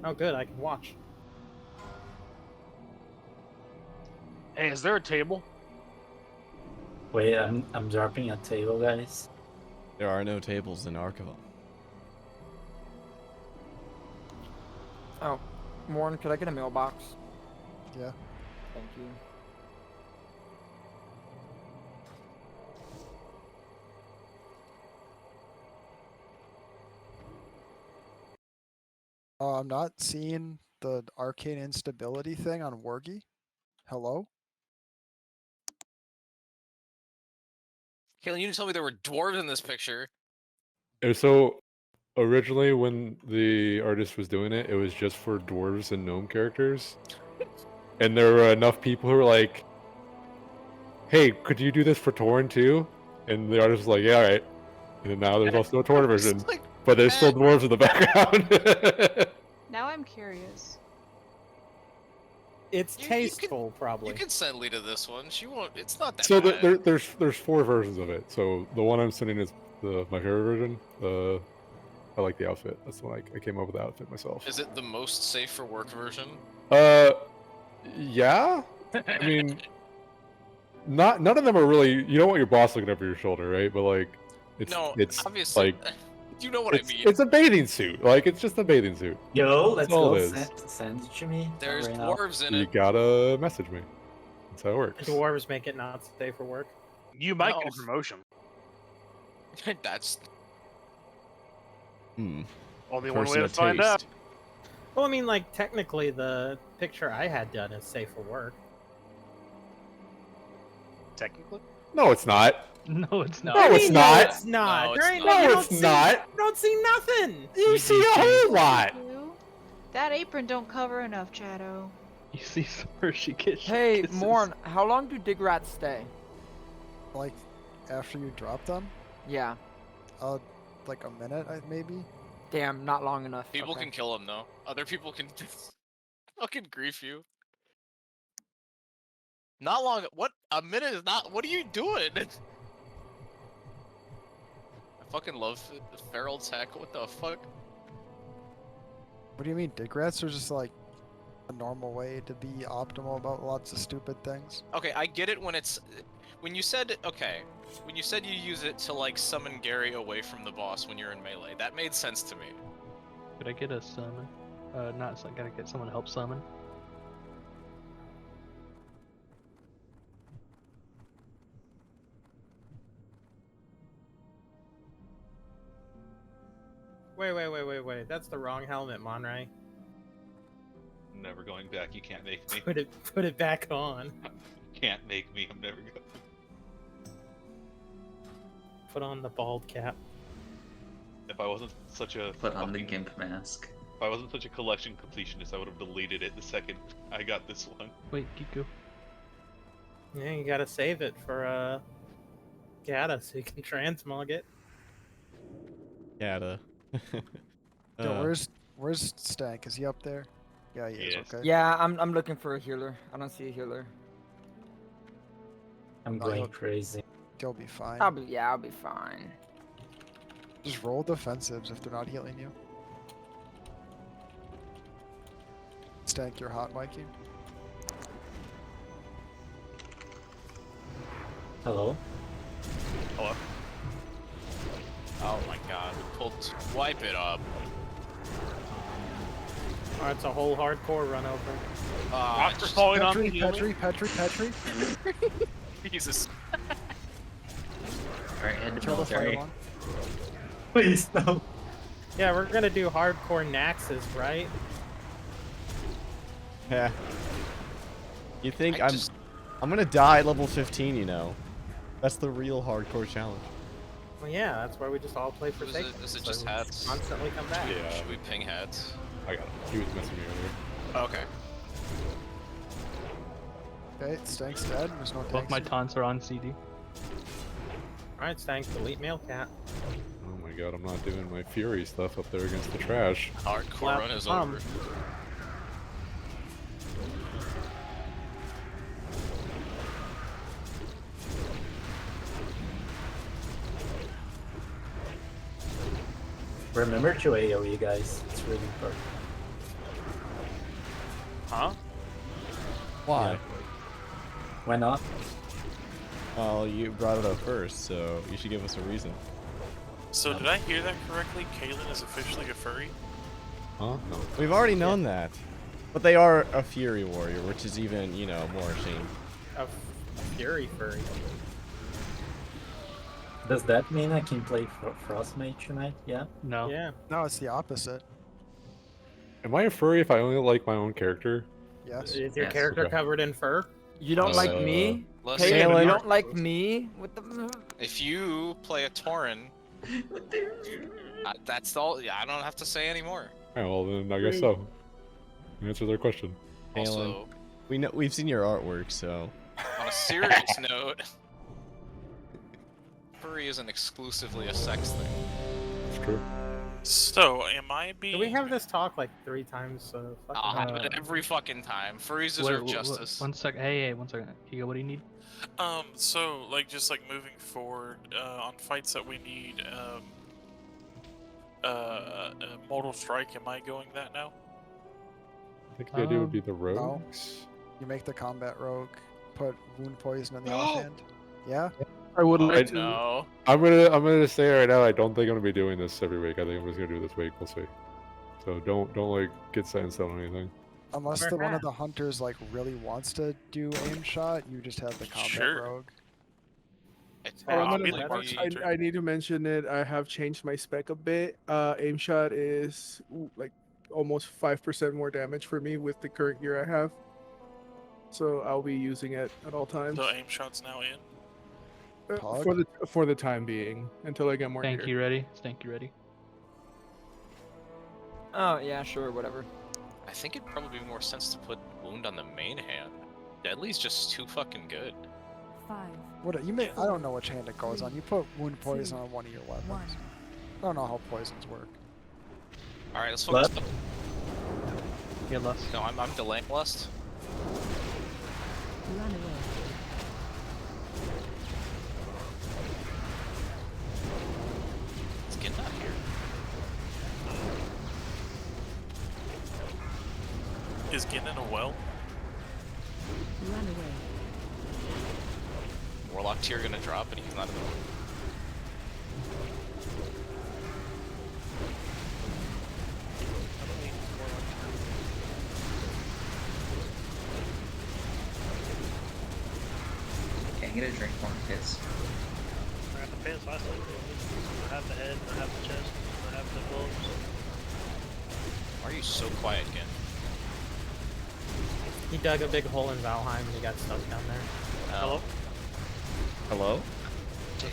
Oh, good. I can watch. Hey, is there a table? Wait, I'm dropping a table, guys. There are no tables in Archival. Oh, Morn, could I get a mailbox? Yeah. Thank you. I'm not seeing the arcane instability thing on Wargy. Hello? Kaylin, you didn't tell me there were dwarves in this picture. And so originally when the artist was doing it, it was just for dwarves and gnome characters. And there were enough people who were like, hey, could you do this for Tauren too? And the artist was like, yeah, all right. And then now there's also a Tauren version. Like, But there's still dwarves in the background. Now I'm curious. It's You- you tasteful, You probably. can send Lee to this one. She won't. It's not that So bad. there's 4 versions of it. So the one I'm sending is my favorite version. I like the outfit. That's the one I came up with the outfit myself. Is it the most safe for work version? Yeah. I mean, none of them are really. You don't want your boss looking over your shoulder, right? But like, it's obviously. like You know what I it's, mean. it's a bathing suit. Like it's just a bathing suit. Yo, let's all go. it is. Send it to me. There's right now. dwarves in You it. gotta message me. That's how it works. Dwarves make it not safe for work. You might get No. a promotion. That's Hmm. Only one way Person to of find out. taste. Well, I mean, like, technically, the picture I had done is safe for work. Technically. No, it's not. No, it's not. No, it's No, not. it's not. No, There it's ain't not. you No, don't it's see- not. You don't see nothing. You see a whole lot. That apron don't cover enough, Chatto. You see where she gets. Hey, kisses. Morn, how long do dig rats stay? Like, after you drop them? Yeah. Like a minute, maybe? Damn, not long enough. people Okay. can kill them though. Other people can fucking grief you. Not long. What? A minute is not. What are you doing? I fucking love the feral tech. What the fuck? What do you mean? Dig rats are just like a normal way to be optimal about lots of stupid things. Okay, I get it when it's when you said when you said you use it to like summon Gary away from the boss when you're in melee. That made sense to me. Could I get a summon? Not so. Gotta get someone to help summon. Wait. That's the wrong helmet, Monray. Never going back. You can't make me. Put it back on. You can't make me. I'm never going. Put on the bald cap. If I wasn't such a Put on the fucking- gimp mask. If I wasn't such a collection completionist, I would have deleted it the second I got this one. Wait, Kiku. Yeah, you gotta save it for Gata so you can transmog it. Gotta. Yo, where's Stank? Is he up there? Yeah, he is. Yes. Okay. Yeah, I'm looking for a healer. I don't see a healer. I'm No, going he'll- crazy. He'll be fine. I'll be fine. Just roll defensives if they're not healing you. Stank, you're hot, Mikey. Hello? Hello? Oh my god, we pulled. Wipe it up. Oh, it's a whole hardcore run over. Not for falling on Petri, the Petri. Jesus. Alright, head to Kill the military. fire one. Please, no. Yeah, we're gonna do hardcore Naxes, right? Yeah. You think I I'm just- I'm gonna die at level 15, you know. That's the real hardcore challenge. Well, yeah, that's why we just all play for Is sake. it- is it just hats? Constantly come back. Yeah. Should we ping heads? I got him. He was messing me earlier. Okay. Okay, Stank's dead. There's no Both tanks. my taunts are on CD. Alright, thanks. Delete mail cat. Oh my god, I'm not doing my Fury stuff up there against the trash. Hardcore Well, run is over. Remember to AoE, guys. It's really important. Huh? Why? Why not? Well, you brought it up first, so you should give us a reason. So did I hear that correctly? Kaylin is officially a furry? Huh? No. We've already known that. But they are a Fury Warrior, which is even, you know, more shame. A fury furry. Does that mean I can play Frost Mage tonight? Yeah. No. Yeah. No, it's the opposite. Am I a furry if I only like my own character? Yes. Is your Yes. character Okay. covered in fur? You don't like me? Listen, Kaylin, you don't like me? What the? if you play a Tauren, that's all. Yeah, I don't have to say anymore. Alright, well then I guess so. Answer their question. Also, We've seen your artwork, so. on a serious note, furry isn't exclusively a sex thing. It's true. So, am I being... Do we have this talk like 3 times? I'll have it every fucking time. Furries deserve justice. 1 second. Hey, 1 second. Hugo, what do you need? So, like, just like moving forward, on fights that we need, Mortal Strike, am I going that now? I think the idea would be the rogues. You make the combat rogue, put wound poison in the offhand. Yeah. I would like to. No. I'm gonna say right now I don't think I'm gonna be doing this every week. I think I'm just gonna do it this week. We'll see. So don't like get set in stone on anything. Unless one of the hunters like really wants to do aim shot, you just have the combat rogue. I need to mention it. I have changed my spec a bit. Aim shot is like almost 5% more damage for me with the current gear I have. So I'll be using it at all times. So aim shot's now in? For the time being, until I get more Stank, gear. you ready? Stank, you ready? Oh yeah, sure, whatever. I think it'd probably be more sense to put wound on the main hand. Deadly's just too fucking good. 5. What you may? I don't know which hand it goes on. You put wound poison on one of your weapons. I don't know how poisons work. All right, let's focus. Get lust. No, I'm delaying lust. Run away. Let's get out of here. Is Gin in a well? Run away. Warlock tier gonna drop, and he's not in the. Can't get a drink more, kids. I have the pants last time. I have the head, I have the chest, I have the gloves. Why are you so quiet again? He dug a big hole in Valheim and he got stuck down there. Hello? Hello?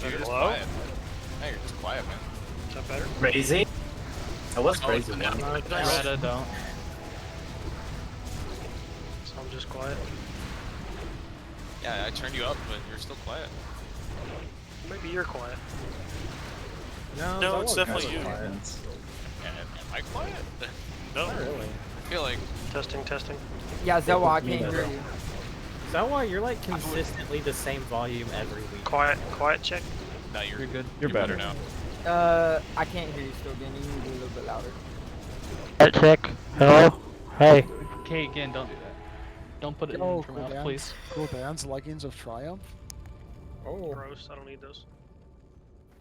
You're just Hello? quiet. Hey, you're just quiet, man. Is that better? Crazy? I was crazy. no. Retta, don't. So I'm just quiet. Yeah, I turned you up, but you're still quiet. Maybe you're quiet. No, it's definitely you. Am I quiet? No. Not really. I feel like Testing, testing. Yeah, Zoa, I can't hear you. Is that why you're like consistently the same volume every week? Quiet check. no, you're good. You're better now. I can't hear you still, Dan. You need to be a little bit louder. Quiet check. Hello? Hey. Okay, again, don't do that. Don't put it in your mouth, please. Cool Dan's leggings of triumph. Oh. Gross, I don't need those.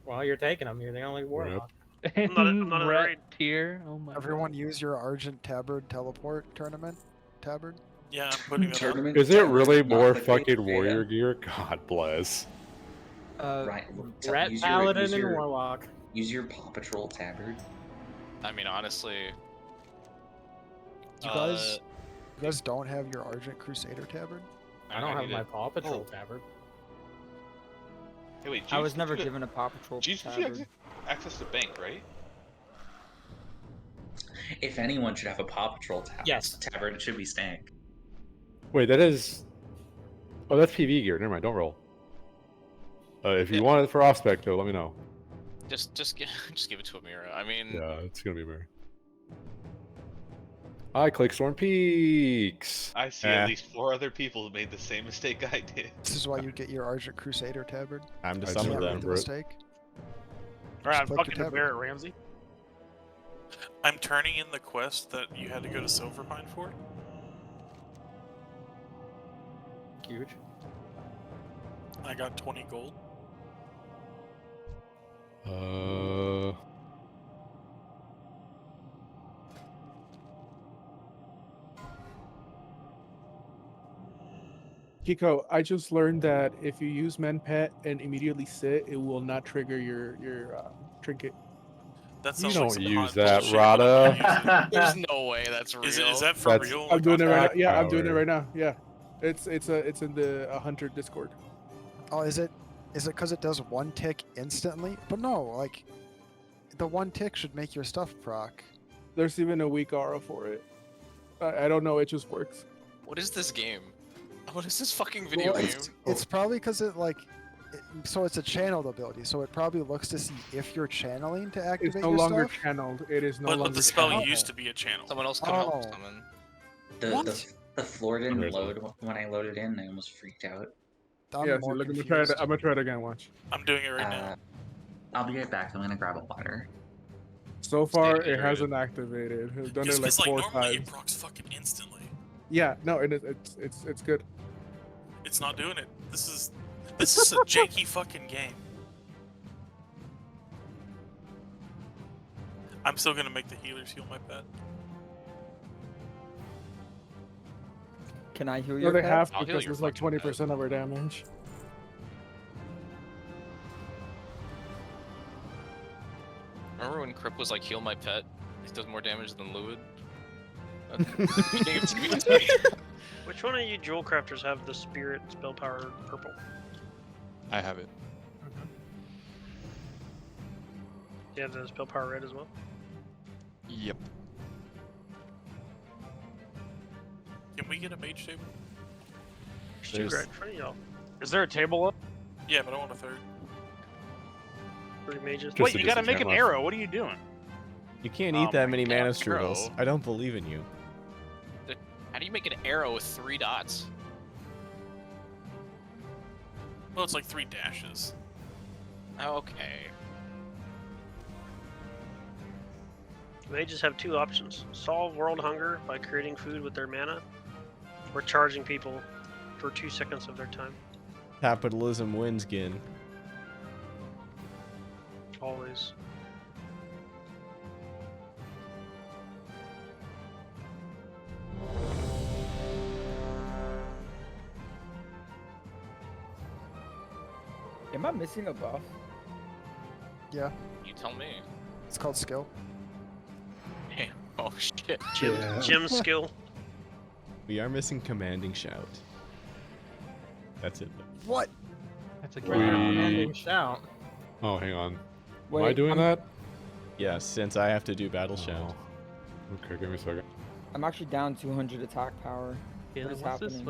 Well, you're taking them. You're the only warlock. I'm not in the Rat raid. tier. Oh my Everyone use your Argent Tabard teleport tournament. Tabard. Yeah, I'm putting it up. Is it really more fucking warrior gear? God bless. Right. Rat Paladin and Warlock. Use your Paw Patrol tabard. I mean, honestly. You guys don't have your Argent Crusader tabard? I don't have my Paw Patrol tabard. Hey, wait, I was never given a Paw Patrol Jesus, tabard. access to bank, right? If anyone should have a Paw Patrol tabard, it should be Stank. Wait, that is. Oh, that's PV gear. Never mind. Don't roll. If you want it for off spec, though, let me know. Just give it to Amira. I mean. Yeah, it's gonna be Mary. I click Storm Peaks. I see at least 4 other people who made the same mistake I did. This is why you get your Argent Crusader tabard. I'm to I some just of them. remember it. Mistake. Alright, I'm Just click fucking your the tabard. Barrett Ramsey. I'm turning in the quest that you had to go to Silverpine for. huge. I got 20 gold. Kiko, I just learned that if you use Men Pet and immediately sit, it will not trigger your trinket. That You sounds don't like some use hot that, bullshit, but I'm gonna use it. Rada. There's no way that's real. Is that for That's- real? I'm doing it right now. Attack Yeah, I'm doing it power. right now. Yeah, it's in the 100 Discord. Oh, is it because it does one tick instantly? But no, like the one tick should make your stuff proc. There's even a weak aura for it. I don't know. It just works. What is this game? What is this fucking video Well, game? it's probably because so it's a channeled ability, so it probably looks to see if you're channeling to activate It's no your longer stuff. channeled. It is no But longer the spell channeled. used to be a channel. Someone else come help Oh. someone. The floor didn't There's load when I loaded in. I almost freaked out. I'm Yeah, more look, I'm confused. gonna try it again. Watch. I'm doing it right now. I'll be right back. I'm gonna grab a water. So far, Stay it hydrated. hasn't activated. I've done it like Because like 4 normally times. it procs fucking instantly. Yeah, no, it's good. It's not doing it. This is a janky fucking game. I'm still gonna make the healers heal my pet. Can I heal No, your they pet? have I'll to heal because your it's like fucking 20% of our damage. Remember when Crip was like, heal my pet? He does more damage than Luid? Which one of you jewel crafters have the spirit spell power purple? I have it. Do you have the spell power red as well? Yep. Can we get a mage table? There's two There's- right in front of y'all. Is there a table up? Yeah, but I want a third. 3 mages. Just Wait, a you gotta decent make an channel. arrow. What are you doing? You can't Oh eat that my many God, mana strudels. bro. I don't believe in you. How do you make an arrow with 3 dots? Well, it's like 3 dashes. Okay. Mages have 2 options: solve world hunger by creating food with their mana, or charging people for 2 seconds of their time. Capitalism wins, Gin. Always. Am I missing a buff? Yeah, You tell me. it's called skill. Damn. Oh shit. Gem skill. We are missing commanding shout. That's it. What? That's a We- Commanding shout. Oh, hang on. Am I Wait, doing that? Yes, since I have to do battle shout. Oh. Okay, give me a second. I'm actually down 200 attack power. Yeah, What is what's happening?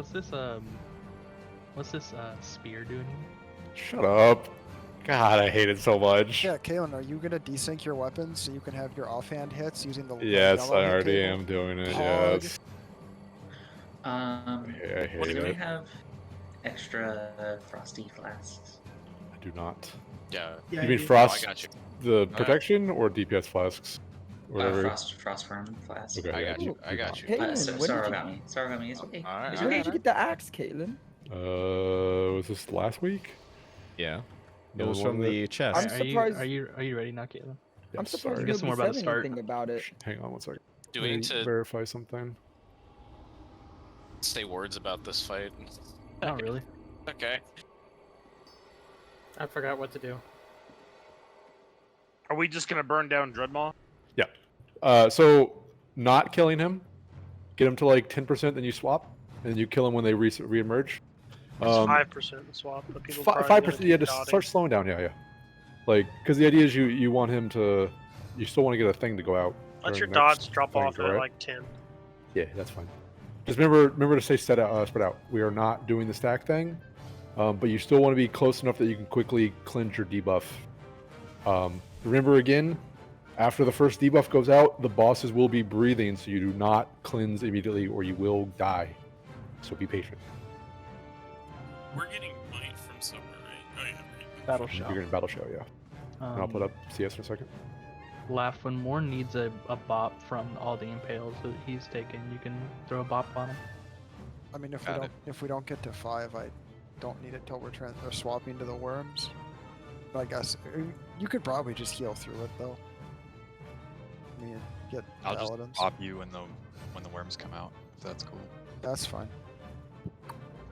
this spear doing here? Shut up. God, I hate it so much. Yeah, Kalen, are you gonna desync your weapons so you can have your offhand hits using the Yes, yellow I hit already table? am doing it. Pog. Yes. Um, I hate do we it. have extra frosty flasks? I do not. Yeah. You mean Oh, I frost? got you. The protection or DPS flasks? Whatever. Frost firm flask. Okay, I yeah, got you. I got you. Caitlin, when Sorrow did got you, me. Sorrow got me. It's okay. Alright, It's when okay. did you get the axe, Caitlin? Was this last week? Yeah. It No was one from that- the chest. I'm Are you surprised- are you ready now, Caitlin? I'm Yes, surprised sorry. guess more about nobody the said start. anything about it. Hang on one second. Do we need to verify something? say words about this fight? Not really. Okay. I forgot what to do. Are we just gonna burn down Dreadmaw? Yeah. So not killing him, get him to like 10%, then you swap, and you kill him when they reemerge. It's 5% swap, but people probably 5%. Yeah, just dotting. start slowing down. Yeah. Like, because the idea is you want him to, you still want to get a thing to go out. Let your during the next dots drop thing, off at right? like 10. Yeah, that's fine. Just remember to stay spread out. We are not doing the stack thing, but you still want to be close enough that you can quickly cleanse your debuff. Remember again, after the first debuff goes out, the bosses will be breathing, so you do not cleanse immediately or you will die. So be patient. We're getting might from somewhere, right? Oh yeah, right. Battle You're shout. gonna battle show, yeah. And I'll put up CS in a second. Laugh when Morn needs a bop from all the impales that he's taken. You can throw a bop on him. I mean, if Got we don't get to 5, I don't need it till we're swapping to the worms. But I guess you could probably just heal through it though. I mean, get I'll just paladins. pop you when the worms come out, if that's cool. That's fine.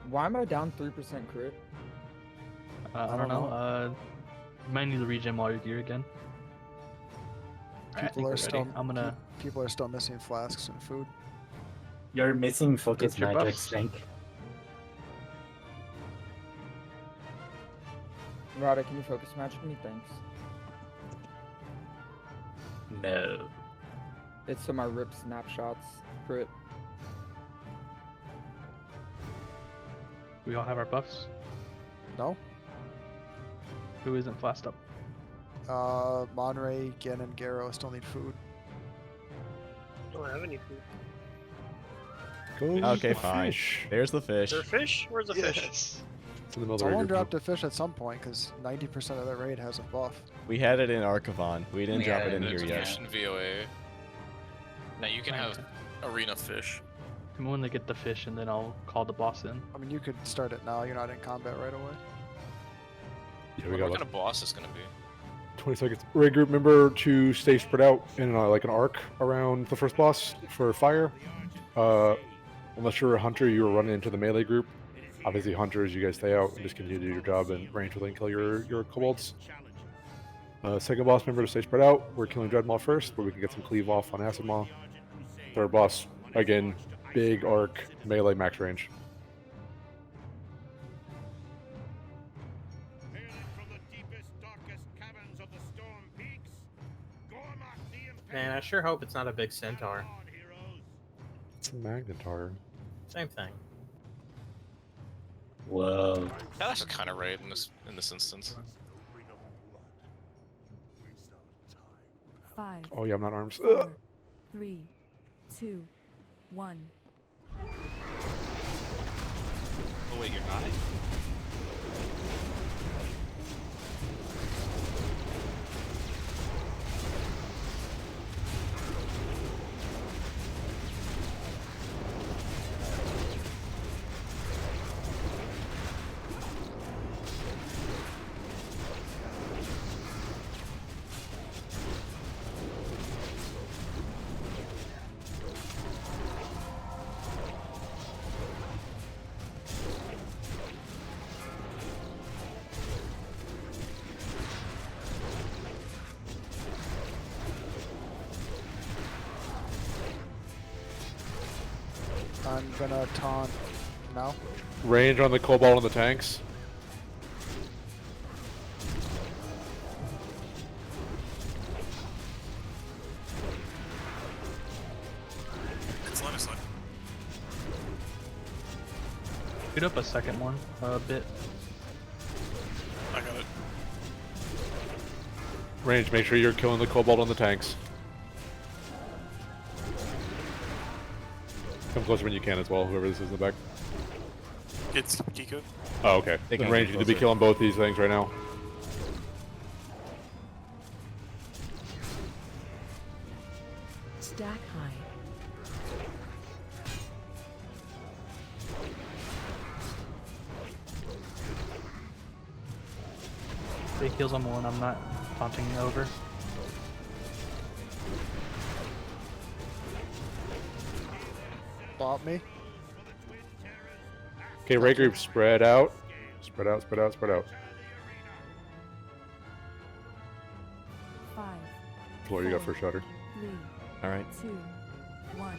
Why am I down 3% crit? I don't know. You might need to regen all your gear again. Alright, I think we're ready. I'm gonna. People are still missing flasks and food. You're missing focus Get your magic, buffs. Stink. Rada, can you focus magic me? Thanks. No. It's so my rip snapshots crit. We all have our buffs. No? Who isn't flashed up? Monray, Gen, and Garrow still need food. I don't have any food. Go Okay, the fine. fish. There's the fish. Is there fish? Where's the fish? It's in the middle of the Someone raid group. dropped a fish at some point because 90% of that raid has a buff. We had it in Archivon. We didn't drop it in There's here fish yet. in VOA. Now you can have arena fish. I'm going to get the fish and then I'll call the boss in. I mean, you could start it now. You're not in combat right away. Yeah, we What got kind of boss is gonna be? 20 seconds. Raid group member to stay spread out in like an arc around the first boss for fire. Unless you're a hunter, you are running into the melee group. Obviously, hunters, you guys stay out and just continue to do your job and range within kill your kobolds. Second boss member to stay spread out. We're killing Dreadmaw first, but we can get some cleave off on Acid Maw. Third boss, again, big arc, melee max range. Man, I sure hope it's not a big centaur. It's a Magnetar. Same thing. Whoa. That's kind of right in this instance. 5. Oh yeah, I'm not arms. 4, 3, 2, 1. Oh wait, you're not? I'm gonna taunt now. Range on the cobalt and the tanks. It's line of sight. Shoot up a second one, a bit. I got it. Range, make sure you're killing the cobalt on the tanks. Come closer when you can as well, whoever this is in the back. It's Kiko. Oh, okay. They Then can range, get you need to be closer. killing both these things right now. Stack high. Big heals on one, I'm not taunting over. Bop me. Okay, raid group, spread out. Spread out, spread out, spread out. 5, Floor, you got first shutter. 3, All right. 2, 1.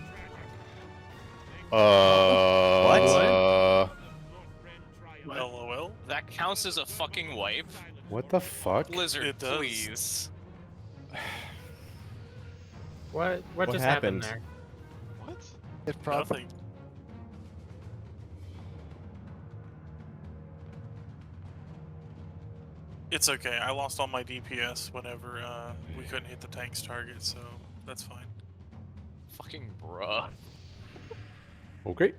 LOL. That counts as a fucking wipe. What the fuck? Blizzard, It does. please. What What just happened? happened there? What? It's probably Nothing. It's okay. I lost all my DPS whenever we couldn't hit the tank's target, so that's fine. Fucking bruh. Okay.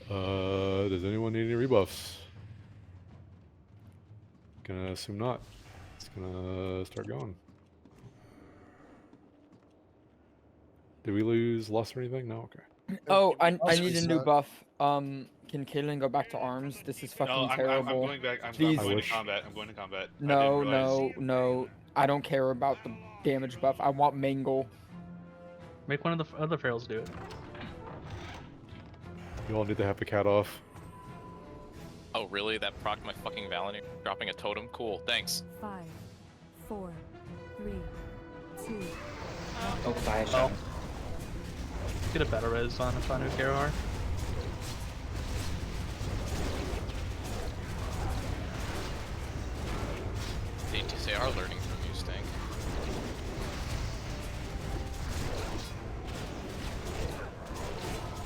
Does anyone need any rebuffs? Gonna assume not. It's gonna start going. Did we lose lust or anything? No? Okay. Oh, I Let's need a new reset. buff. Can Caitlyn go back to arms? This is fucking No, I'm terrible. going back. I'm Please. going to combat. I'm going to combat. I didn't No, realize. no. I don't care about the damage buff. I want Mangle. Make one of the other ferals do it. You all need to have the cat off. Oh, really? That procced my fucking Valentine? Dropping a totem? Cool, thanks. 5, 4, 3, 2. Oh, fire Oh. shot. Get a better res on Fanu Karohar. They are learning from you, Stank.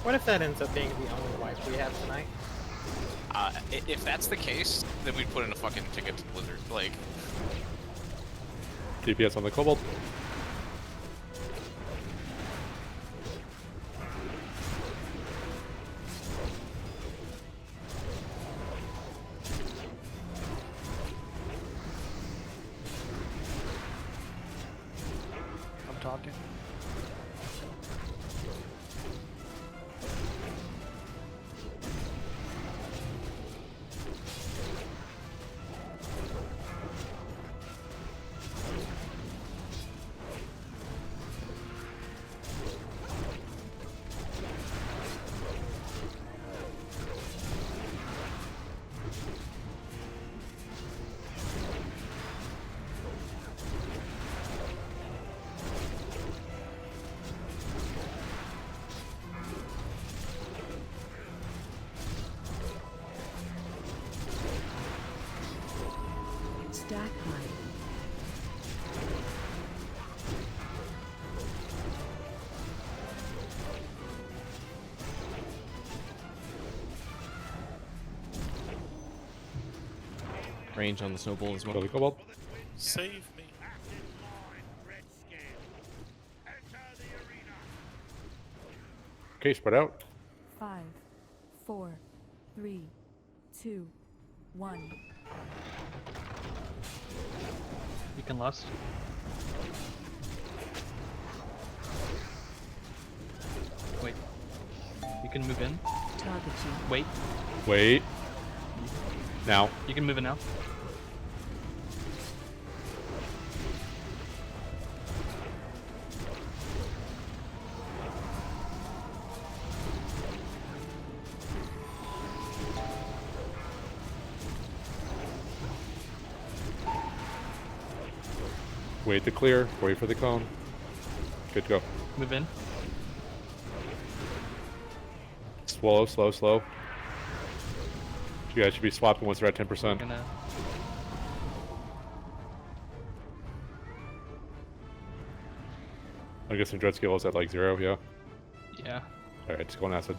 What if that ends up being the only wipe we have tonight? If that's the case, then we'd put in a fucking ticket to Blizzard. Like, DPS on the Kobold. I'm talking. Stack high. Range on the snowball as well. The Kobold. Save me. Okay, spread out. 5, 4, 3, 2, 1. You can lust. Wait. You can move in. Target you. Wait. Wait. Now. You can move in now. Wait to clear. Wait for the cone. Good to go. Move in. Slow, slow, slow. You guys should be swapping once they're at 10%. Gonna... I'm guessing Dread skill is at like 0, yeah? Yeah. Alright, just go on acid.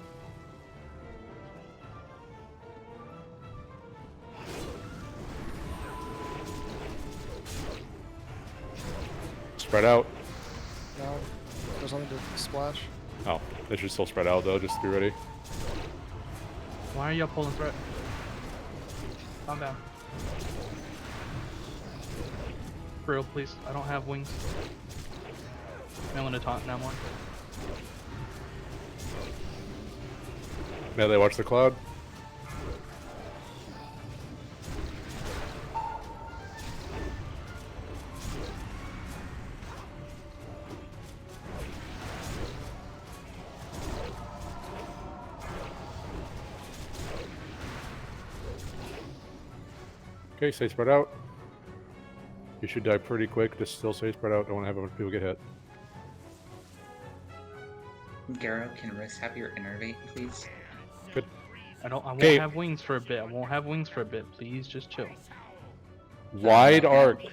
Spread out. No, there's only the splash. Oh, they should still spread out though, just to be ready. Why are y'all pulling threat? Calm down. For real, please. I don't have wings. I'm gonna taunt now more. Melee, watch the cloud. Okay, stay spread out. You should die pretty quick. Just still stay spread out. Don't want to have a bunch of people get hit. Garo, can Riss have your innervate, please? Good. I won't Okay. have wings for a bit. I won't have wings for a bit. Please just chill. Wide arc. Do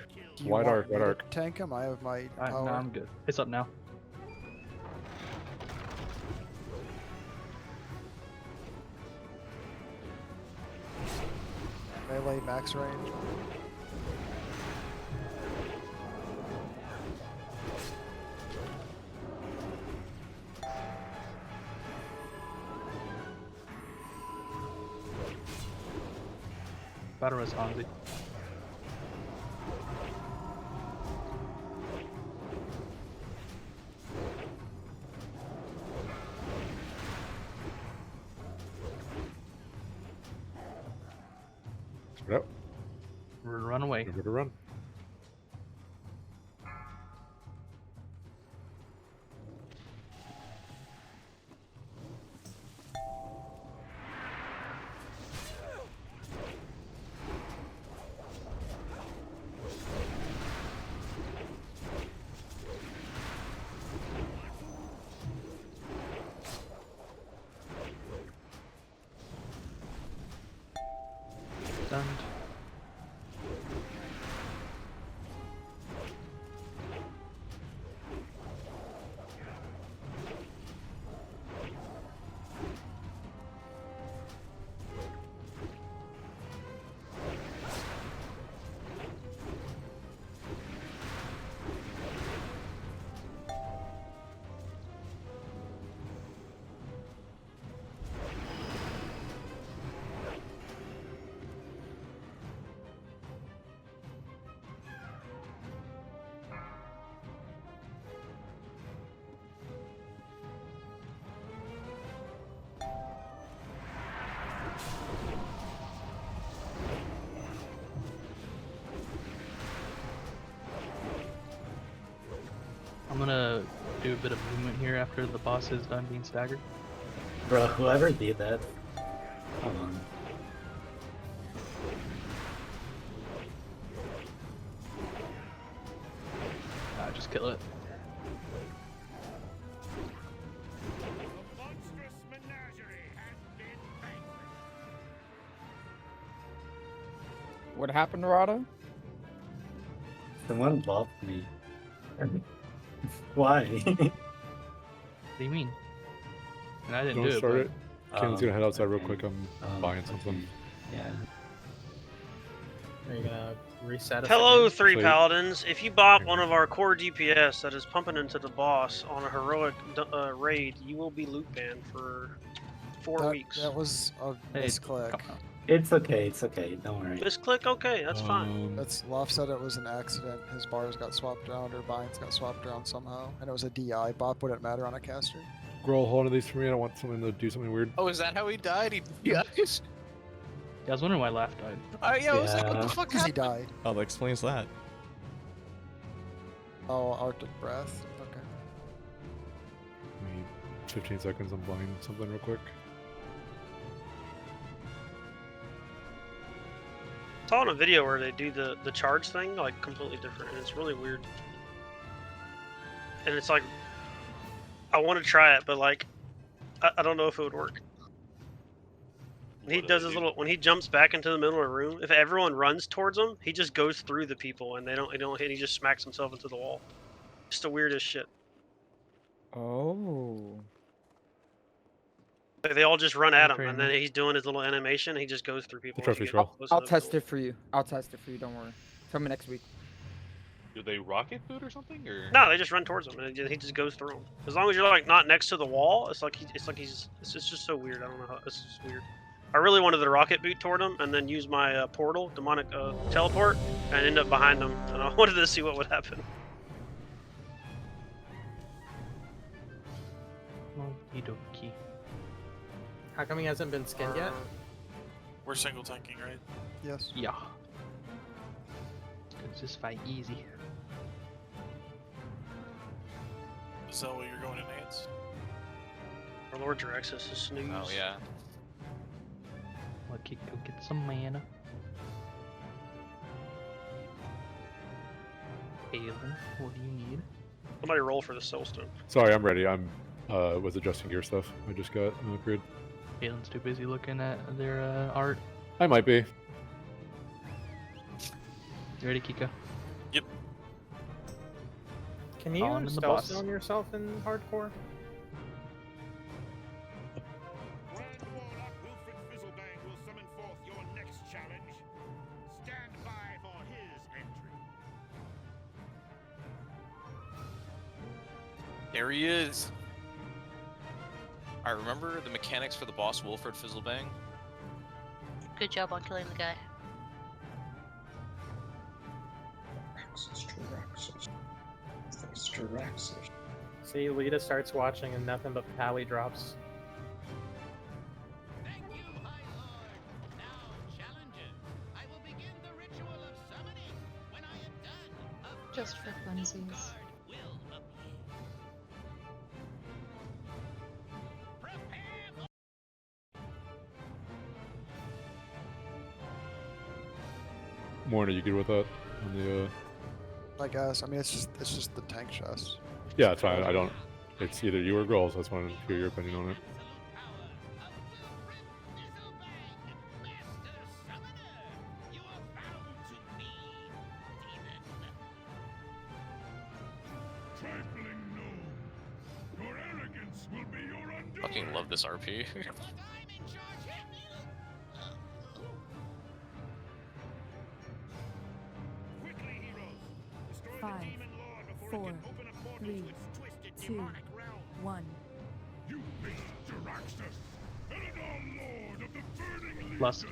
you Wide want arc, me wide to arc. tank him? I have my No, power. I'm good. It's up now. Melee max range. Battle res Hanzi. Spread out. Run away. Remember to run. Stunned. I'm gonna do a bit of movement here after the boss is done being staggered. Bro, whoever did that. Hold on. Just kill it. What happened, Rada? Someone buffed me. Why? What do you mean? And I didn't Don't do start it. it. Ken's gonna head outside real quick. I'm buying something. Yeah. Are you gonna reset us? Hello, again? three Sweet. paladins. If you bop one of our core DPS that is pumping into the boss on a heroic raid, you will be loot banned for 4 weeks. That was a misclick. It's okay, it's okay. Don't worry. Misclick, okay, that's fine. That's Loft said it was an accident. His bars got swapped around, or binds got swapped around somehow, and it was a DI. Bop wouldn't matter on a caster. Grohl, hold on to these for me. I don't want someone to do something weird. Oh, is that how he died? He Yeah, I was wondering why Laugh died. Oh yeah, I was like, what the fuck Because he happened? died. Oh, that explains that. Oh, Arctic Breath. Okay. Give me 15 seconds. I'm buying something real quick. I saw in a video where they do the charge thing like completely different, and it's really weird. And it's like, I want to try it, but like, I don't know if it would work. When he does his little, when he jumps back into the middle of the room, if everyone runs towards him, he just goes through the people, and they don't hit. He just smacks himself into the wall. Just the weirdest shit. Oh. They all just run at him, Okay, and then he's doing his little animation. And he just goes through people. trophy as he troll. gets close to I'll them. test it for you. I'll test it for you. Don't worry. Tell me next week. Do they rocket boot or something, or? No, they just run towards him, and he just goes through them. As long as you're like not next to the wall, it's just so weird. I don't know how. It's just weird. I really wanted to rocket boot toward him, and then use my portal, demonic teleport, and end up behind him. And I wanted to see what would happen. Okie dokie. How come he hasn't been skinned yet? We're single tanking, right? Yes. Yeah. It's just fight easy. Is that what you're going to Nance? Our Lord Draxus is snooze. Oh yeah. Lucky, go get some mana. Aelin, what do you need? Somebody roll for the Soulstone. Sorry, I'm ready. I'm was adjusting gear stuff. I just got an upgrade. Aelin's too busy looking at their art. I might be. You ready, Kika? Yep. Can you Calling in the spell boss. stone yourself in hardcore? There he is. I remember the mechanics for the boss Wilfred Fizzlebang. Good job on killing the guy. See, Lita starts watching and nothing but pally drops. Just for funsies. Morning, you good with that? On the I guess. I mean, it's just the tank chest. yeah, it's fine. I don't. It's either you or girls. I just want to hear your opinion on it. Fucking love this RP. 5, 4, 3, 2, 1. Lust.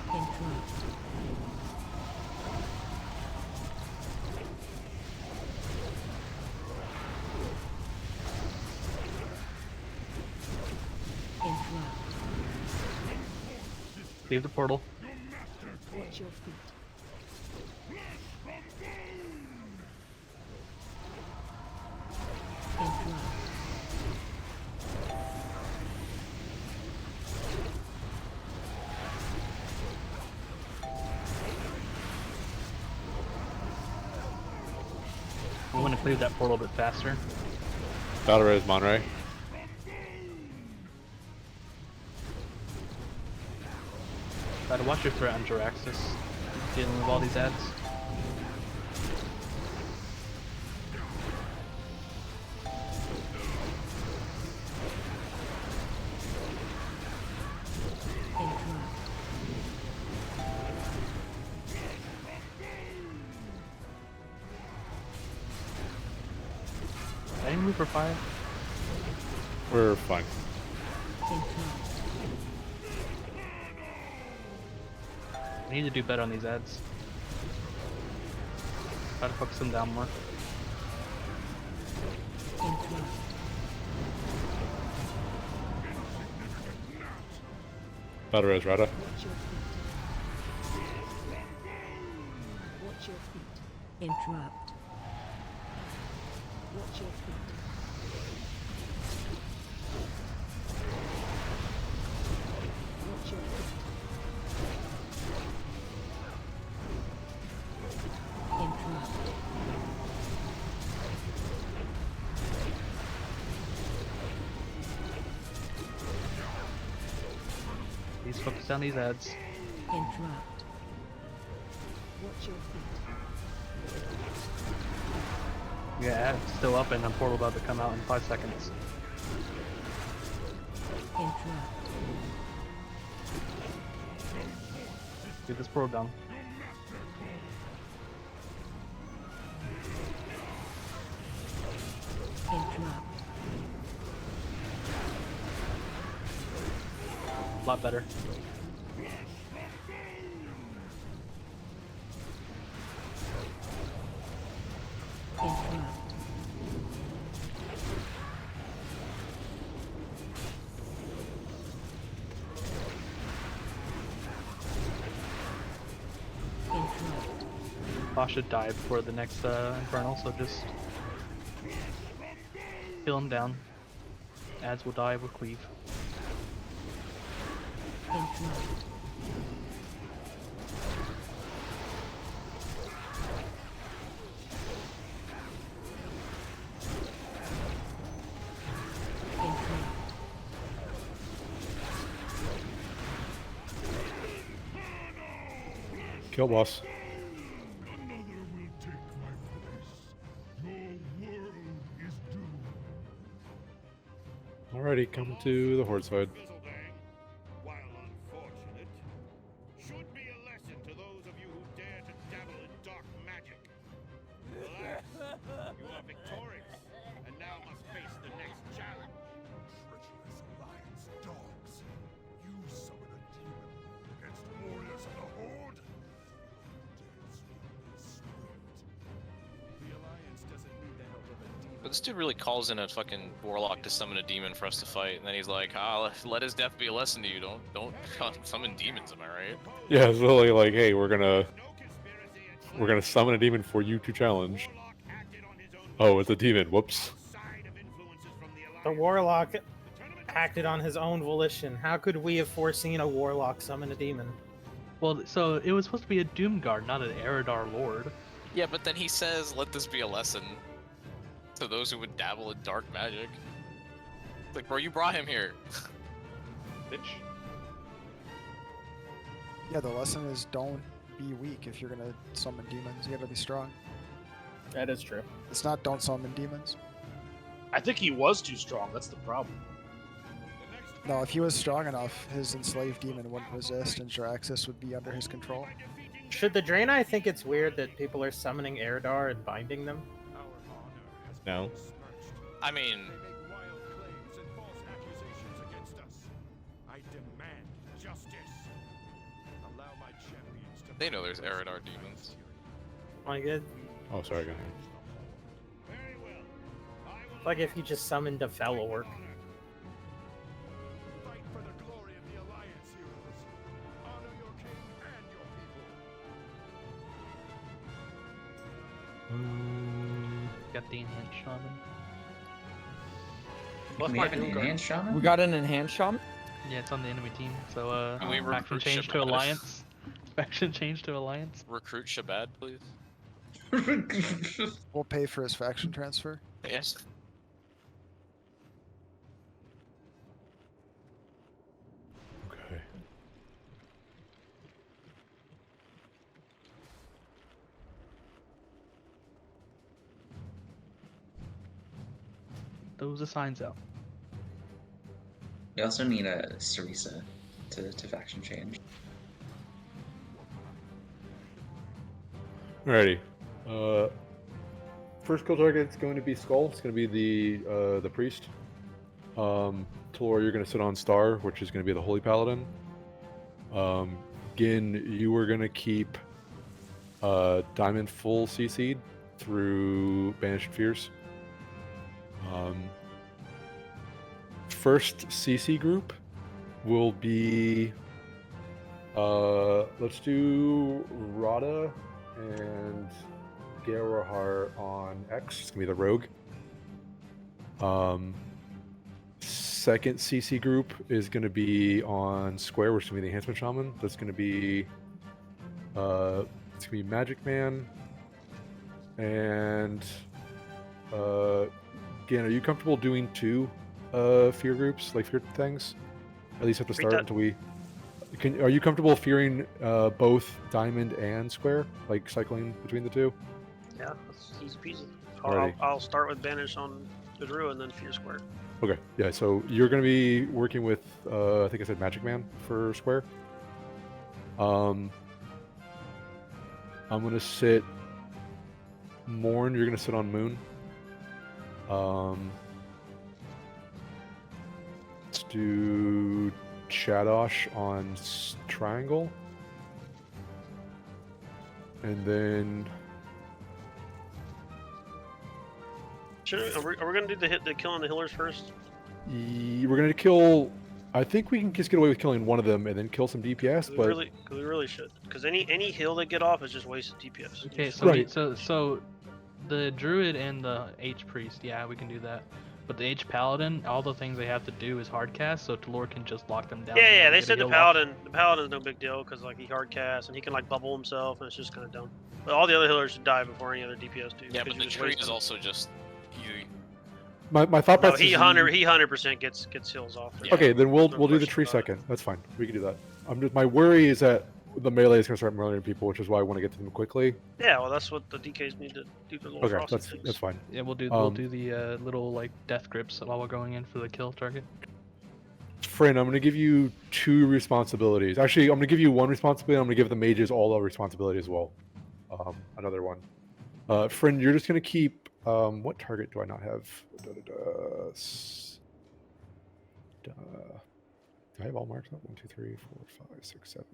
Interrupt. Interrupt. Leave the portal. Watch your feet. Interrupt. We want to clear that portal a bit faster. Battle Res Monray. Try to watch your threat on Jiraxis. Dealing with all these ads. Can you move for 5? We're fine. We need to do better on these ads. Try to focus them down more. Battle Res Rada. Watch your feet. Interrupt. Watch your feet. Watch your feet. Interrupt. Please focus on these ads. Interrupt. Watch your feet. Yeah, ad's still up and a portal about to come out in 5 seconds. Interrupt. Get this portal down. Interrupt. A lot better. Interrupt. Boss should die before the next Infernal, so just kill him down. Ads will die with cleave. Interrupt. Kill boss. Alrighty, come to the Horde side. While unfortunate, should be a lesson to those of you who dare to dabble in dark magic. Alas, you are victorious, and now must face the next challenge. Treacherous Alliance dogs. You summon a demon against warriors of the Horde? The Alliance doesn't need the help of a demon. But this dude really calls in a fucking warlock to summon a demon for us to fight, and then he's like, let his death be a lesson to you. Don't summon demons, am I right? Yeah, it's literally like, hey, we're gonna We're gonna summon a demon for you to challenge. Oh, it's a demon. Whoops. The warlock acted on his own volition. How could we have foreseen a warlock summon a demon? Well, so it was supposed to be a Doomguard, not an Eridar Lord. Yeah, but then he says, "Let this be a lesson to those who would dabble in dark magic." It's like, bro, you brought him here. Bitch. Yeah, the lesson is don't be weak if you're gonna summon demons. You gotta be strong. That is true. It's not don't summon demons. I think he was too strong. That's the problem. No, if he was strong enough, his enslaved demon wouldn't resist, and Jiraxis would be under his control. Should the Draenei think it's weird that people are summoning Eridar and binding them? No. I mean, they know there's Eridar demons. Like it, Oh, sorry. Go ahead. like if you just summoned a fellow orc. Got the enhanced shaman. What's we my have an Doomguard? enhanced shaman? We got an enhanced shaman? Yeah, it's on the enemy team. So Can we faction recruit change to Shabbat? alliance. Faction change to alliance. Recruit Shabbat, please. We'll pay for his faction transfer. Yes. Okay. Those are signs out. We also need a Sarisa to faction change. Alrighty. First kill target is going to be Skull. It's going to be the priest. Talor, you're going to sit on Star, which is going to be the Holy Paladin. Gin, you are going to keep Diamond full CC'd through Banished Fears. First CC group will be let's do Rada and Gerahar on X. It's gonna be the rogue. Second CC group is gonna be on Square, which is gonna be the enhancement shaman. That's gonna be it's gonna be Magic Man. And again, are you comfortable doing two fear groups, like fear things? At least at the start until we. Are you comfortable fearing both Diamond and Square, like cycling between the two? Yeah, that's easy peasy. Alrighty. I'll start with Banish on the Drew and then Fear Square. Okay, yeah. So you're going to be working with, I think I said Magic Man for Square. I'm going to sit Morn. You're going to sit on Moon. Let's do Shadosh on Triangle. And then Are we gonna do the killing the healers first? we're going to kill. I think we can just get away with killing one of them and then kill some DPS. We But really should, because any heal they get off is just wasted DPS. Okay, so Right. so the druid and the H priest, yeah, we can do that. But the H paladin, all the things they have to do is hard cast, so Talor can just lock them down. Yeah, and they get a said the heal off. paladin's no big deal because like he hard casts and he can like bubble himself and it's just kind of dumb. But all the other healers should die before any other DPS do. Yeah, because but you the just tree waste is them. also just you. my thought No, process. he is- 100% gets heals off. Okay, then we'll No do the question tree about it. second. That's fine. We can do that. My worry is that the melee is going to start murdering people, which is why I want to get to them quickly. Yeah, well that's what the DKs need to do for the little Okay, frosty things. that's fine. Yeah, we'll do the little like death grips while we're going in for the kill target. Friend, I'm going to give you two responsibilities. Actually, I'm going to give you one responsibility. I'm going to give the mages all the responsibility as well. Another one. Friend, you're just going to keep. What target do I not have? Do I have all marks up? 1, 2, 3, 4, 5, 6, 7,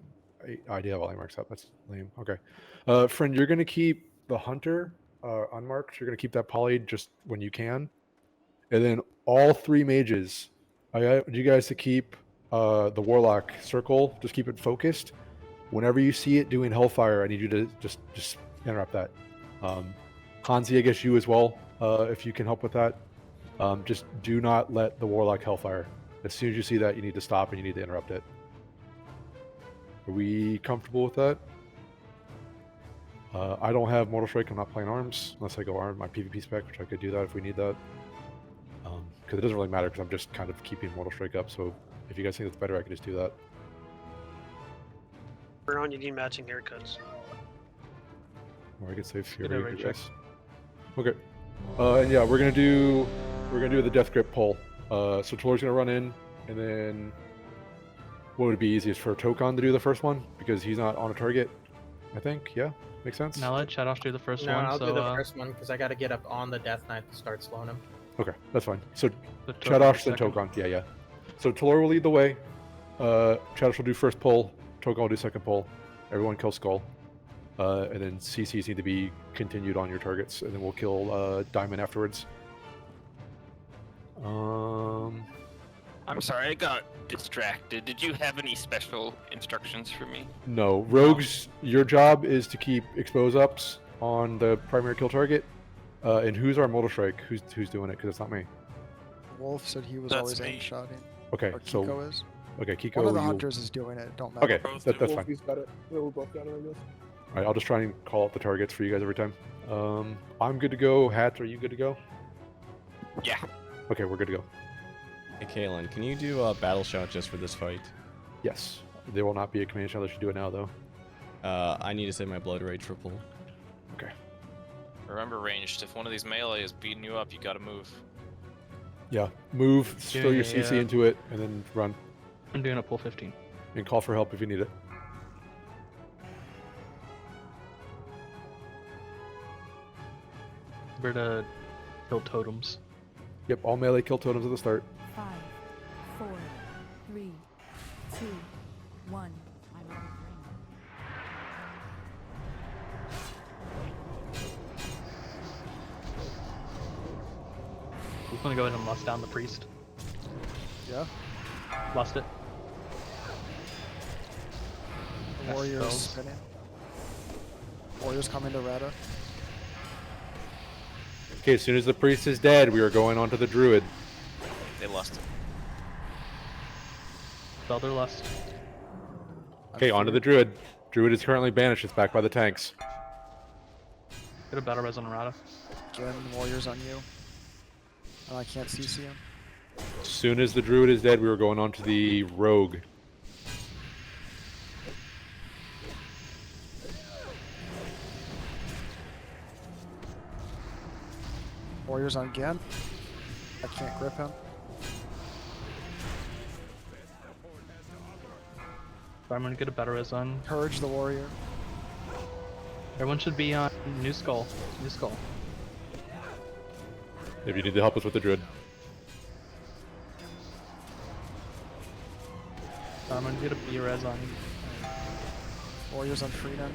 8. I do have all the marks up. That's lame. Okay. Friend, you're going to keep the hunter unmarked. You're going to keep that poly just when you can. And then all three mages, I want you guys to keep the warlock circle. Just keep it focused. Whenever you see it doing hellfire, I need you to just interrupt that. Hansi, I guess you as well, if you can help with that. Just do not let the Warlock Hellfire. As soon as you see that, you need to stop and you need to interrupt it. Are we comfortable with that? I don't have Mortal Strike. I'm not playing arms unless I go arm my PvP spec, which I could do that if we need that. Because it doesn't really matter because I'm just kind of keeping Mortal Strike up. So if you guys think that's better, I can just do that. We're on. You need matching haircuts. Or I could save Get Fury. a I right check. guess. Okay. And yeah, we're gonna do the Death Grip pull. So Talor's gonna run in, and then what would be easiest for Tokon to do the first one because he's not on a target? I think. Yeah, makes sense. Now let Shadosh do the first No, one. I'll so, do the first one because I got to get up on the Death Knight to start slowing him. Okay, that's fine. So The Shadosh then second. Tokon. Yeah. So Talor will lead the way. Shadosh will do first pull. Tokon will do second pull. Everyone kill Skull. And then CCs need to be continued on your targets, and then we'll kill Diamond afterwards. I'm sorry, I got distracted. Did you have any special instructions for me? No. Rogues, your job is to keep expose ups on the primary kill target. And who's our Mortal Strike? Who's doing it? Because it's not me. Wolf said he was That's always me. aim shotting. Okay, Or so Kiko is. okay, Kiko. One of the you'll- hunters is doing it. Don't matter. Okay, that's fine. Wolfie's got it. Yeah, we both got it, I guess. All right, I'll just try and call out the targets for you guys every time. I'm good to go. Hat, are you good to go? Yeah. Okay, we're good to go. Hey, Kalen, can you do a battle shout just for this fight? Yes. There will not be a command shot unless you do it now, though. I need to save my blood rage for pull. Okay. Remember, ranged. If one of these melee is beating you up, you gotta move. Yeah. Move, throw your CC Yeah. into it, and then run. I'm doing a pull 15. And call for help if you need it. We're to kill totems. Yep, all melee kill totems at the start. 5, 4, 3, 2, 1. I'm out of range. We're gonna go ahead and lust down the priest. Yeah. Lust it. The warriors spells. spinning. Warriors coming to Rata. Okay, as soon as the priest is dead, we are going on to the druid. They lusted. Spell their lust. Okay, on to the druid. Druid is currently banished. It's back by the tanks. Get a battle res on Arata. Again, warriors on you. And I can't CC him. As soon as the druid is dead, we are going on to the rogue. Warriors on Gen. I can't grip him. I'm gonna get a battle res on. Purge the warrior. Everyone should be on New Skull. New Skull. If you need to help us with the druid. I'm gonna get a B res on. Warriors on Freenan.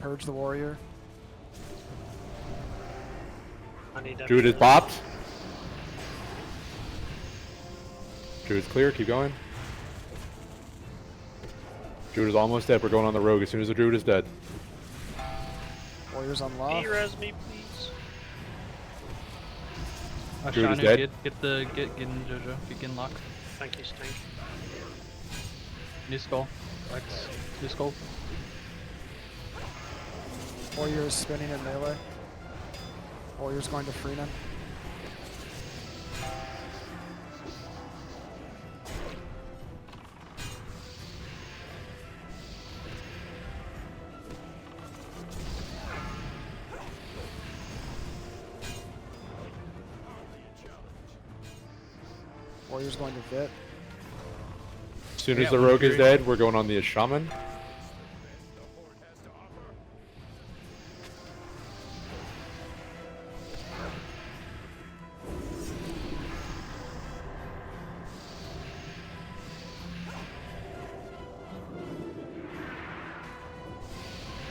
Purge the warrior. I need that. Druid is bopped. Druid's clear, keep going. Druid is almost dead, we're going on the rogue as soon as the druid is dead. Warriors on Law. Res me, please. Druid is Shanu, dead. get in Jojo. Get in lock. Thank you, Stink. New Skull. X. New Skull. Warriors spinning in melee. Warriors going to Freenan. Warriors going to Vit. As soon as the rogue is dead, we're going on the shaman.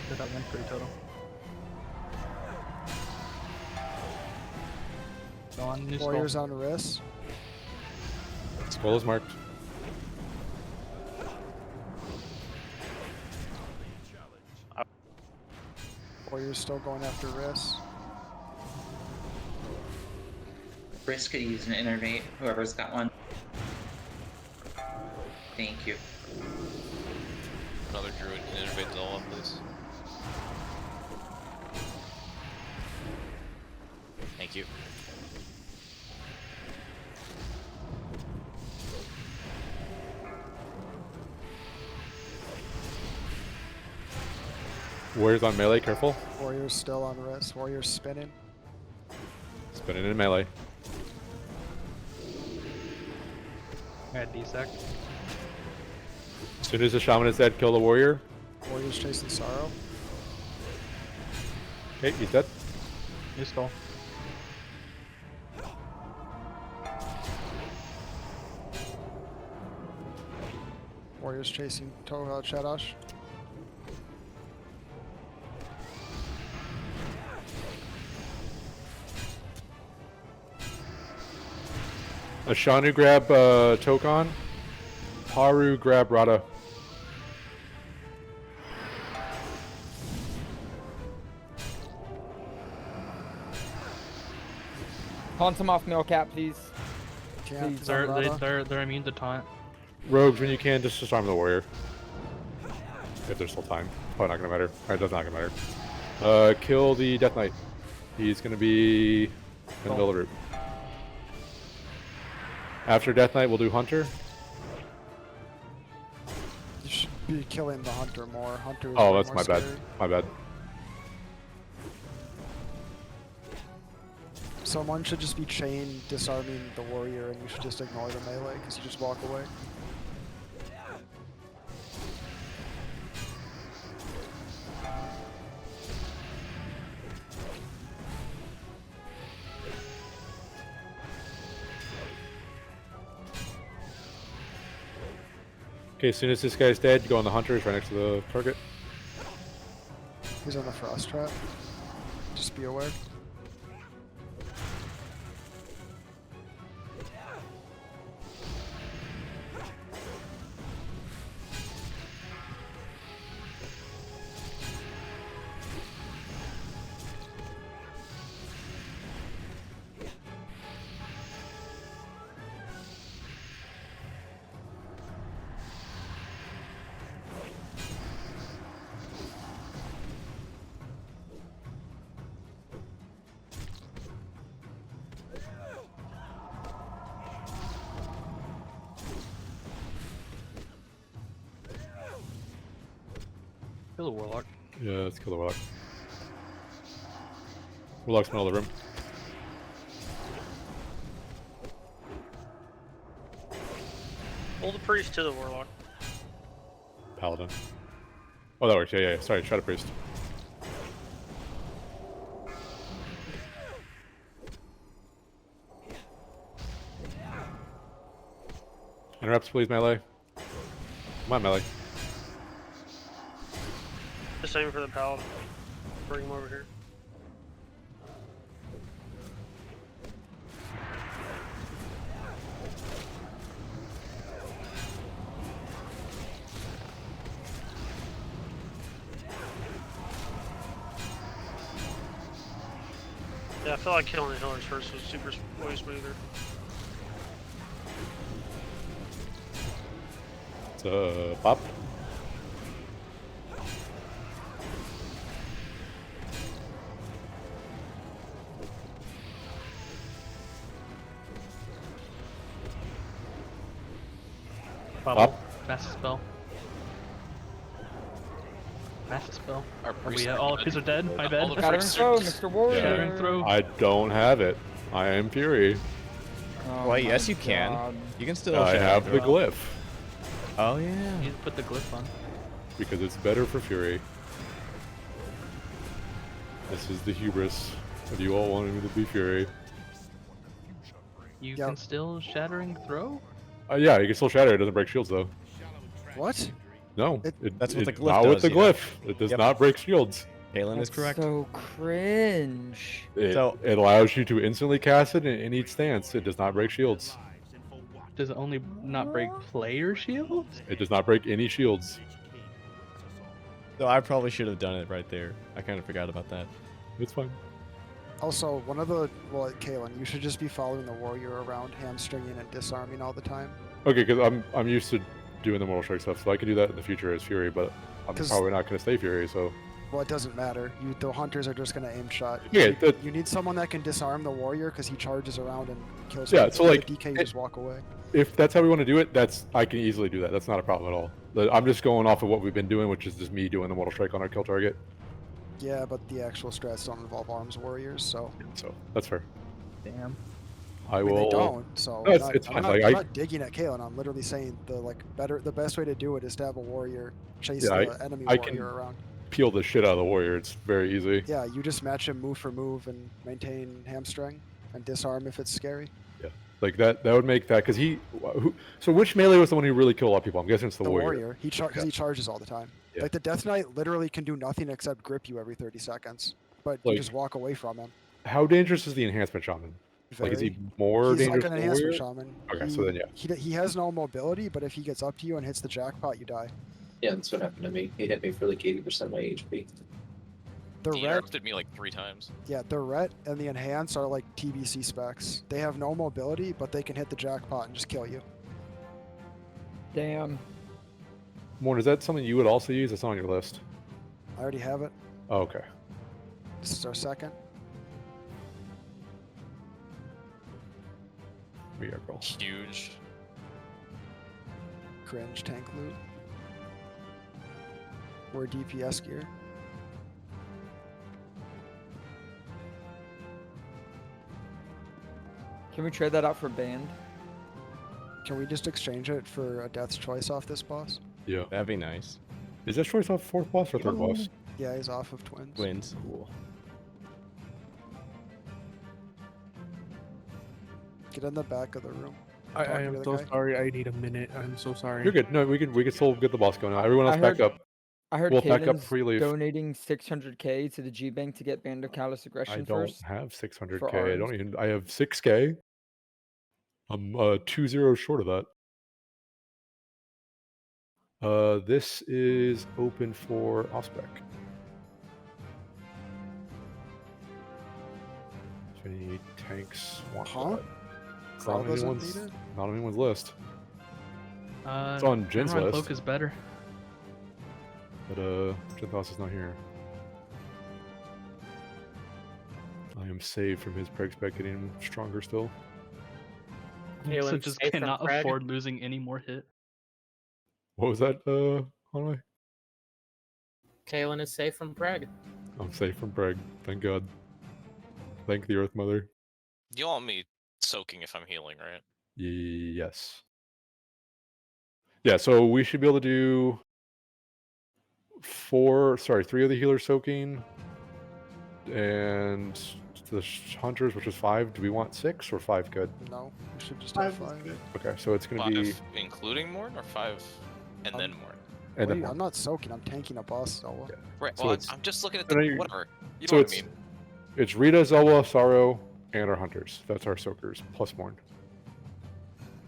Get that one free total. Go on New Skull. Warriors on Riss. Skull is marked. Warrior's still going after Riss. Risk could use an innervate, whoever's got one. Thank you. Another druid can innovate Zola, please. Thank you. Warriors on melee, careful. Warrior's still on Riss. Warrior's spinning. Spinning in melee. I got D-sec. As soon as the shaman is dead, kill the warrior. Warrior's chasing Sorrow. Okay, he's dead. New skull. Warrior's chasing Shadash. Ashanu grab Tokon. Haru grab Rada. Taunt him off Millcap, please. Please. They're immune to taunt. Rogues, when you can, just disarm the warrior. If there's still time. Probably not gonna matter. Alright, that's not gonna matter. Kill the Death Knight. He's gonna be in the middle of the route. After Death Knight, we'll do Hunter. You should be killing the Hunter more. Hunter is Oh, way that's more my bad. scary. My bad. Someone should just be chain disarming the warrior, and you should just ignore the melee because you just walk away. Okay, as soon as this guy's dead, you go on the Hunter. He's right next to the target. He's on the frost trap. Just be aware. Kill the warlock. Yeah, let's kill the Warlock. Warlock's in the middle of the room. Pull the priest to the warlock. Paladin. Oh, that works. Yeah, yeah. Sorry, Shadow Priest. Interrupts, please, melee. Come on, melee. The same for the paladin. Bring him over here. Yeah, I feel like killing the healers first was super way smoother. It's pop. Bubble. Fastest spell. Fastest spell. Our All our priests are dead. My bad. Shattering throw, Mr. Warrior. Shattering throw. I don't have it. I am Fury. Oh Well, my yes, you can. God. You can still. I shatter have the throw. glyph. Oh yeah. You put the glyph on. Because it's better for Fury. This is the hubris of you all wanting me to be Fury. You can still shattering throw? Yeah, you can still shatter. It doesn't break shields, though. What? No, That's what the it's glyph not with does, the you know. glyph. It does Yep. not break shields. Galen is That's correct. so cringe. It, So- it allows you to instantly cast it in any stance. It does not break shields. Does it only not break player shields? It does not break any shields. So I probably should have done it right there. I kind of forgot about that. It's fine. Also, Kalen, you should just be following the warrior around, hamstringing and disarming all the time. Okay, because I'm used to doing the Mortal Strike stuff, so I can do that in the future as Fury, but I'm probably not going to stay Fury, so... Well, it doesn't matter. The hunters are just going to aim shot. Yeah, you need someone that can disarm the warrior because he charges around and kills. Yeah, people. so like... The DK, you just walk away. If that's how we want to do it, I can easily do that. That's not a problem at all. I'm just going off of what we've been doing, which is just me doing the Mortal Strike on our kill target. Yeah, but the actual strats don't involve arms warriors, so... So, that's fair. Damn. I mean, will... They don't, so No, it's fine. I'm not digging at Kalen. I'm literally saying the best way to do it is to have a warrior chase the enemy warrior around. Peel the shit out of the warrior. It's very easy. Yeah, you just match him move for move and maintain hamstring and disarm if it's scary. Yeah, like that would make that because so which melee was the one who really killed a lot of people? I'm guessing it's the warrior. He charges all the time. Yeah. Like the Death Knight literally can do nothing except grip you every 30 seconds, but you just walk away from him. How dangerous is the enhancement shaman? Very. Like, is he more dangerous like an than the warrior? shaman. Okay, so then yeah. He has no mobility, but if he gets up to you and hits the jackpot, you die. Yeah, that's what happened to me. He hit me for like 80% of my HP. He interrupted me like 3 times. Yeah, the Ret and the Enhance are like TBC specs. They have no mobility, but they can hit the jackpot and just kill you. Damn. Morn, is that something you would also use? That's not on your list. I already have it. Oh, okay. This is our second. We are girl. Huge. Cringe tank loot. We're DPS gear. Can we trade that out for band? Can we just exchange it for a Death's Choice off this boss? Yeah. That'd be nice. Is that choice off 4th boss or 3rd boss? Yeah, he's off of Twins. Twins. Cool. Get in the back of the room. I am so sorry. I need a minute. I'm so sorry. You're good. No, we can still get the boss going now. Everyone else back up. I heard we'll back up before you leave. donating 600k to the G Bank to get Band of Callous Aggression first. I don't have 600k. I have 6k. I'm 2 zeros short of that. This is open for off-spec. If any tanks want that. It's not on anyone's list. It's on Jin's list. Cloak is better. But Jinthos is not here. I am saved from his preg spec getting stronger still. So just cannot afford losing any more hit. What was that, Conway? Kalen is safe from Preg. I'm safe from Preg. Thank God. Thank the Earth Mother. You want me soaking if I'm healing, right? Yes. Yeah, so we should be able to do 3 of the healers soaking, and the hunters, which is 5. Do we want 6 or 5 good? No, we should just have 5. Okay, so it's going to be... including Morn, or 5 and then Morn? And then I'm not soaking, I'm tanking a boss, Zelwa. Yeah. Right, So well, it's- I'm just looking at the... whatever. You so know what I mean. It's Rita, Zelwa, Sorrow, and our hunters. That's our soakers, plus Morn.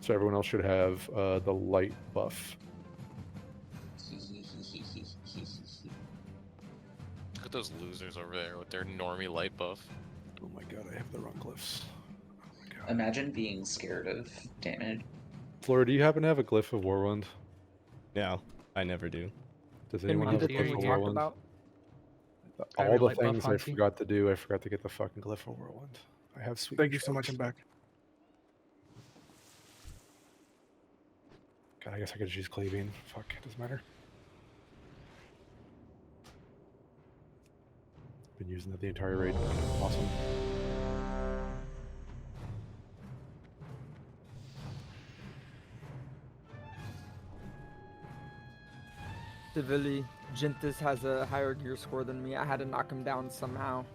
So everyone else should have the light buff. Look at those losers over there with their normie light buff. Oh my god, I have the wrong glyphs. Imagine being scared of damage. Flora, do you happen to have a glyph of Warwind? No, I never do. Does anyone have a glyph of Warwind? All the things I forgot to do. I forgot to get the fucking glyph of Whirlwind. I have sweet. Thank you so much. I'm back. God, I guess I could just use cleaving. Fuck, it doesn't matter. Been using that the entire raid. Awesome. Civilly, Jintis has a higher gear score than me. I had to knock him down somehow.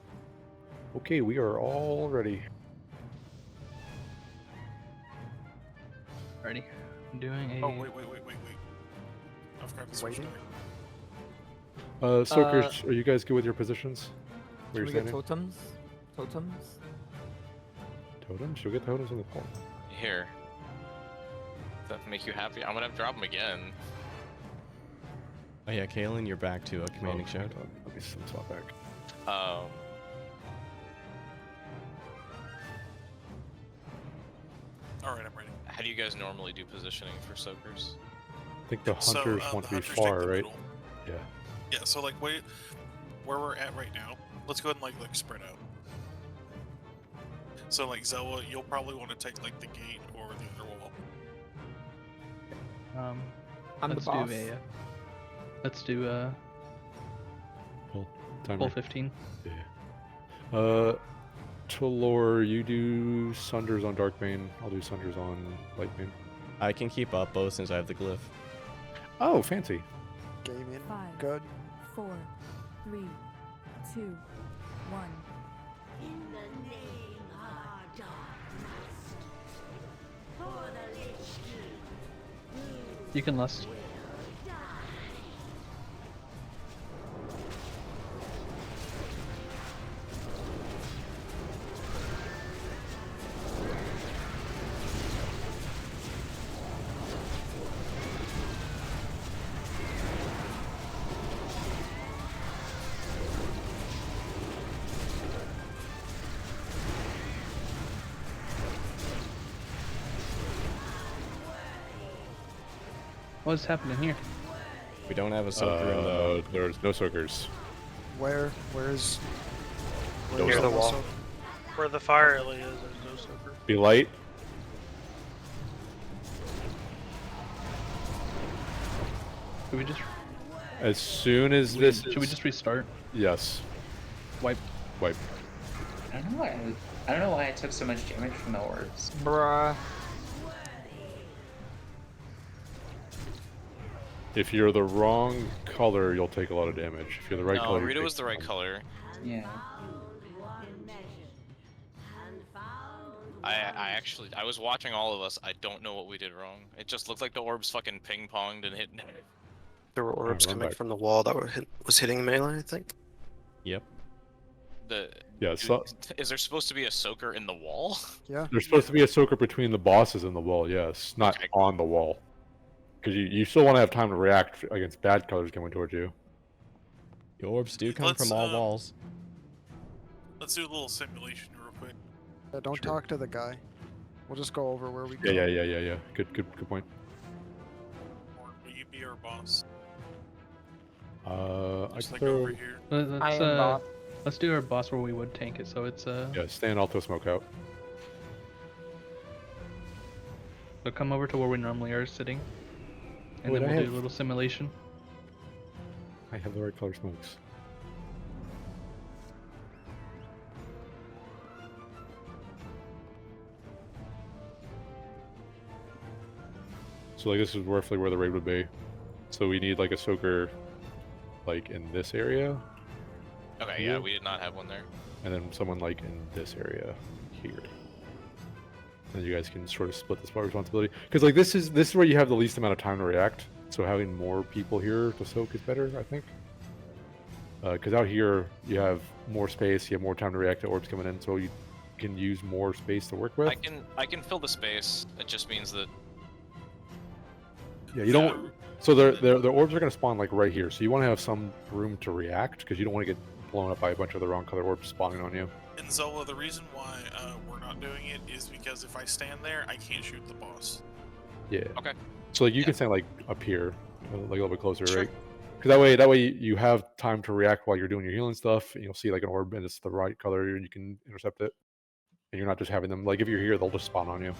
Okay, we are all ready. Ready? I'm doing a... Oh, wait. I forgot to switch. Soakers, are you guys good with your positions? Where Can you're we get standing? totems? Totems? You'll get totems on the phone. Here. Does that make you happy? I'm gonna drop them again. Oh yeah, Kalen, you're back to a commanding shout. Let me swap back. Alright, I'm ready. How do you guys normally do positioning for soakers? I think the So, hunters the want to be hunters take far, the right? middle. Yeah. Yeah, so like where we're at right now, let's go ahead and like spread out. So like Zoa, you'll probably want to take like the gate or the other wall. I'm the let's boss. do a. Let's do Timer. full 15. Yeah. Talor, you do Sunders on Darkbane. I'll do Sunders on Lightbane. I can keep up both since I have the glyph. Oh, fancy. Game in. 5, Good. 4, 3, 2, 1. In the name of our dark master, for the Lich King, You can lust. What's happening here? We don't have a soaker in the. There's no soakers. Where's Near the wall. soak? Where the fire alley is, there's no soaker. Be light. Should we just? As soon as this. Should we just restart? Yes. Wipe. Wipe. I don't know why. I don't know why I took so much damage from the orbs. Bruh. If you're the wrong color, you'll take a lot of damage. If you're the right no, color, you Rita take was the right color. Yeah. I was watching all of us. I don't know what we did wrong. It just looked like the orbs fucking ping-ponged and hit. There were orbs run coming back. from the wall that was hitting melee, I think. Yep. Yeah, so Is there supposed to be a soaker in the wall? Yeah. there's supposed to be a soaker between the bosses and the wall, yes. Not on the wall. Because you still want to have time to react against bad colors coming towards you. The orbs do come Let's, from all walls. Let's do a little simulation real quick. Yeah, don't talk to the guy. We'll just go over where we go. Yeah. Good point. Or will you be our boss? I Just can like over throw... here. Let's do our boss where we would tank it. So it's Yeah, stand alto smoke out. So come over to where we normally are sitting, and Wait, then I we'll do have- a little simulation. I have the right color smokes. So like this is roughly where the raid would be. So we need like a soaker like in this area. Okay, yeah, we did not have one there. And then someone like in this area here. And you guys can sort of split the spot responsibility. Because like this is where you have the least amount of time to react. So having more people here to soak is better, I think. Because out here you have more space, you have more time to react to orbs coming in, so you can use more space to work with. I can fill the space. It just means that Yeah, you don't. So the orbs are going to spawn like right here. So you want to have some room to react because you don't want to get blown up by a bunch of the wrong color orbs spawning on you. And Zola, the reason why we're not doing it is because if I stand there, I can't shoot the boss. Yeah. Okay. So like you can stand like up here, like a little bit closer, right? Because that way you have time to react while you're doing your healing stuff, and you'll see like an orb and it's the right color, and you can intercept it. And you're not just having them like if you're here, they'll just spawn on you.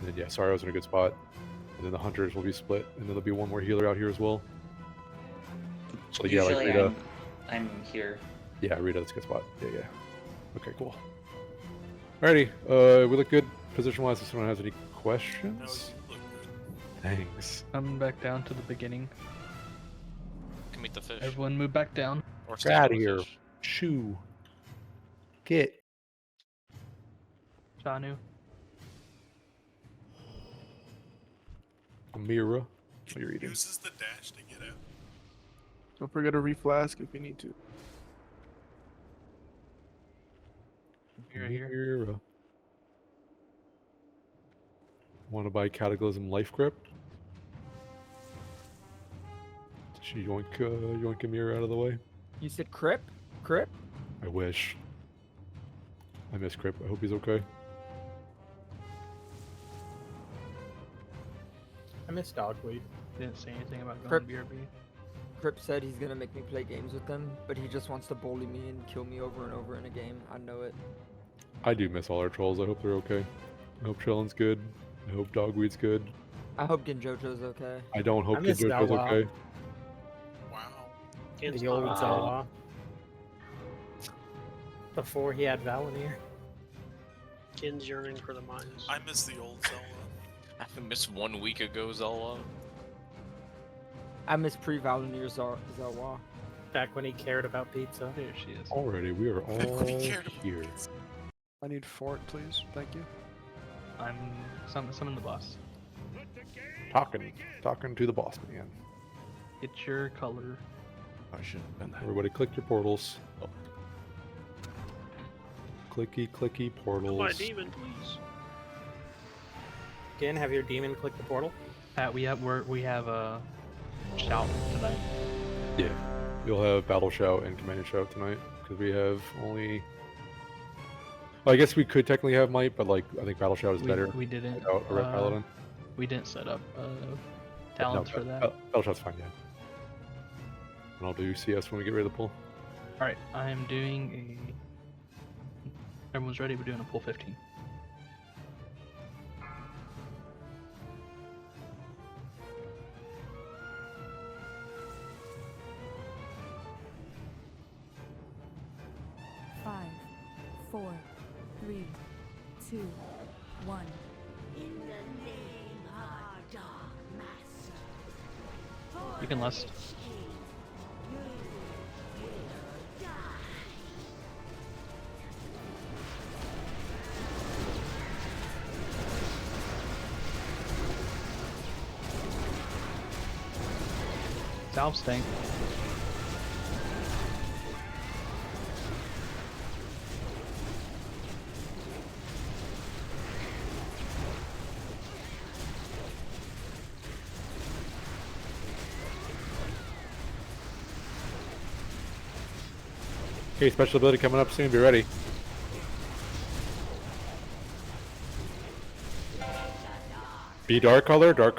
And then yeah, Sario's in a good spot. And then the hunters will be split, and then there'll be one more healer out here as well. So yeah, like Usually Rita. I'm here. Yeah, Rita, that's a good spot. Yeah. Okay, cool. Alrighty, we look good position-wise. If someone has any questions, thanks. Come back down to the beginning. can meet the fish. Everyone move back down. Or Get stand out on of the here. fish. Shoo. Get. Janu. Amira. What are you eating? Uses the dash to get out. Don't forget to reflask if you need to. Amira. Want to buy Cataclysm Life Grip? yoink a mirror out of the way. You said Crip? Crip? I wish. I miss Crip. I hope he's okay. I miss Dogweed. Didn't say anything about going Crip. to BRB. Crip said he's gonna make me play games with him, but he just wants to bully me and kill me over and over in a game. I know it. I do miss all our trolls. I hope they're okay. I hope Chillin's good. I hope Dogweed's good. I hope Genjojo's okay. I don't hope miss Genjojo's Zawa. okay. Ken's The old not- Zawa. Before he had Valinir. Ken's yearning for the mines. I miss the old Zelda. I missed 1 week ago, Zelda. I miss pre-Valinir Zawa. Back when he cared about pizza. There she is. Already, we are all here. I need fort, please. Thank you. I'm summon the boss. Talking to the boss man. Get your color. I should have been there. Everybody click your portals. Clicky portals. My demon, please. Again, have your demon click the portal. Pat, we have a shout tonight. Yeah, you'll have battle shout and command shout tonight because we have only. Well, I guess we could technically have might, but like I think battle shout is better. We didn't. Without a red paladin. We didn't set up talents for that. Battle shout's fine, yeah. And I'll do CS when we get rid of the pull. All right, I am doing a. Everyone's ready. We're doing a pull 15. Five, 4, 3, 2, 1. You can lust. Salve stank. Okay, special ability coming up soon. Be ready. Be dark color. That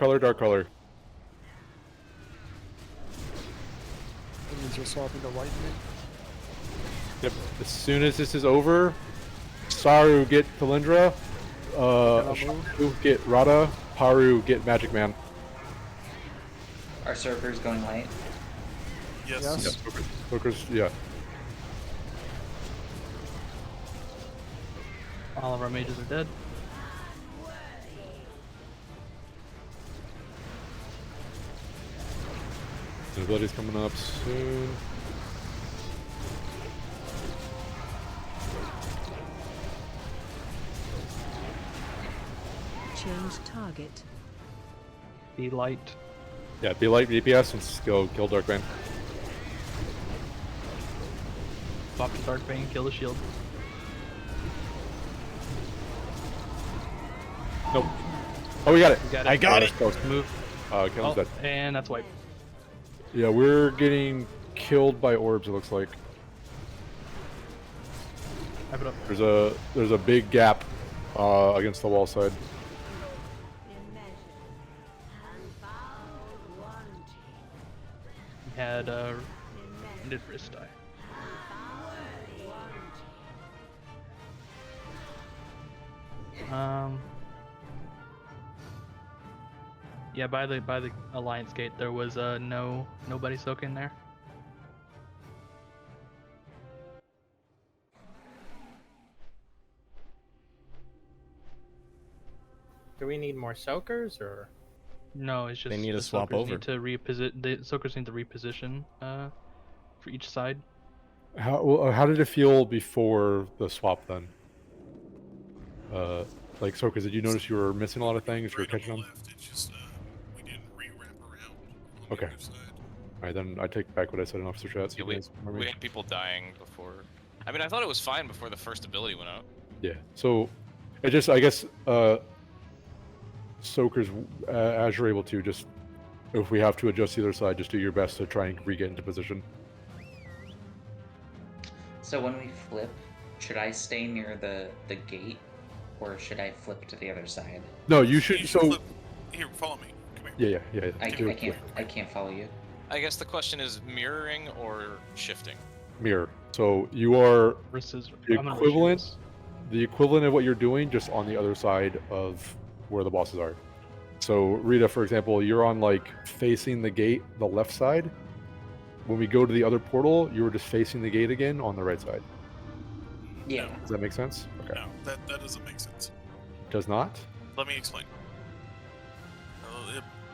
means you're swapping to white meat. Yep. As soon as this is over, Saru get Talindra, Shaku get Rada, Paru get Magic Man. Are surfers going light? Yes. Yep. Focus, yeah. All of our mages are dead. The ability's coming up soon. Change target. Be light. Yeah, be light DPS and go kill Darkbane. Swap to Dark Bane, kill the shield. Nope. Oh, we got it. We got it. I got it. Move. Killen's dead. And that's wipe. Yeah, we're getting killed by orbs. It looks like. Have it up. There's a big gap against the wall side. He had did wrist die. Yeah, by the Alliance gate there was nobody soaking there. Do we need more soakers or? No, it's just They need to the swap soakers over. Need to reposition. The soakers need to reposition for each side. How did it feel before the swap then? Like Soka, did you notice you were missing a lot of things? You were catching them? It's just we didn't re-wrap around on the Okay. other side. Alright, then I take back what I said in officer chat. So Yeah, you guys remember we me. had people dying before. I mean, I thought it was fine before the first ability went out. Yeah. So, I guess, Soakers, as you're able to, just If we have to adjust the other side, just do your best to try and re-get into position. So when we flip, should I stay near the gate, or should I flip to the other side? No, you should. So flip. Here, follow me. Come here. yeah. I can't follow you. I guess the question is mirroring or shifting. Mirror. So you are Versus the I'm gonna equivalent, choose. the equivalent of what you're doing, just on the other side of where the bosses are. So Rita, for example, you're on like facing the gate, the left side. When we go to the other portal, you were just facing the gate again on the right side. Yeah. Does that make sense? Okay. No, that doesn't make sense. Does not? Let me explain.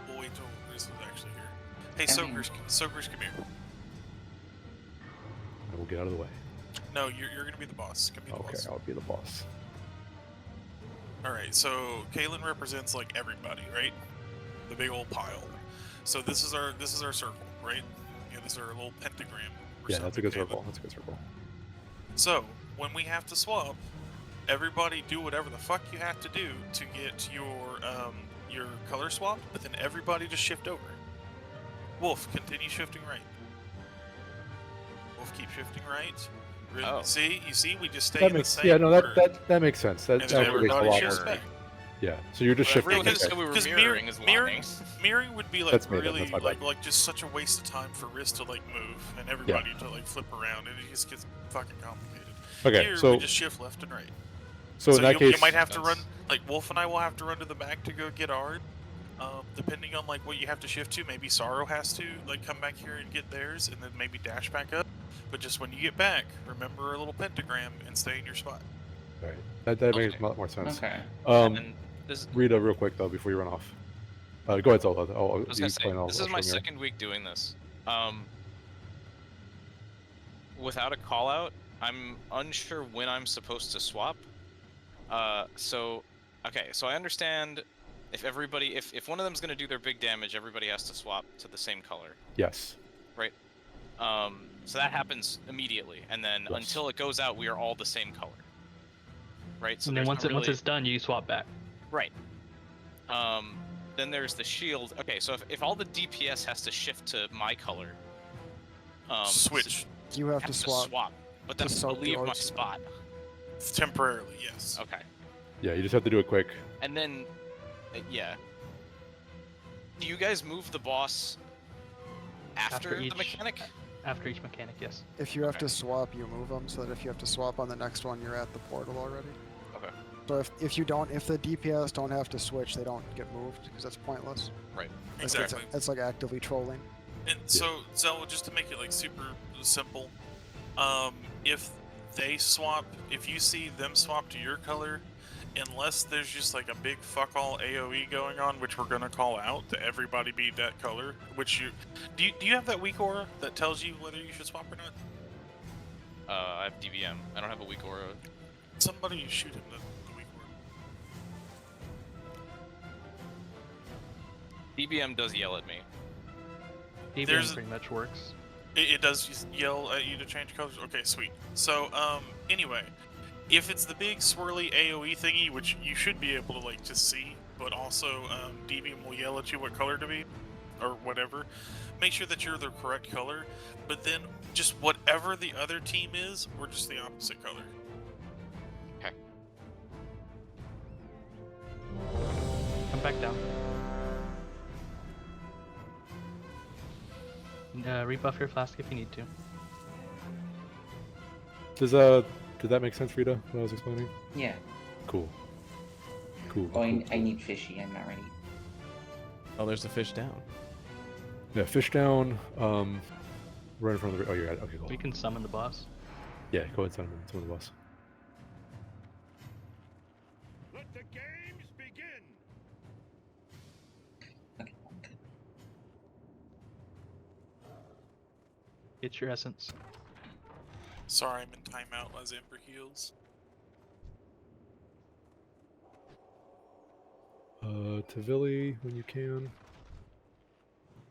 We'll wait till this is actually here. Hey, Soakers, come here. I will get out of the way. No, you're gonna be the boss. Come be the boss. Okay, I'll be the boss. Alright, so Kalen represents like everybody, right? The big old pile. So this is our circle, right? Yeah, this is our little pentagram. Yeah, that's a good circle. That's a good circle. So when we have to swap, everybody do whatever the fuck you have to do to get your color swapped, but then everybody just shift over. Wolf, continue shifting right. Wolf, keep shifting right. Oh. You see, we just stay That in the makes same order. that makes sense. That And then makes a everybody lot shifts more back. sense. Yeah. So you're just Whatever, shifting. Everyone just said we were mirroring is lying. Mirroring would be like That's me, really that's my bad. like just such a waste of time for Riz to like move and everybody to like flip around, and it just gets fucking complicated. Okay, Here, so- we just shift left and right. So in that you case, might have to run, like Wolf and I will have to run to the back to go get ours. Depending on like what you have to shift to, maybe Sorrow has to like come back here and get theirs, and then maybe dash back up. But just when you get back, remember a little pentagram and stay in your spot. right. That makes a lot more sense. Okay. Rita, real quick though, before you run off. Go ahead, Zelda. I was gonna say, this is my second week doing this. Without a call out, I'm unsure when I'm supposed to swap. So I understand if one of them's gonna do their big damage, everybody has to swap to the same color. Yes. Right. So that happens immediately, and then until it goes out, we are all the same color. Right. So And then there's once not once really- it's done, you swap back. Right. Then there's the shield. Okay, so if all the DPS has to shift to my color, Switch. You have to swap. but then to I soak leave my yours. spot. Temporarily, yes. Okay. Yeah, you just have to do it quick. And then, yeah. Do you guys move the boss after the mechanic? After each mechanic, yes. If you have to swap, you move them, so that if you have to swap on the next one, you're at the portal already. Okay. So if the DPS don't have to switch, they don't get moved because that's pointless. Right. Exactly. It's like actively trolling. And so, Zelda, just to make it like super simple, if they swap, if you see them swap to your color, unless there's just like a big fuck all AOE going on, which we're gonna call out to everybody be that color. Which do you have that weak aura that tells you whether you should swap or not? I have DVM. I don't have a weak aura. Somebody shoot him the weak aura. DVM does yell at me. DVM pretty much works. It does just yell at you to change colors? Okay, sweet. So, anyway, if it's the big swirly AoE thingy, which you should be able to, like, just see, but also, DBM will yell at you what color to be, or whatever, make sure that you're the correct color, but then just whatever the other team is, we're just the opposite color. Okay. Come back down. Rebuff your flask if you need to. Did that make sense, Rita, what I was explaining? Yeah. Cool. Cool. Oh, cool. I need fishy. I'm not ready. Oh, there's the fish down. Yeah, fish down. Right in front of the. Oh, you're at. Okay, cool. We can summon the boss. Yeah, go ahead, summon the boss. Let the games begin. Get your essence. Sorry, I'm in timeout as Ember heals. Tavili, when you can.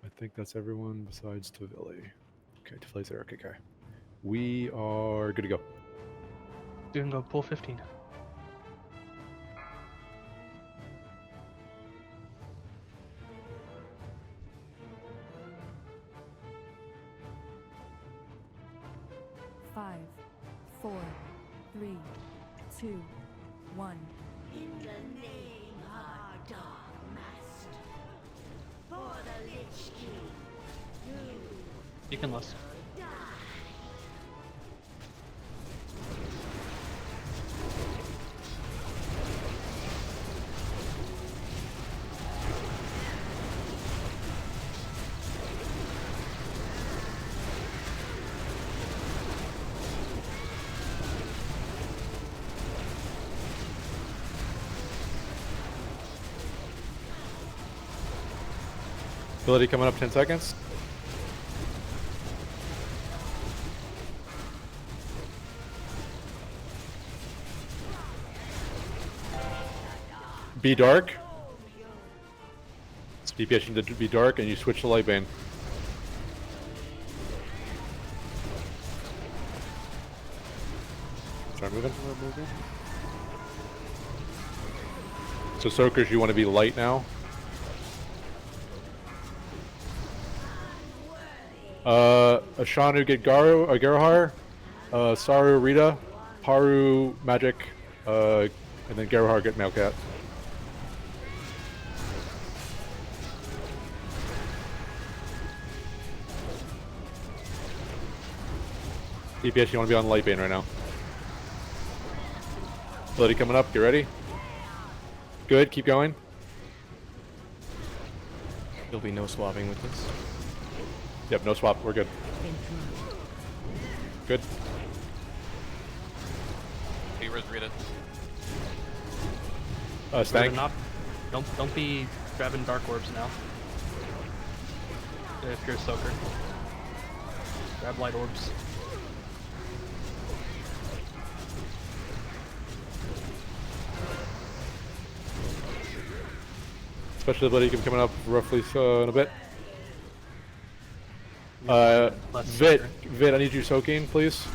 I think that's everyone besides Tavili. Okay, Tavili's there. Okay, okay. We are good to go. You can go pull 15. 2, 1. In the name of our Dark Master, for the Lich King, You can listen. die. Ability coming up 10 seconds. Be dark. DPS need to be dark, and you switch to light bane. Start moving. We're moving. So soakers, you want to be light now. Ashanu get Garuhar, Saru Rita, Haru Magic, and then Garuhar get Mailcat. DPS, you want to be on light bane right now. Ability coming up, get ready. Good, keep going. There'll be no swapping with this. Yep, no swap, we're good. Good. Hey, where's Rita? Stank. Don't be grabbing dark orbs now. If you're a soaker. Grab light orbs. Special ability coming up roughly in a bit. Vid, I need you soaking, please.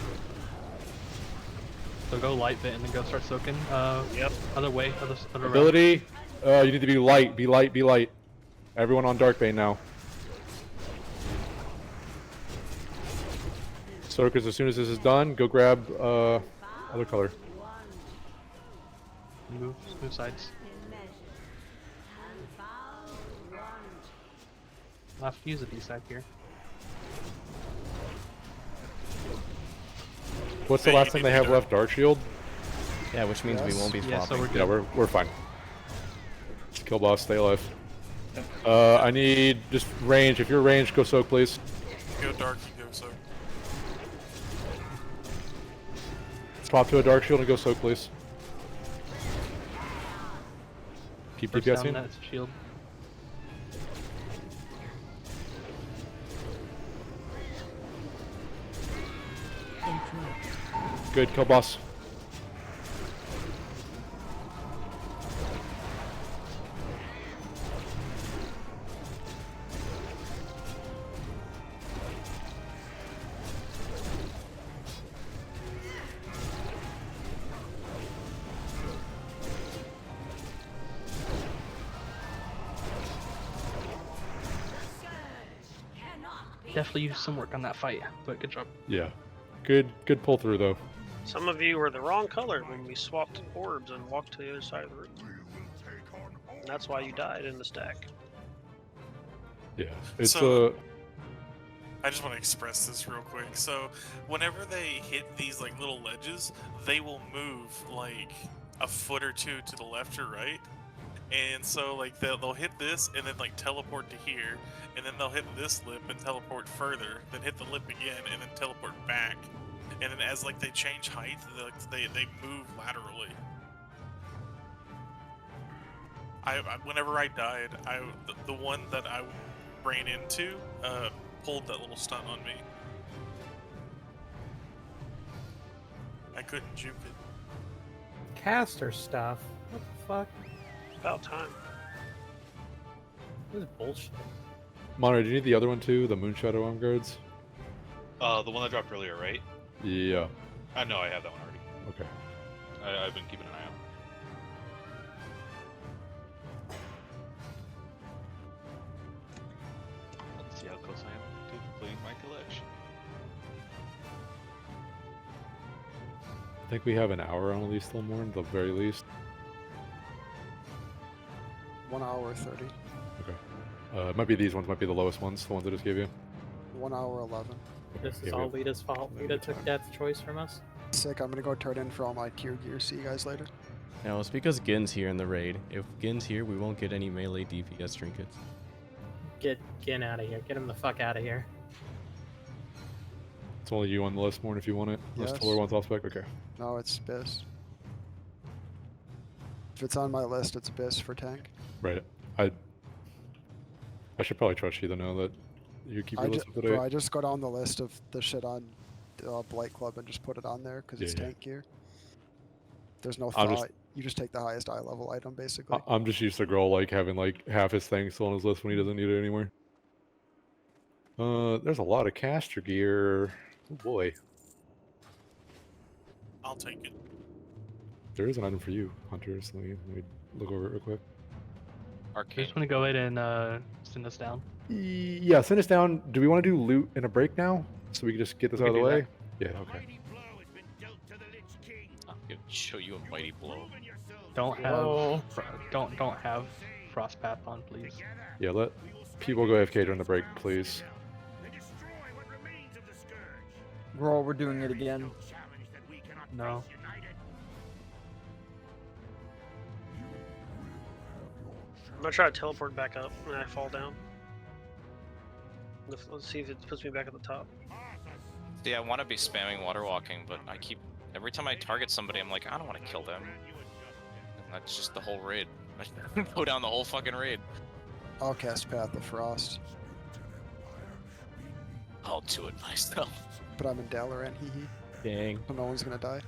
So go light bit and then go start soaking. Yep. Other way, other route. Ability, you need to be light, be light, be light. Everyone on dark bane now. Soakers, as soon as this is done, go grab other color. Move sides. I'll have to use a D-side here. What's the last thing they have left? Dark Shield? Yeah, which means we won't be swapping. Yeah, so we're good. Yeah, we're fine. Kill boss, stay alive. I need just range. If you're ranged, go soak, please. Go dark, you go soak. Swap to a Dark Shield and go soak, please. Keep First down, DPSing. that's shield. Good, kill boss. Definitely use some work on that fight, but good job. Yeah. Good pull through though. Some of you were the wrong color when we swapped orbs and walked to the other side of the room. And that's why you died in the stack. Yeah. It's I just want to express this real quick. So, whenever they hit these like little ledges, they will move like a foot or two to the left or right. And so like they'll hit this and then like teleport to here, and then they'll hit this lip and teleport further, then hit the lip again and then teleport back. And then as like they change height, they move laterally. Whenever I died, the one that I ran into pulled that little stunt on me. I couldn't juke it. Caster stuff. What the fuck? About time. This is bullshit. Monterey, do you need the other one too? The Moonshadow Arm Guards? The one that dropped earlier, right? Yeah. No, I have that one already. Okay. I've been keeping an eye out. Let's see how close I am to completing my collection. I think we have an hour on Elise Stillmore, at the very least. 1 hour 30. Okay. It might be these ones, might be the lowest ones, the ones I just gave you. 1 hour 11. This is Yeah, we all have Lita's fault. plenty Lita of took time. Death's choice from us. Sick. I'm gonna go turn in for all my tier gear. See you guys later. No, it's because Gin's here in the raid. If Gin's here, we won't get any melee DPS trinkets. Get Gin out of here. Get him the fuck out of here. It's only you on the list, Morn, if you want it. Unless Yes. Tiller wants off spec. Okay. No, it's Biss. If it's on my list, it's Biss for tank. Right. I should probably trust you to know that you keep your list up to date. Bro, I just go down the list of the shit on Blight Club and just put it on there because it's Yeah. tank gear. There's no I'm thought. just- You just take the highest eye level item, basically. I'm just used to Girl like having like half his things still on his list when he doesn't need it anymore. There's a lot of caster gear. Oh boy. I'll take it. There is an item for you, Hunter. So let me look over it real quick. I just want to go ahead and send us down. Yeah, send us down. Do we want to do loot and a break now? So we can just get this We out of can the do way? Yeah, okay. I'm gonna show you a mighty blow. Don't Whoa. have don't have frost path on, please. Yeah, let people go AFK during the break, please. Bro, we're doing it again. No. I'm gonna try to teleport back up when I fall down. Let's see if it puts me back at the top. See, I want to be spamming water walking, but I keep every time I target somebody, I'm like, I don't want to kill them. And that's just the whole raid. I go down the whole fucking raid. I'll cast Path of Frost, I'll do it myself. but I'm in Dalaran, hee hee. Dang. So no one's gonna die.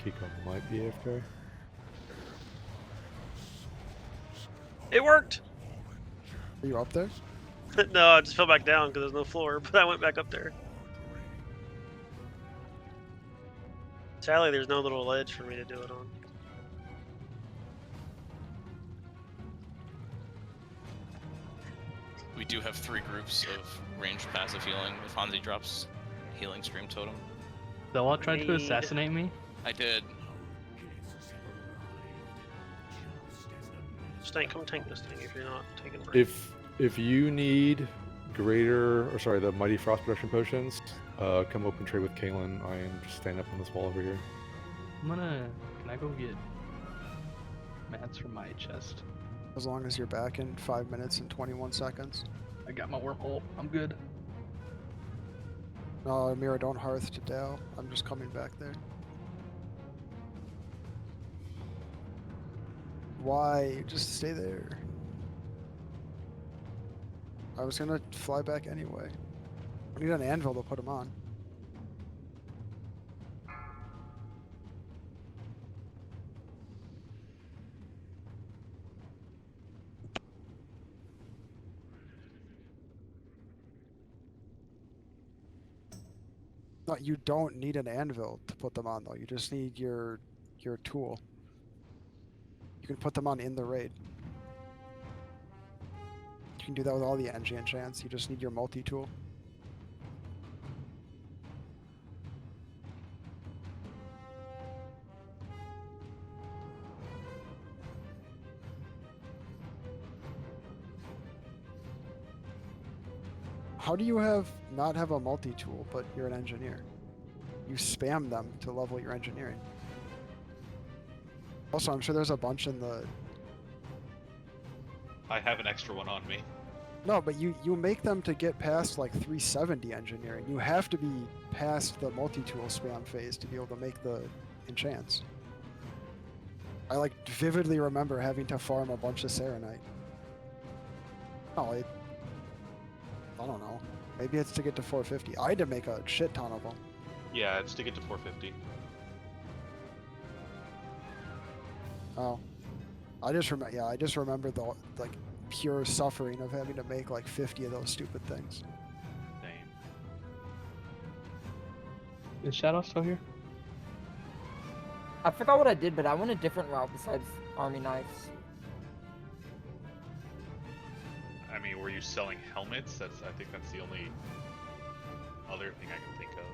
Kiko might be AFK. It worked! Are you up there? No, I just fell back down because there's no floor, but I went back up there. Sadly, there's no little ledge for me to do it on. We do have 3 groups of ranged passive healing. If Hanzi drops healing stream totem, They'll all try to Need- assassinate me. I did. Stank, come tank this thing if you're not taking break. If you need the Mighty Frost Production Potions, come open trade with Kalen. I am just standing up on this wall over here. Can I go get mats from my chest? As long as you're back in 5 minutes and 21 seconds. I got my wormhole. I'm good. No, Mira, don't hearth to Dal. I'm just coming back there. Why? Just stay there. I was gonna fly back anyway. I need an anvil to put him on. No, you don't need an anvil to put them on though. You just need your tool. You can put them on in the raid. You can do that with all the NG enchants. You just need your multi-tool. How do you not have a multi-tool, but you're an engineer? You spam them to level your engineering. Also, I'm sure there's a bunch in the... I have an extra one on me. No, but you make them to get past like 370 engineering. You have to be past the multi-tool spam phase to be able to make the enchants. I like vividly remember having to farm a bunch of Serenite. Oh, I don't know. Maybe it's to get to 450. I had to make a shit ton of them. Yeah, it's to get to 450. Oh, I just remember the like pure suffering of having to make like 50 of those stupid things. Same. Is Shadow still here? I forgot what I did, but I went a different route besides army knives. I mean, were you selling helmets? I think that's the only other thing I can think of.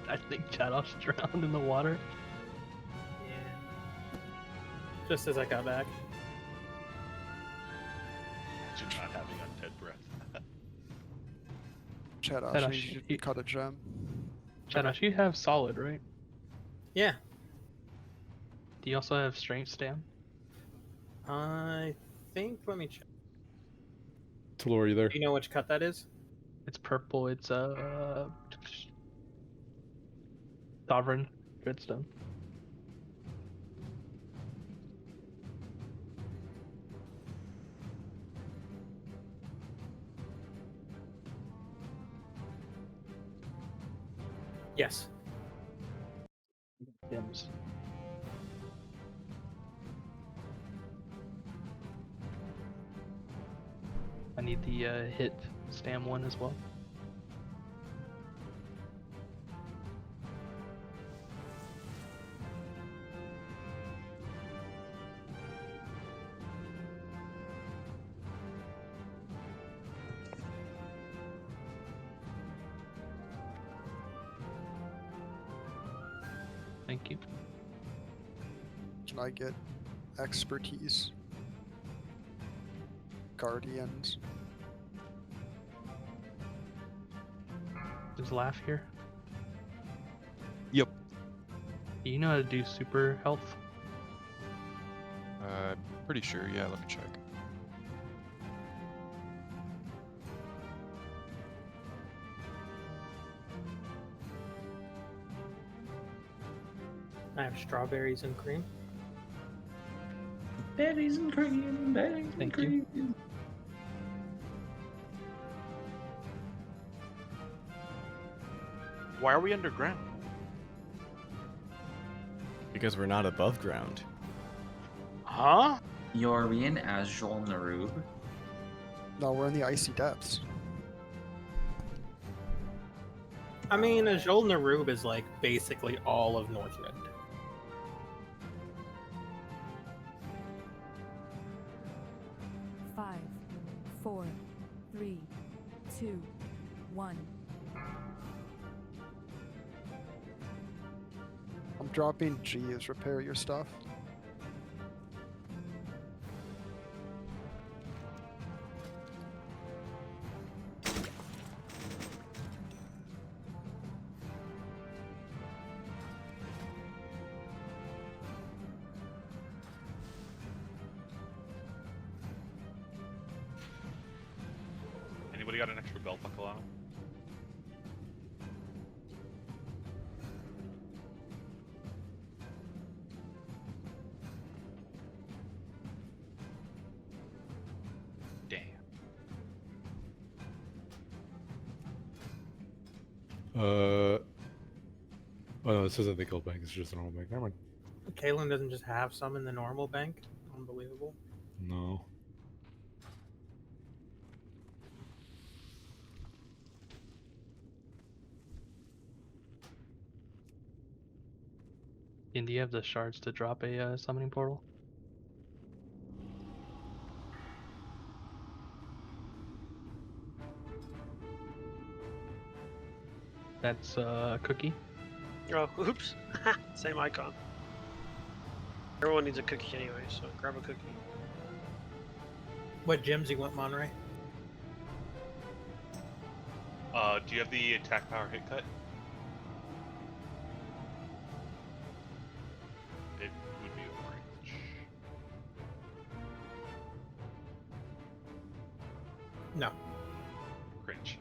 I think Chados drowned in the water. Yeah. Just as I got back. Imagine not having undead breath. Chados, Chados, you should cut a gem. Chados, you have solid, right? Yeah. Do you also have strength stam? I think. Let me check. Talor, are you there? Do you know which cut that is? It's purple. It's sovereign dreadstone. Yes. Gems. I need the hit stam one as well. Thank you. Can I get expertise? Guardians. Is Laugh here? Yep. Do you know how to do super health? Pretty sure, yeah, let me check. I have strawberries and cream. Berries and cream, berries and Thank cream. you. Why are we underground? Because we're not above ground. Huh? Are we in Azjol Narub? No, we're in the icy depths. I mean, Azjol Narub is like basically all of Northrend. Five, 4, 3, 2, 1. I'm dropping G as repair your stuff. Anybody got an extra belt buckle on? Damn. Oh no, this isn't the guild bank. It's just a normal bank. Never mind. Kalen doesn't just have some in the normal bank. Unbelievable. No. And do you have the shards to drop a summoning portal? That's a cookie. Oh, oops. Same icon. Everyone needs a cookie anyway, so grab a cookie. What gems you want, Monray? Do you have the attack power hit cut? It would be orange. No. Cringe.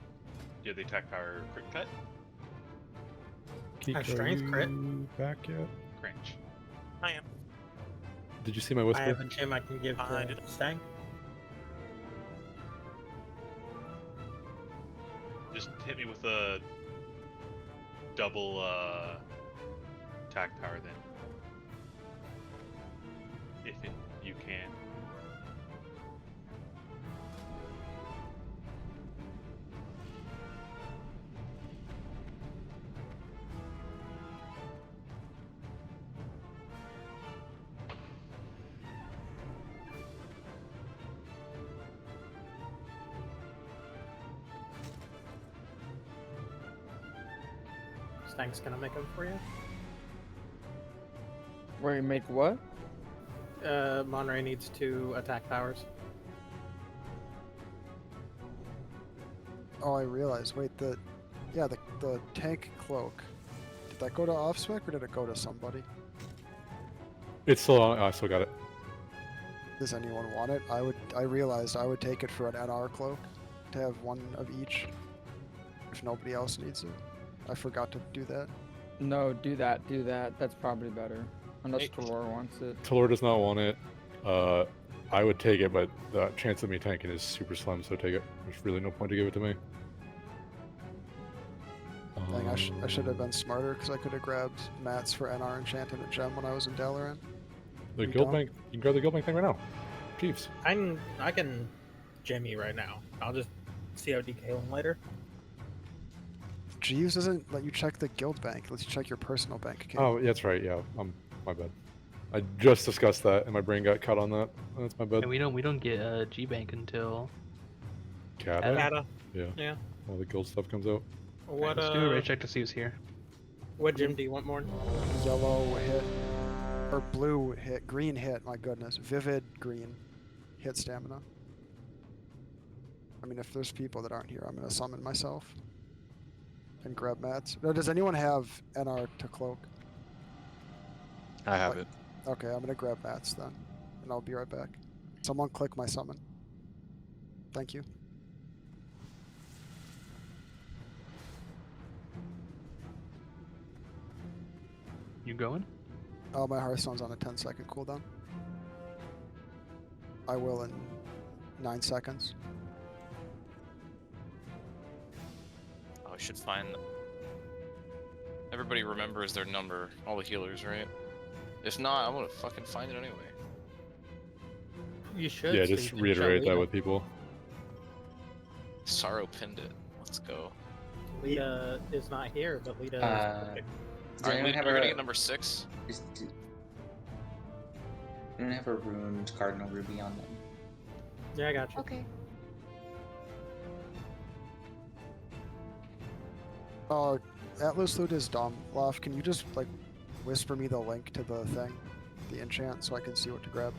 Do you have the attack power crit cut? I have strength crit. Back yet? Cringe. I am. Did you see my I whisper? have a gem I can give I to did. Stang. Just hit me with a double attack power then. You can. Stang's gonna make them for you. Where you make what? Monterey needs 2 attack powers. Oh, I realized. Wait, the tank cloak. Did that go to off spec or did it go to somebody? It's still on. I still got it. Does anyone want it? I realized I would take it for an NR cloak to have 1 of each if nobody else needs it. I forgot to do that. No, do that. Do that. That's probably better. Unless Talor wants it. Talor does not want it. I would take it, but the chance of me tanking is super slim, so take it. There's really no point to give it to me. Dang, I should have been smarter because I could have grabbed mats for NR enchanted and gem when I was in Dalaran. The You guild don't? bank. You can grab the guild bank thing right now. Chiefs. I can gem you right now. I'll just COD Kalen later. Jeeves doesn't let you check the guild bank. It lets you check your personal bank account. Oh, that's right. Yeah, my bad. I just discussed that, and my brain got cut on that. That's my bad. And we don't get G Bank until Kata? Kata. Yeah. Yeah. All the guild stuff comes out. What Let's do a raid check to see who's here. What gem do you want more? Yellow hit. Or blue hit. Green hit, my goodness. Vivid green. Hit stamina. I mean, if there's people that aren't here, I'm going to summon myself. And grab mats. No, does anyone have NR to cloak? I have it. Okay, I'm going to grab mats then. And I'll be right back. Someone click my summon. Thank you. You going? Oh, my Hearthstone's on a 10-second cooldown. I will in 9 seconds. Oh, I should find. Everybody remembers their number, all the healers, right? If not, I'm gonna fucking find it anyway. You should. Yeah, so just you can reiterate show that Lita. with people. Sorrow pinned it. Let's go. Lita is not here, but Lita. Does Alright, anyone Lita, have you're gonna a- get number 6. Does anyone have a ruined cardinal ruby on them? Yeah, I got you. Okay. Oh, Atlas Loot is dumb. Loft, can you just, like, whisper me the link to the thing? The enchant, so I can see what to grab?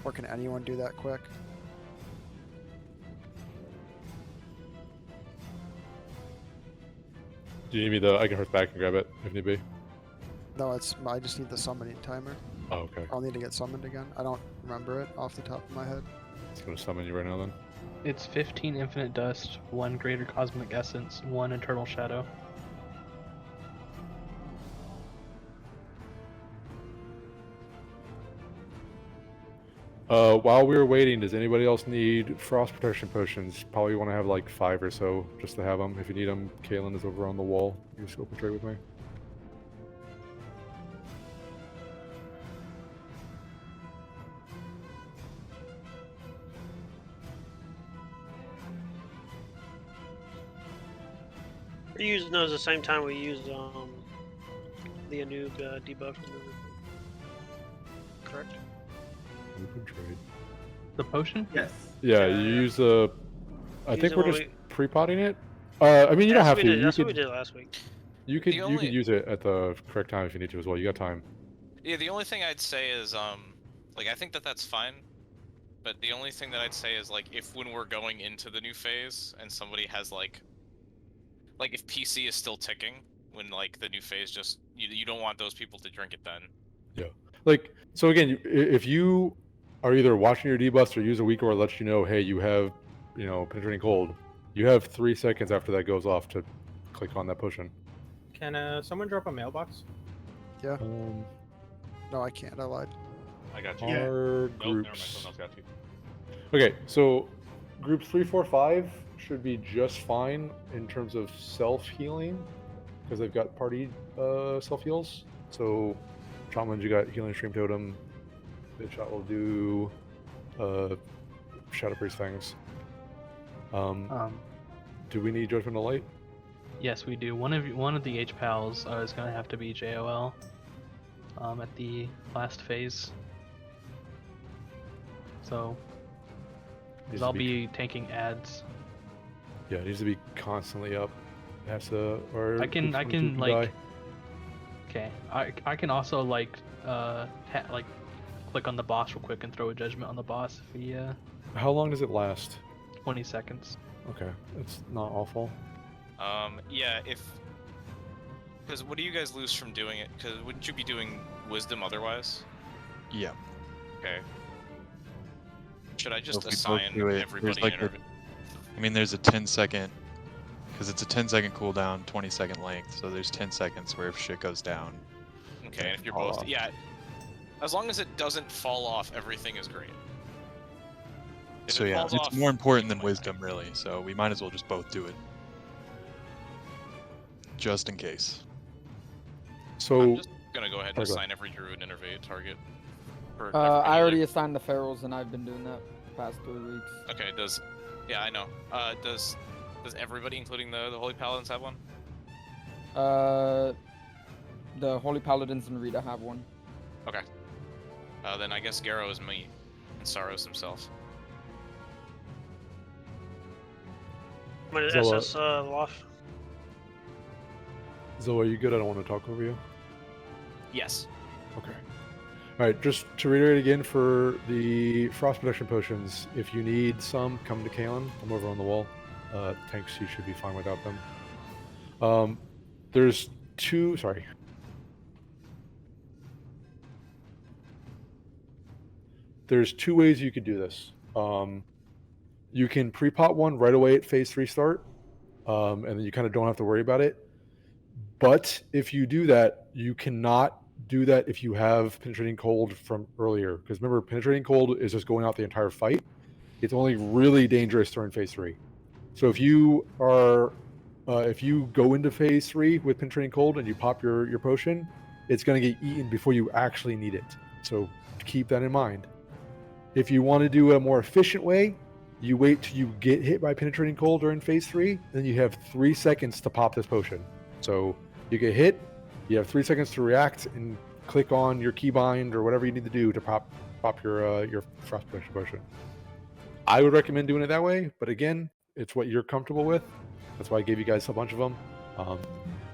Or can anyone do that quick? Do you need me I can hurry back and grab it if need be. No, I just need the summoning timer. Oh, okay. I'll need to get summoned again. I don't remember it off the top of my head. It's gonna summon you right now then. It's 15 infinite dust, 1 greater cosmic essence, 1 eternal shadow. While we were waiting, does anybody else need frost protection potions? Probably want to have like 5 or so just to have them. If you need them, Kalen is over on the wall. You just open trade with me. We're using those at the same time we use the Anub debuff remover. Correct? Open trade. The potion? Yes. Yeah, you use the. I Use think it we're when just we- pre-potting it. I mean, you don't That's have what to. we did- You That's what we could. did last week. You could. The You only- could use it at the correct time if you need to as well. You got time. Yeah, the only thing I'd say is, like, I think that that's fine. But the only thing that I'd say is, like, if when we're going into the new phase and somebody has, like if PC is still ticking when, like, the new phase just, you don't want those people to drink it then. Yeah. Like, so again, if you are either watching your debuffs or use a week or lets you know, hey, you have penetrating cold, you have 3 seconds after that goes off to click on that potion. Can someone drop a mailbox? Yeah. No, I can't. I lied. I got you. Our Nope, never mind. groups. Someone else got you. Okay, so groups 3, 4, 5 should be just fine in terms of self healing because they've got party self heals. So, Shamans, you got Healing Stream Totem. Bitchot will do Shadow Priest things. Do we need Judgment of Light? Yes, we do. One of the H pals is gonna have to be JOL. At the last phase. So, Needs I'll to be taking ads. Yeah, it needs to be constantly up. It has to. Or I can groups 1 and 2 like. die. Okay, I can also like click on the boss real quick and throw a judgment on the boss if he How long does it last? 20 seconds. Okay, it's not awful. Yeah, because what do you guys lose from doing it? Because wouldn't you be doing wisdom otherwise? Yeah. Okay. Should I So just if we both assign do it, everybody there's like an I mean, there's a 10-second, because it's a 10-second cooldown, 20-second length. So there's 10 seconds where if shit goes down. Okay, and if you're fall both, off. yeah, as long as it doesn't fall off, everything is great. If So it yeah, falls it's off, more important than wisdom, really. So we might as well just both do it, just in case. So I'm just gonna go ahead and Oh, go assign every druid and innervate target. For I already assigned the ferals, and I've been doing that the past 3 weeks. Okay, yeah, I know. Does everybody, including the Holy Paladins, have one? The Holy Paladins and Rita have one. Okay. Then I guess Garrow is me, and Saros himself. I'm gonna Zola- SS Loft. Zoe, are you good? I don't want to talk over you. Yes. Okay. All right, just to reiterate again for the frost protection potions, if you need some, come to Kalen. I'm over on the wall. Tanks, you should be fine without them. There's two. Sorry. There's 2 ways you could do this. You can pre-pot one right away at phase 3 start, and then you kind of don't have to worry about it. But if you do that, you cannot do that if you have penetrating cold from earlier. Because remember, penetrating cold is just going out the entire fight. It's only really dangerous during phase 3. So if you are, if you go into phase 3 with penetrating cold and you pop your potion, it's going to get eaten before you actually need it. So keep that in mind. If you want to do a more efficient way, you wait till you get hit by penetrating cold during phase 3, then you have 3 seconds to pop this potion. So you get hit, you have 3 seconds to react and click on your keybind or whatever you need to do to pop your frost protection potion. I would recommend doing it that way, but again, it's what you're comfortable with. That's why I gave you guys a bunch of them.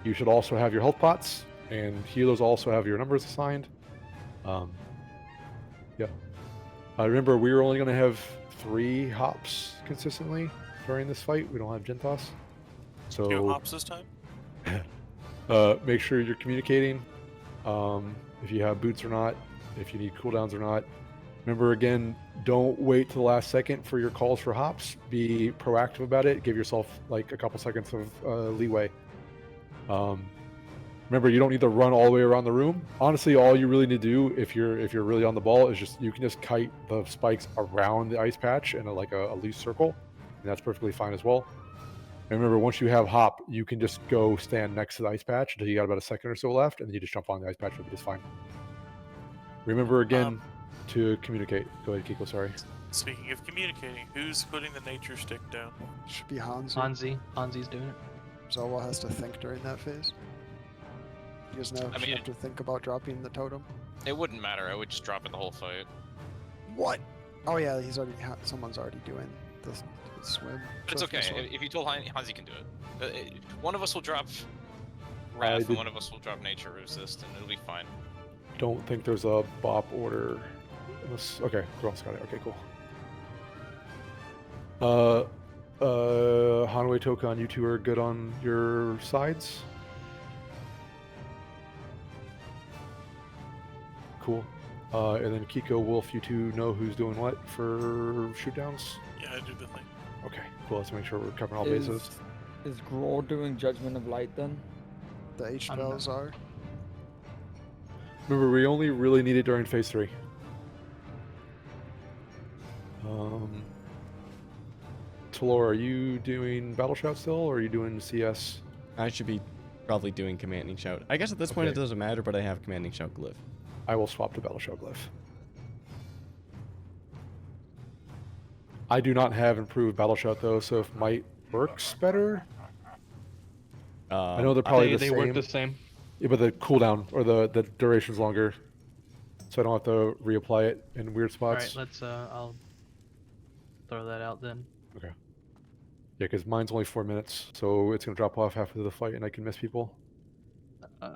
You should also have your health pots, and healers also have your numbers assigned. Yeah. Remember, we were only going to have 3 hops consistently during this fight. We don't have Gentos. So 2 hops this time? make sure you're communicating. If you have boots or not, if you need cooldowns or not. Remember, again, don't wait to the last second for your calls for hops. Be proactive about it. Give yourself like a couple seconds of leeway. Remember, you don't need to run all the way around the room. Honestly, all you really need to do, if you're really on the ball, is you can just kite the spikes around the ice patch in a loose circle, and that's perfectly fine as well. And remember, once you have hop, you can just go stand next to the ice patch until you got about a second or so left, and then you just jump on the ice patch, it'll be just fine. Remember again to communicate. Go ahead, Kiko. Sorry. Speaking of communicating, who's putting the nature stick down? Should be Hansi. Hansi's doing it. Zola has to think during that phase. He doesn't have, shouldn't have to think about dropping the totem. It wouldn't matter. I would just drop it the whole fight. What? Oh yeah, someone's already doing the swim. But it's okay. Swim. If you told Hansi can do it. One of us will drop Wrath and one of us will drop Nature Resist, and it'll be fine. Don't think there's a bop order. Okay, Ross got it. Okay, cool. Hanwei Tokan, you two are good on your sides? Cool. And then Kiko, Wolf, you two know who's doing what for shoot downs? Yeah, I do the thing. Okay, cool. Let's make sure we're covering all Is- bases. Is Grohl doing Judgment of Light then? The H I don't spells are. Remember, we only really need it during phase 3. Talor, are you doing Battle Shout still, or are you doing CS? I should be probably doing Commanding Shout. I guess at this point it Okay. doesn't matter, but I have Commanding Shout glyph. I will swap to Battle Shout glyph. I do not have improved Battle Shout though, so if might works better. I know they're probably the they same. work the same. Yeah, but the cooldown or the duration's longer, so I don't have to reapply it in weird All right, spots. let's. I'll throw that out then. Okay. Yeah, because mine's only 4 minutes, so it's gonna drop off halfway the fight, and I can miss people.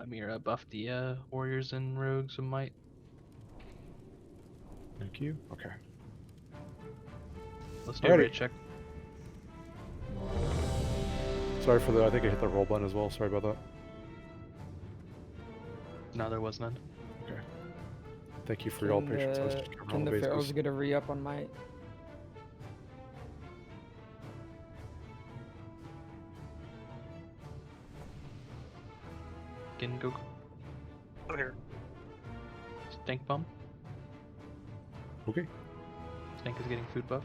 Mira, buff the warriors and rogues of might. Thank you. Okay. Let's do a Alrighty. rate check. Sorry for the. I think I hit the roll button as well. Sorry about that. No, there was none. Okay. Thank you for your all patience. I was just covering all Can the the Pharaohs bases. get a re-up on Might? Again, go. I'm here. Stink bomb. Okay. Stink is getting food buff.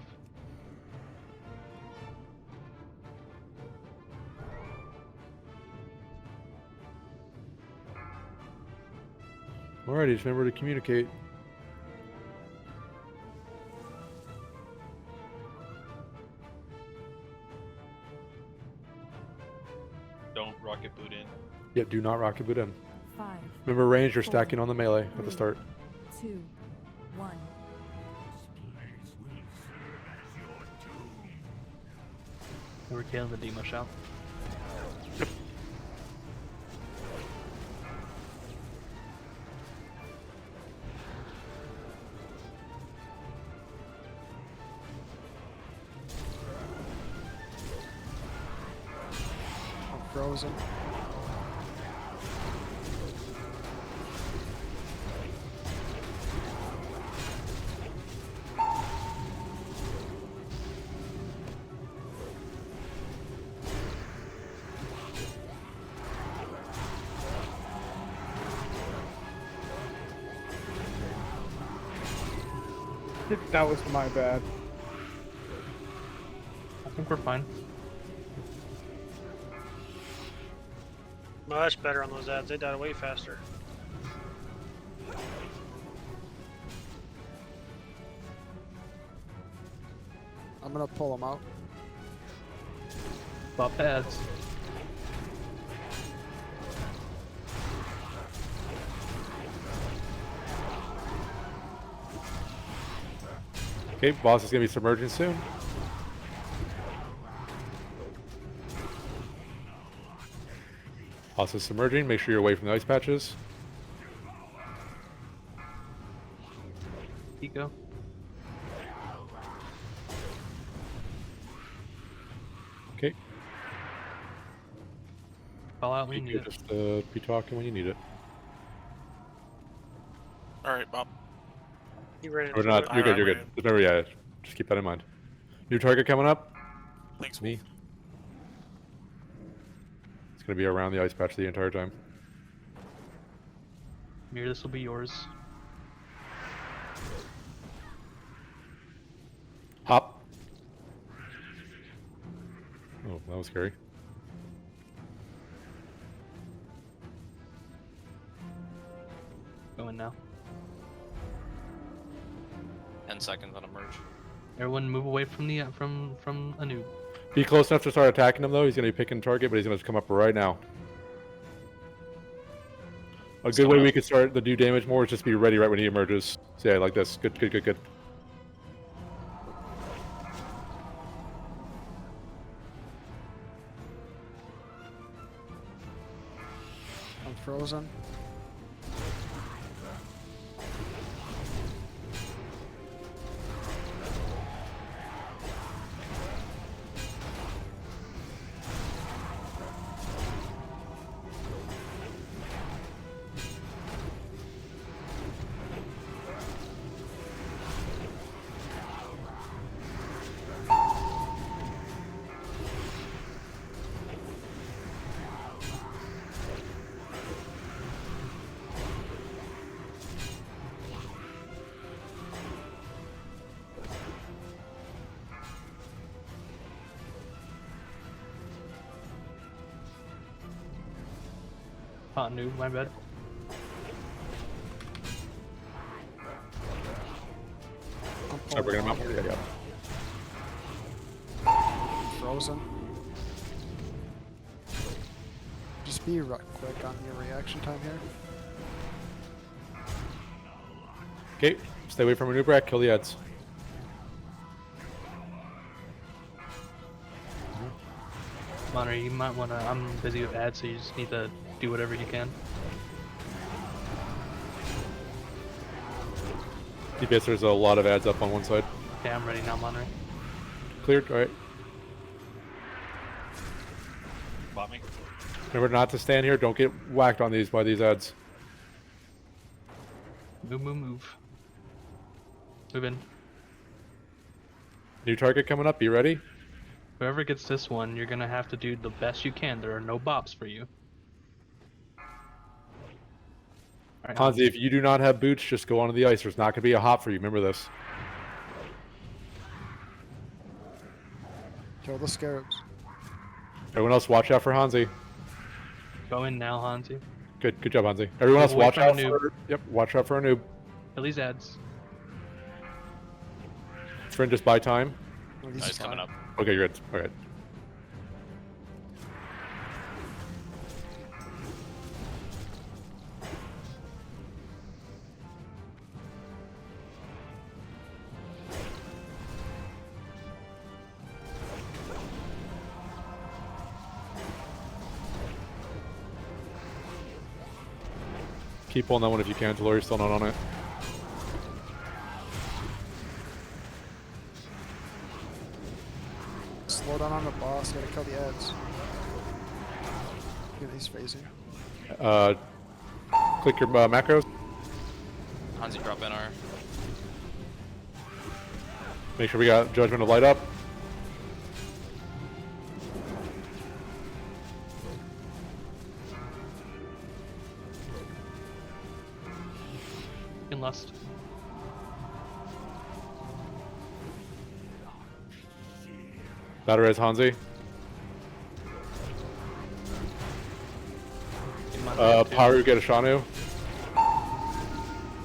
Alrighty, just remember to communicate. Don't rocket boot in. Yep, do not rocket boot in. 5, Remember, range, you're stacking on the melee at the start. 2, 1. We're killing the demo shout. I'm frozen. That was my bad. I think we're fine. Much better on those ads. They died way faster. I'm gonna pull them out. Buff ads. Okay, boss is gonna be submerging soon. Boss is submerging. Make sure you're away from the ice patches. Pico. Okay. Call out when you You need it. just be talking when you need it. All right, Bob. You ran Or into not. it. You're good. You're good. Remember, yeah. Just keep that in mind. New target coming up. Thanks, Me. It's gonna be around the ice patch the entire time. Mir, this will be yours. Hop. Oh, that was scary. Going now. 10 seconds on a merge. Everyone move away from the from Anub. Be close enough to start attacking him though. He's gonna be picking target, but he's gonna come up right now. A good way we could start to do damage more is just be ready right when he emerges. So yeah, like this. Good, good, good, good. I'm frozen. Anub, my bad. Start bringing them out. Yeah, yeah. Frozen. Just be quick on your reaction time here. Okay, stay away from a new brack, kill the ads. Monterey, you might wanna. I'm busy with ads, so you just need to do whatever you can. DPS, there's a lot of ads up on one side. Okay, I'm ready now, Monterey. Cleared, alright. Bot me. Remember not to stand here, don't get whacked on these by these ads. Move, move, move. Move in. New target coming up, be ready. Whoever gets this one, you're gonna have to do the best you can. There are no bops for you. Alright, Hansi, if you do not have boots, just go onto the ice. There's not going to be a hop for you. Remember this. Kill the scarabs. Everyone else, watch out for Hansi. Go in now, Hansi. Good job, Hansi. Everyone else, Away watch from out Anub. for. Yep, watch out for a noob. Kill these ads. Friend, just buy time. Oh, He's coming up. Okay, you're good. All right. Keep pulling that one if you can, Lori's still not on it. Slow down on the boss, gotta kill the ads. Yeah, he's phasing. Click your macros. Hansi, drop NR. Make sure we got Judgment of Light up. In lust. Battle res Hansi. Paru get a Shanu.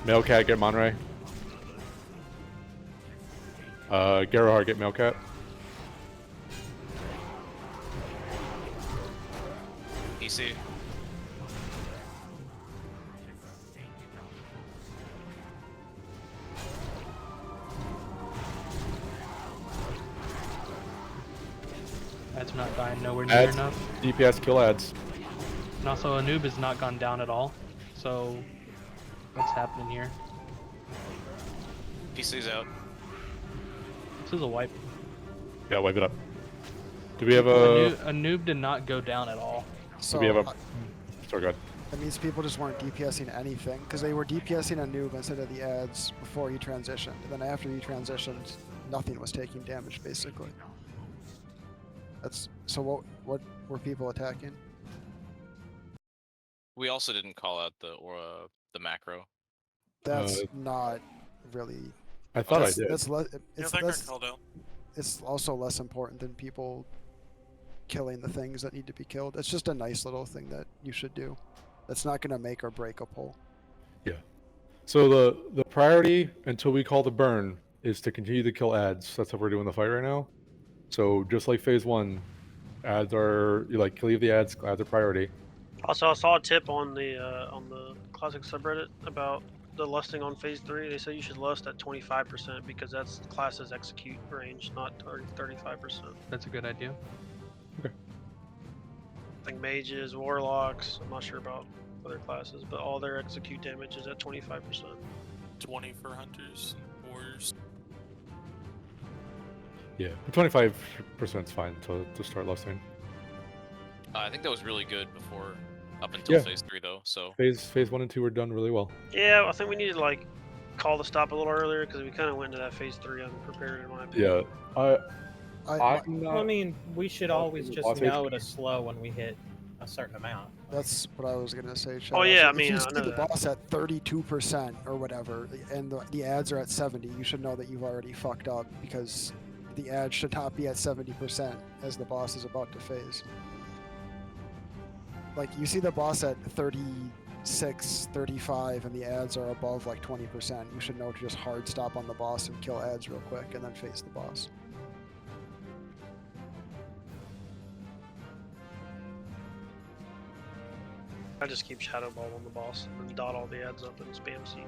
Mailcat get Monray. Gerhard get Mailcat. PC. Ads are not dying nowhere near Ads, enough. DPS kill ads. And also, Anub has not gone down at all. So, what's happening here? PC's out. This is a wipe. Yeah, wipe it up. Do we have a... Anub did not go down at all. So, do we have a... Sorry, go ahead. that means people just weren't DPSing anything, because they were DPSing a noob instead of the ads before he transitioned. And then after he transitioned, nothing was taking damage, basically. That's so. What were people attacking? We also didn't call out the macro. That's not really. I thought I that's, did. That's Yeah, that got called out. It's also less important than people killing the things that need to be killed. It's just a nice little thing that you should do. That's not going to make or break a pull. Yeah. So the priority until we call the burn is to continue to kill ads. That's how we're doing the fight right now. So just like phase 1, ads are leave the ads. Ads are priority. Also, I saw a tip on the classic subreddit about the lusting on phase 3. They say you should lust at 25% because that's class's execute range, not 35%. That's a good idea. Okay. I think mages, warlocks. I'm not sure about other classes, but all their execute damage is at 25%. 20 for hunters, warriors. Yeah, 25% is fine to start lusting. I think that was really good before, up until Yeah. phase 3 though. So Phase 1 and 2 were done really well. Yeah, I think we need to like call the stop a little earlier because we kind of went into that phase 3 unprepared in my opinion. Yeah, I'm Well, I mean, we should always just Boss know HP. to slow when we hit a certain amount. That's what I was gonna say. Oh, yeah, I mean, if you I see know the that. boss at 32% or whatever, and the ads are at 70, you should know that you've already fucked up because the ads should not be at 70% as the boss is about to phase. like you see the boss at 36, 35, and the ads are above like 20%. You should know to just hard stop on the boss and kill ads real quick, and then face the boss. I just keep Shadow Ball on the boss and dot all the ads up and spam C.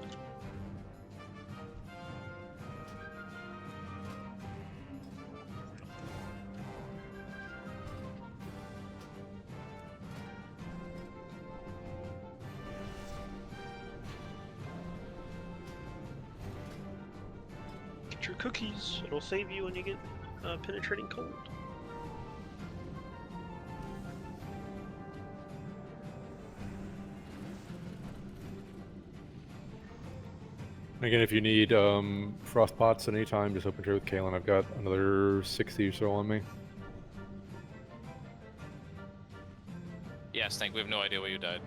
Get your cookies. It'll save you when you get penetrating cold. Again, if you need frost pots at any time, just open trade with Kalen. I've got another 60 or so on me. Yeah, Stank, we have no idea why you died.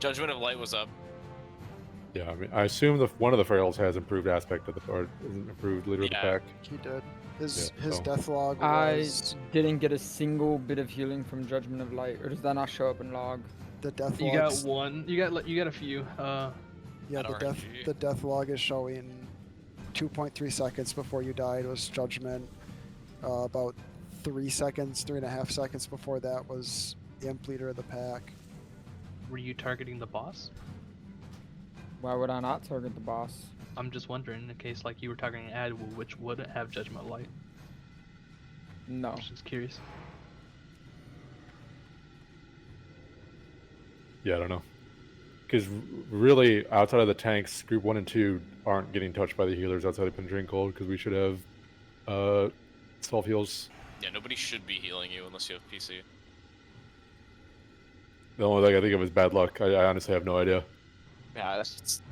Judgment of Light was up. Yeah, I mean, I assume one of the ferals has improved aspect of the or improved leader of the pack. He did. His so- death log I was didn't get a single bit of healing from Judgment of Light, or does that not show up in log? the death You logs. got one. You got a few. Yeah, the death log is showing 2.3 seconds before you died was Judgment. About 3.5 seconds before that was Imp Leader of the Pack. Were you targeting the boss? Why would I not target the boss? I'm just wondering, in case like you were targeting an ad, which would have Judgment Light. No. I'm just curious. Yeah, I don't know. Because really, outside of the tanks, group 1 and 2 aren't getting touched by the healers outside of Penetrating Cold, because we should have self heals. Yeah, nobody should be healing you unless you have PC. The only thing I think of is bad luck. I honestly have no idea. Yeah, that's...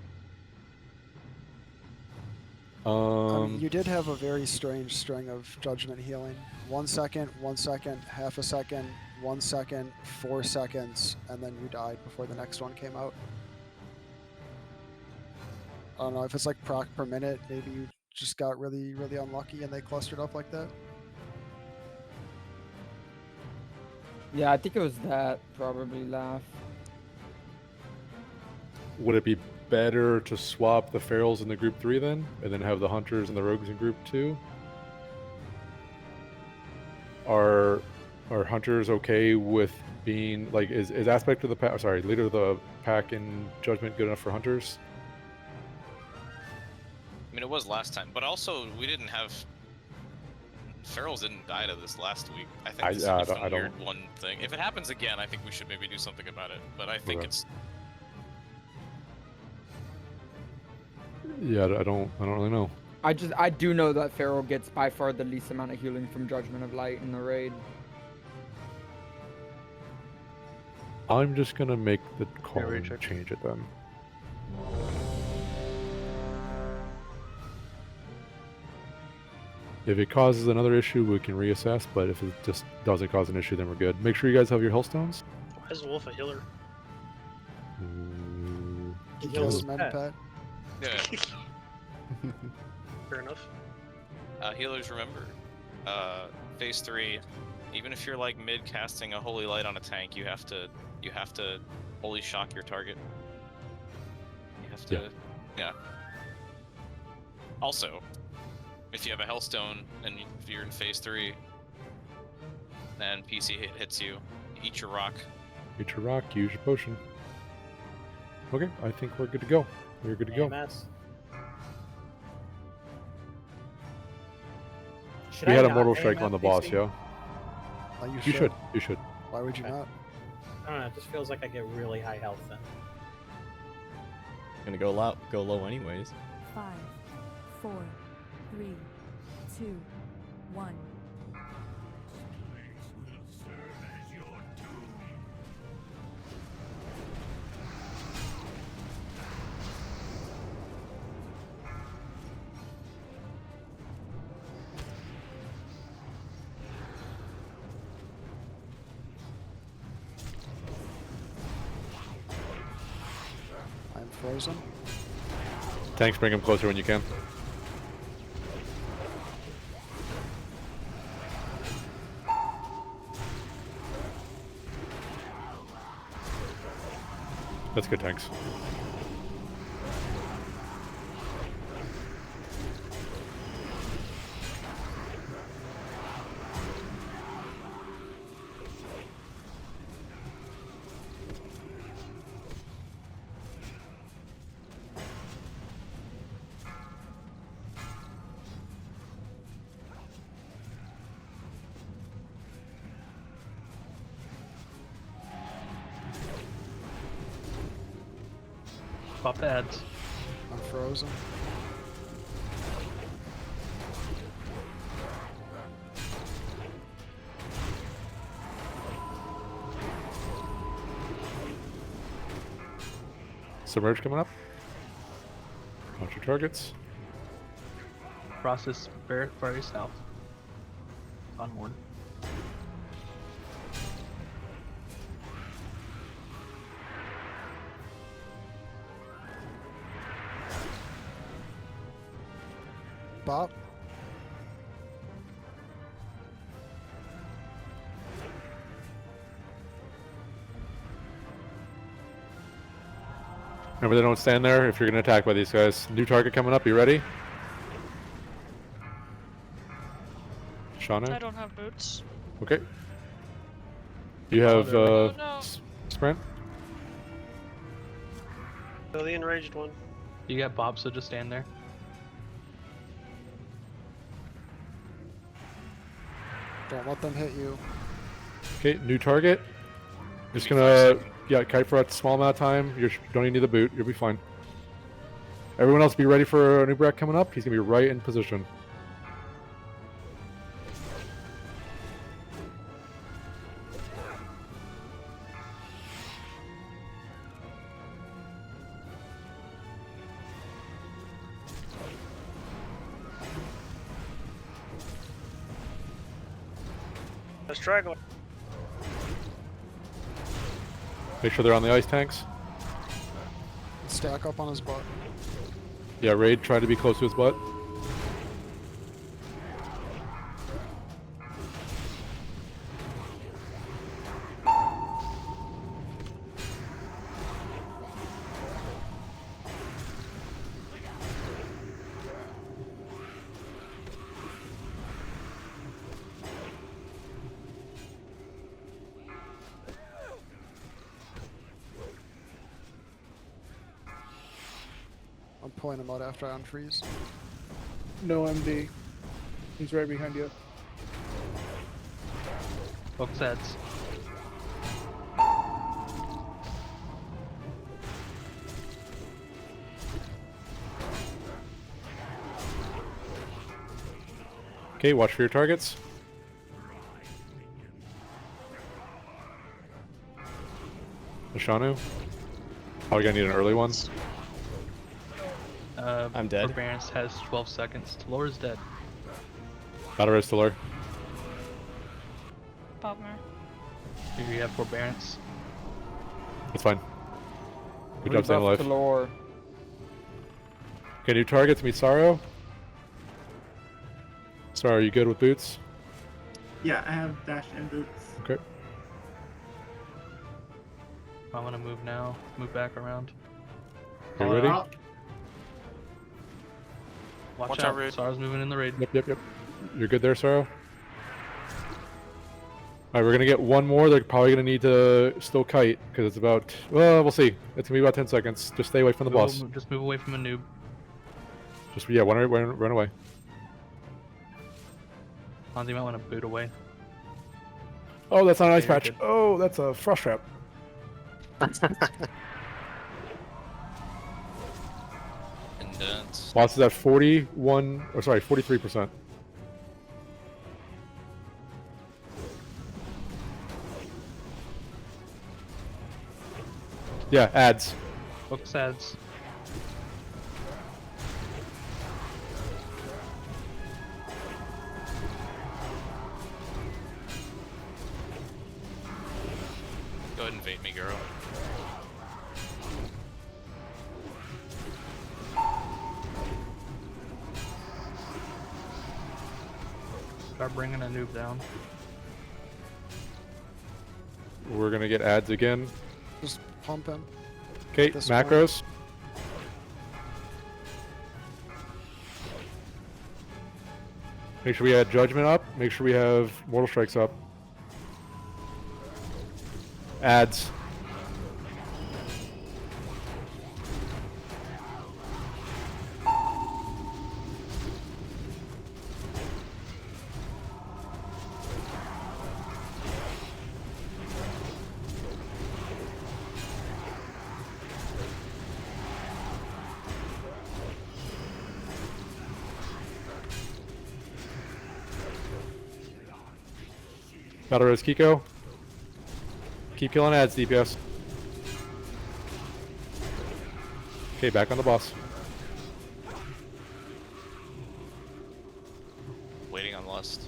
I mean, you did have a very strange string of Judgment healing. 1 second, 1 second, half a second, 1 second, 4 seconds, and then you died before the next one came out. I don't know if it's like proc per minute. Maybe you just got really, really unlucky and they clustered up like that. Yeah, I think it was that. Probably laugh. Would it be better to swap the ferals in the group 3 then, and then have the hunters and the rogues in group 2? Are hunters okay with being like is aspect of the pack? Sorry, leader of the pack in Judgment good enough for hunters? I mean, it was last time, but also we didn't have... Ferals didn't die to this last week. I think this is just a weird one thing. If it happens again, I think we should maybe do something about it. But I think it's... Yeah, I don't really know. I do know that Feral gets by far the least amount of healing from Judgment of Light in the raid. I'm just gonna make the call and change it then. If it causes another issue, we can reassess, but if it just doesn't cause an issue, then we're good. Make sure you guys have your Hellstones. Why is Wolf a healer? He kills men, Pat. Yeah. Fair enough. Healers, remember, phase 3, even if you're like mid casting a holy light on a tank, you have to holy shock your target. You have to, yeah. Also, if you have a Hellstone and if you're in phase 3 and PC hits you, eat your rock. Eat your rock, use your potion. Okay, I think we're good to go. We're good to go. AMS. We had a mortal strike on the boss, yeah. You should. You should. Why would you not? I don't know. It just feels like I get really high health then. Gonna go low anyways. 5, 4, 3, 2, 1. I'm frozen. Tanks, bring him closer when you can. That's good, tanks. Pop the ads. I'm frozen. Submerge coming up. Watch your targets. Process very south. Onward. Bop. Remember, they don't stand there if you're going to attack by these guys. New target coming up. You ready? Shauna? I don't have boots. Okay. You have Oh, no. sprint. So the enraged one. You got Bob, so just stand there. Don't let them hit you. Okay, new target. Just gonna kite for a small amount of time. You don't even need the boot. You'll be fine. Everyone else be ready for Anub coming up. He's gonna be right in position. A straggler. Make sure they're on the ice tanks. Stack up on his butt. Yeah, Raid, try to be close to his butt. I'm pulling him out after I unfreeze. No MD. He's right behind you. Both sets. Okay, watch for your targets. Ashanu. Probably gonna need an early one. I'm dead. Forbearance has 12 seconds. Talor's dead. Battle res Talor. Bummer. You have forbearance. That's fine. Good job staying alive. Talor. Okay, new targets. Meet Sorrow. Sorrow, are you good with boots? Yeah, I have dash and boots. Okay. I'm gonna move now. Move back around. You ready? Watch out, Raid. Sarah's moving in the raid. Yep. You're good there, Sorrow? Alright, we're gonna get one more. They're probably gonna need to still kite, because it's about, well, we'll see. It's gonna be about 10 seconds. Just stay away from the boss. Just move away from a noob. Just, yeah, run away. Hans, you might want to boot away. Oh, that's not an ice You're patch. good. Oh, that's a frost trap. Indents. Boss is at 43%. Yeah, ads. Books ads. Go ahead and bait me, girl. Start bringing a noob down. We're gonna get ads again. Just pump him. Okay, this point. macros. Make sure we have Judgment up. Make sure we have Mortal Strikes up. Ads. Battle Rose Kiko. Keep killing ads, DPS. Okay, back on the boss. Waiting on Lust.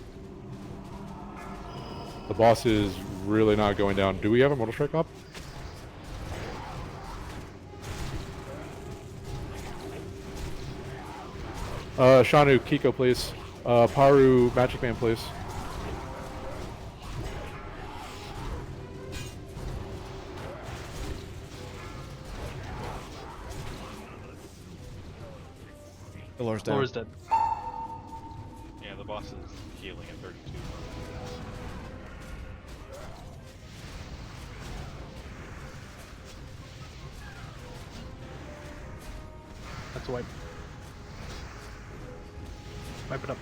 The boss is really not going down. Do we have a Mortal Strike up? Shanu, Kiko, please. Paru, Magic Man, please. Lord's down. Laura's dead. Yeah, the boss is healing at 32. That's a wipe. Wipe it up.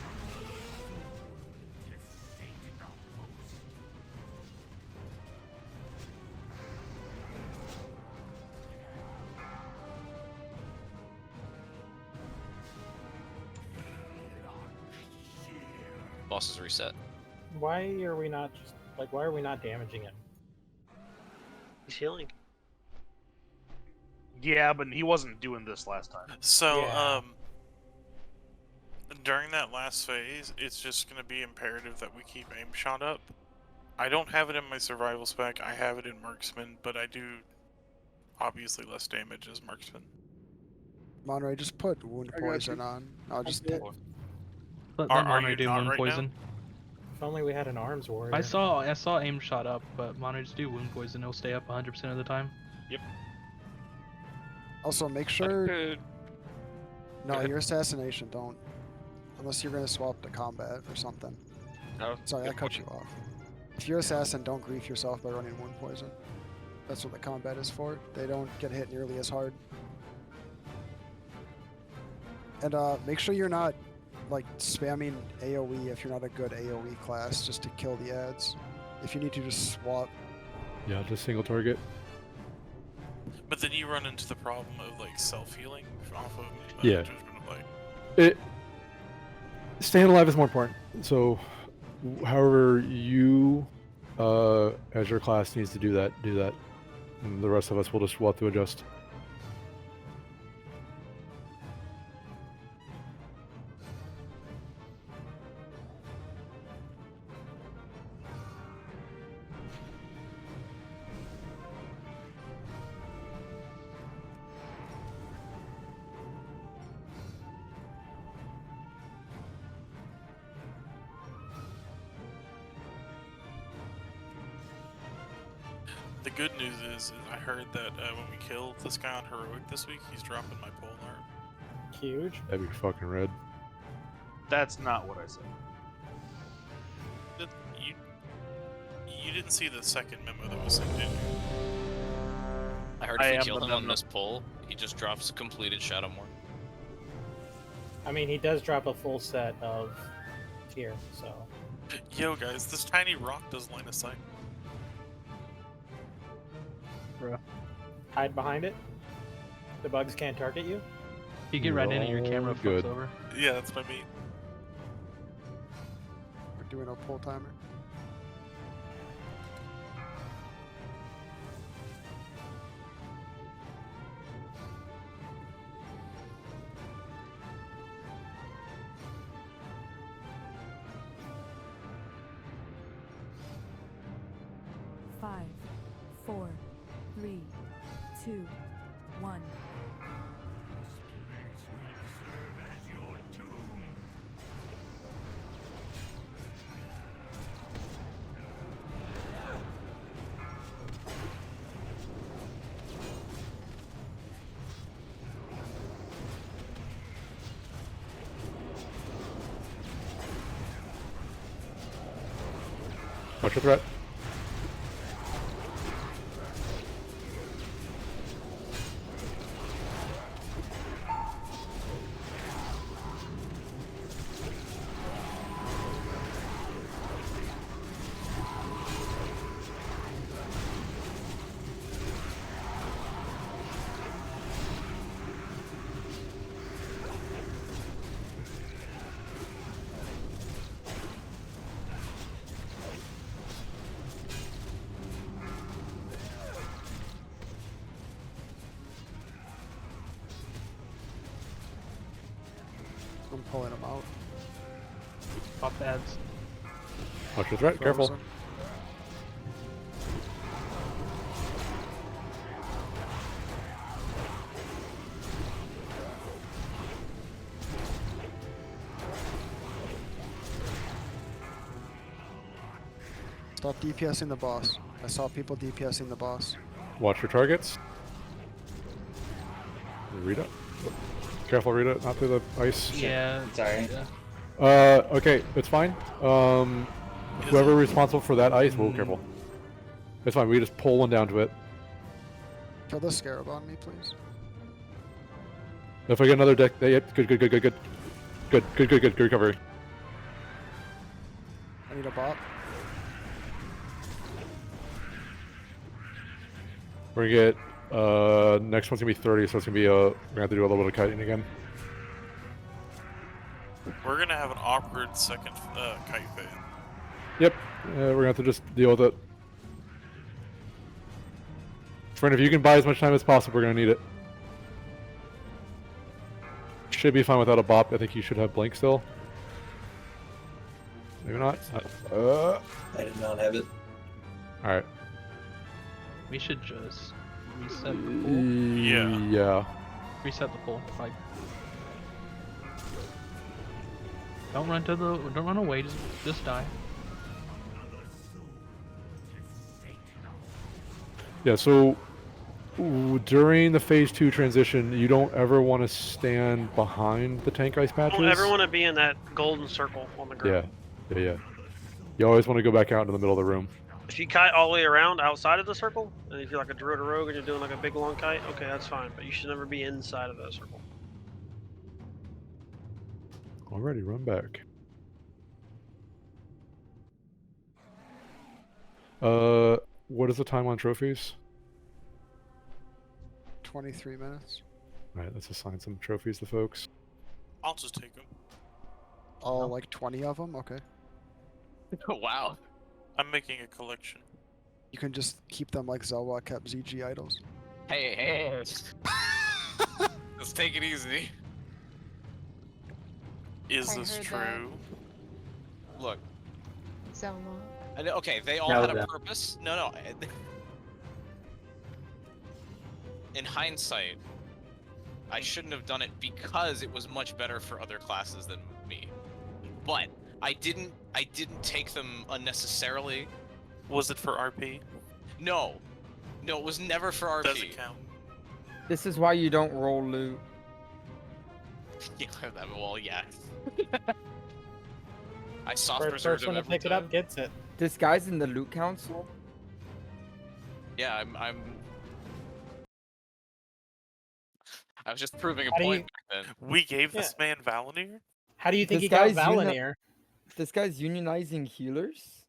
Boss is reset. Why are we not just like? Why are we not damaging him? He's healing. Yeah, but he wasn't doing this last time. So, Yeah. during that last phase, it's just going to be imperative that we keep aim shot up. I don't have it in my survival spec. I have it in marksman, but I do obviously less damage as marksman. Monterey, just put wound I got poison you. on. I'll just did. Let Are Monterey you do not wound right now? poison. If only we had an arms warrior. I saw aim shot up, but Monterey just do wound poison. It'll stay up 100% of the time. Yep. Also, make sure. Good. No, ahead. your assassination don't. Unless you're gonna swap to combat or something. Oh, Sorry, I good cut point. you off. If you're assassin, don't grief yourself by running wound poison. That's what the combat is for. They don't get hit nearly as hard. And make sure you're not like spamming AoE if you're not a good AoE class, just to kill the ads. If you need to, just swap. Yeah, just single target. But then you run into the problem of like self-healing off of Yeah. Judgment of Light. Staying alive is more important. So, however you, as your class needs to do that, do that. And the rest of us will just have to adjust. The good news is I heard that when we kill this guy on Heroic this week, he's dropping my pole art. Huge. That'd be fucking red. That's not what I said. You didn't see the second memo that was sent, did you? I heard I if am we kill the him on memo. this pull, he just drops completed Shadowmourne. I mean, he does drop a full set of tier, so. Yo, guys, this tiny rock does line of sight. Bruh. Hide behind it. The bugs can't target you. You get right in and your camera Good. fucks over. Yeah, that's what I mean. We're doing a pull timer. Five, 4, 3, 2, 1. Watch your threat. I'm pulling them out. Pop ads. Watch your threat. Careful. Frozen. Stop DPSing the boss. I saw people DPSing the boss. Watch your targets. Rita. Careful, Rita. Not through the ice. Yeah. Sorry. Okay, it's fine. Whoever responsible for that ice, whoa, careful. It's fine. We just pull one down to it. Kill the scarab on me, please. If I get another deck, good, good, good, good, good, good, good, good, good, good recovery. I need a bot. We're gonna get next one's gonna be 30, so it's gonna be we're gonna have to do a little bit of kiting again. We're gonna have an awkward second kite fade. Yep, we're gonna have to just deal with it. Friend, if you can buy as much time as possible, we're gonna need it. Should be fine without a bop. I think you should have blink still. Maybe not. I did not have it. All right. We should just reset the pool. Yeah. Reset the pool. Like, don't run away. Just die. Yeah. So during the phase 2 transition, you don't ever want to stand behind the tank ice patches. Don't ever want to be in that golden circle on the ground. Yeah. You always want to go back out into the middle of the room. If you kite all the way around outside of the circle, and if you're like a druid or rogue and you're doing like a big long kite, okay, that's fine. But you should never be inside of that circle. Alrighty, run back. What is the time on trophies? 23 minutes. Alright, let's assign some trophies to folks. I'll just take them. All like 20 of them? Okay. Wow. I'm making a collection. You can just keep them like Zelwa kept ZG idols. Hey. Let's take it easy. Is I this heard true? that. Look. Zelda. Okay, they all had a purpose. No. In hindsight, I shouldn't have done it because it was much better for other classes than me. But I didn't take them unnecessarily. Was it for RP? No, it was never for RP. Doesn't count. This is why you don't roll loot. Yeah, well, yeah. I soft First preserved person them to every pick it time. up gets it. This guy's in the loot council. Yeah, I was just proving a How do point you- back then. We gave this man Valinir? How do you think This he got guy's Valinir? This guy's unionizing healers.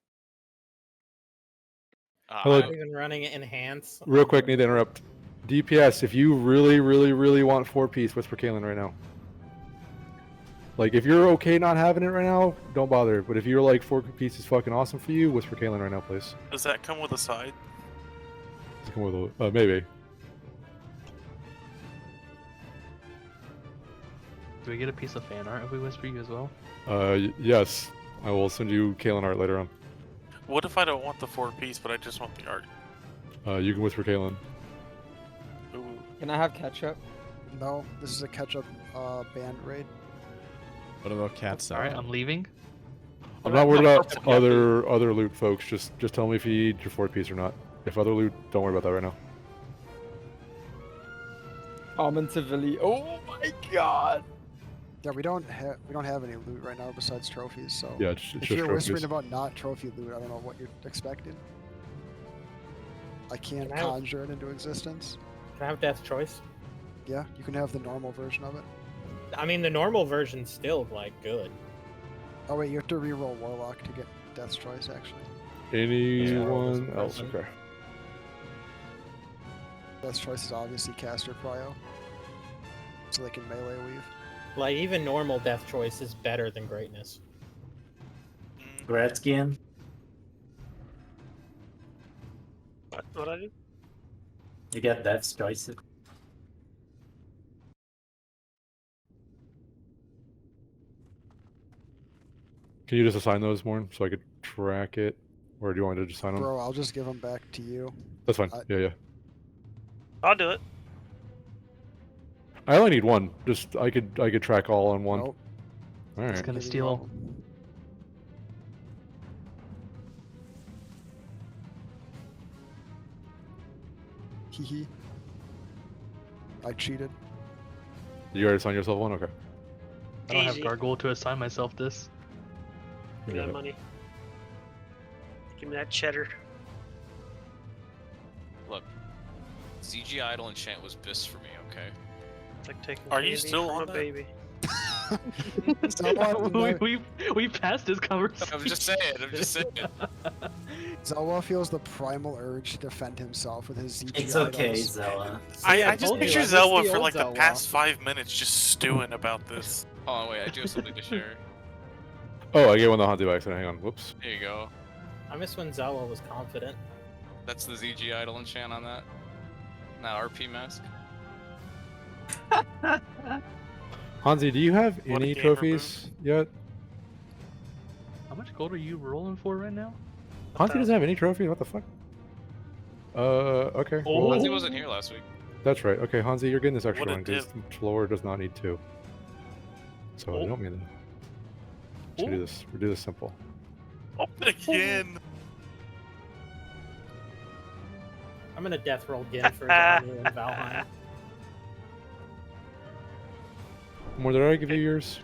Hello. Not even running it enhance. Real quick, need to interrupt. DPS, if you really, really, really want 4-piece, whisper Kaylin right now. Like, if you're okay not having it right now, don't bother. But if you're like 4-piece is fucking awesome for you, whisper Kaylin right now, please. Does that come with a side? Does it come with a, maybe. Do we get a piece of fan art if we whisper you as well? Yes. I will send you Kaylin art later on. What if I don't want the 4-piece, but I just want the art? You can whisper Kaylin. Ooh. Can I have ketchup? No, this is a catch-up band raid. What about cats? Alright, I'm leaving. I'm not worried about other loot, folks. Just tell me if you need your 4-piece or not. If other loot, don't worry about that right now. Common civilian. Oh my god! Yeah, we don't have any loot right now besides trophies. So Yeah, it's if just you're whispering trophies. about not trophy loot, I don't know what you're expecting. I can't Can I have- conjure it into existence. Can I have Death Choice? Yeah, you can have the normal version of it. I mean, the normal version's still like good. Oh wait, you have to reroll Warlock to get Death's Choice actually. Anyone Yeah, else? doesn't Okay. Death's Choice is obviously caster prio, so they can melee weave. Like even normal Death Choice is better than Greatness. Gretzky. What I do? You get Death's Choice. Can you just assign those more so I could track it, or do you want me to just assign them? Bro, I'll just give them back to you. That's fine. Yeah. I'll do it. I only need one. Just I could track all on one. Nope. All right. It's gonna steal. Hehe. I cheated. You already assigned yourself one? Okay. I don't have Easy. Gargoyle to assign myself this. Give me that money. Give me that cheddar. Look, ZG Idle Enchant was bis for me, okay? It's like taking Are you candy still from on a that? baby. we passed this conversation. I'm just saying, I'm just saying. Zelwa feels the primal urge to defend himself with his ZG It's okay, items. Zella. I just told you, picture I missed Zelwa the for old like the Zelwa. past 5 minutes just stewing about this. Hold on, wait, I do have something to share. Oh, I gave one the Hanzi by accident. Hang on. Whoops. There you go. I miss when Zelwa was confident. That's the ZG Idle Enchant on that. Now RP mask. Hanzi, do you have What a any gamer trophies yet? How much gold are you rolling for right now? Hanzi doesn't have any trophies? What the fuck? Okay. Oh. well, Hanzi wasn't here last week. that's right. Okay, Hanzi, you're getting this extra What a one because Floor does not need two. So I don't mean to. Let's do this. We'll do this simple. Again. I'm gonna death roll again for Danu and Valheim. More did I give you yours?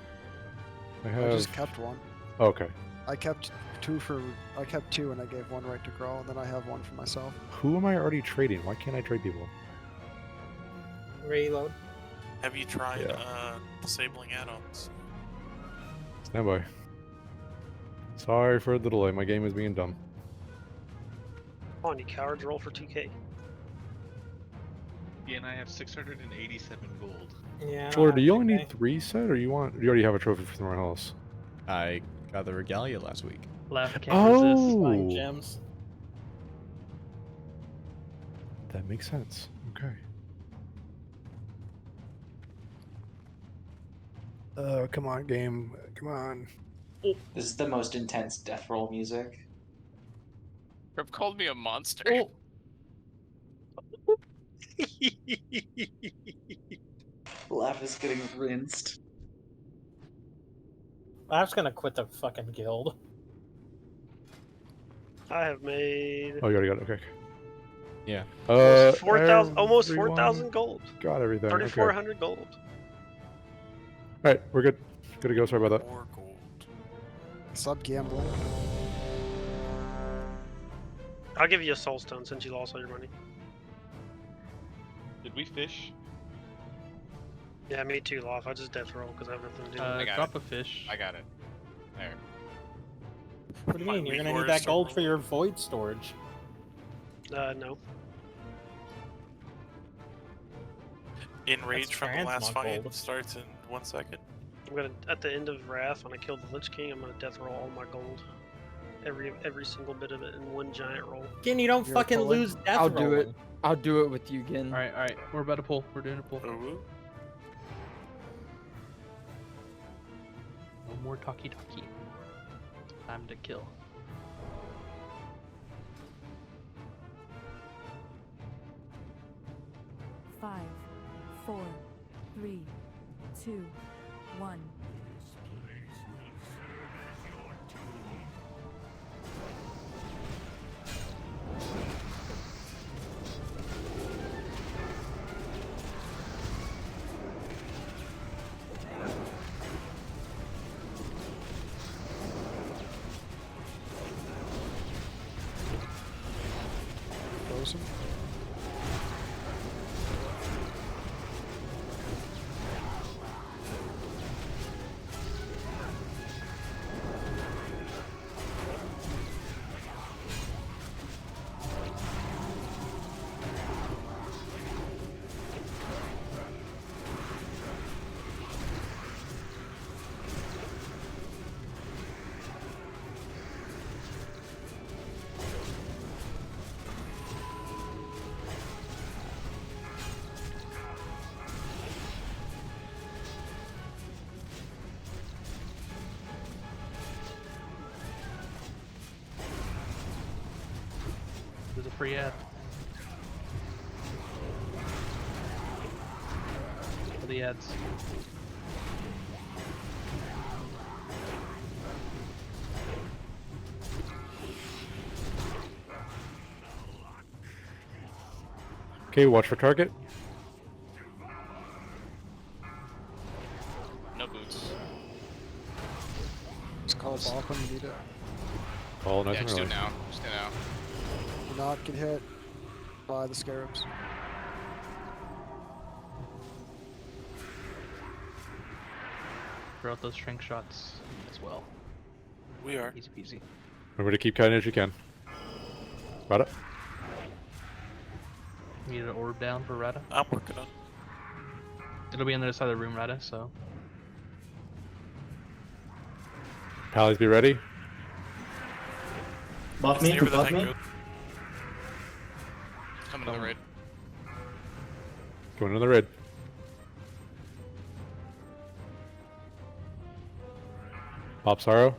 I I have. just kept one. Okay. I kept two and I gave one right to Grow, and then I have one for myself. Who am I already trading? Why can't I trade people? Reload. Have you tried Yeah. disabling add-ons? Stand by. Sorry for the delay. My game is being dumb. Come on, you cowards, roll for 2K. Yeah, and I have 687 gold. Yeah. Floor, do you only need 3 set, or you already have a trophy from somewhere else? I got the Regalia last week. Laugh can't resist. Flying Oh, gems. that makes sense. Okay. Come on, game. Come on. This is the most intense death roll music. Rip called me a monster. Laugh is getting rinsed. Laugh's gonna quit the fucking guild. I have made Oh, you already got it. Okay. Yeah. almost 4,000 almost everyone 4,000 gold. Got everything. Okay. 3,400 gold. All right, we're good. Good to go. Sorry about that. More gold. Sub gambling. I'll give you a soul stone since you lost all your money. Did we fish? Yeah, me too, Loft. I just death roll because I have nothing to do. I got Drop it. a fish. I got it. There. What do you mean? You're gonna Resource need that gold roll. for your void storage. No. Enrage That's from the last transmog fight gold. starts in 1 second. I'm gonna at the end of Wrath when I kill the Lich King, I'm gonna death roll all my gold. Every single bit of it in one giant roll. Again, you don't You're fucking pulling? lose death I'll do it. rolling. I'll do it with you again. Alright, we're about to pull. We're doing a pull. Ooh. No more talkie. Time to kill. Five, 4, 3, 2, 1. frozen. There's a free ad. For the ads. Okay, watch for target. No boots. Just call it off when you need it. Oh, nice Yeah, and just do early. it now. Just do it now. Do not get hit by the scarabs. Throw out those shrink shots as well. We are. Easy peasy. Remember to keep cutting as you can. Got it? We need an orb down for Rada. I'm working on. It'll be on the other side of the room, Rada, so. Pallies, be ready. Buff me, buff me. Coming to the raid. Going in the red. Pop Sorrow.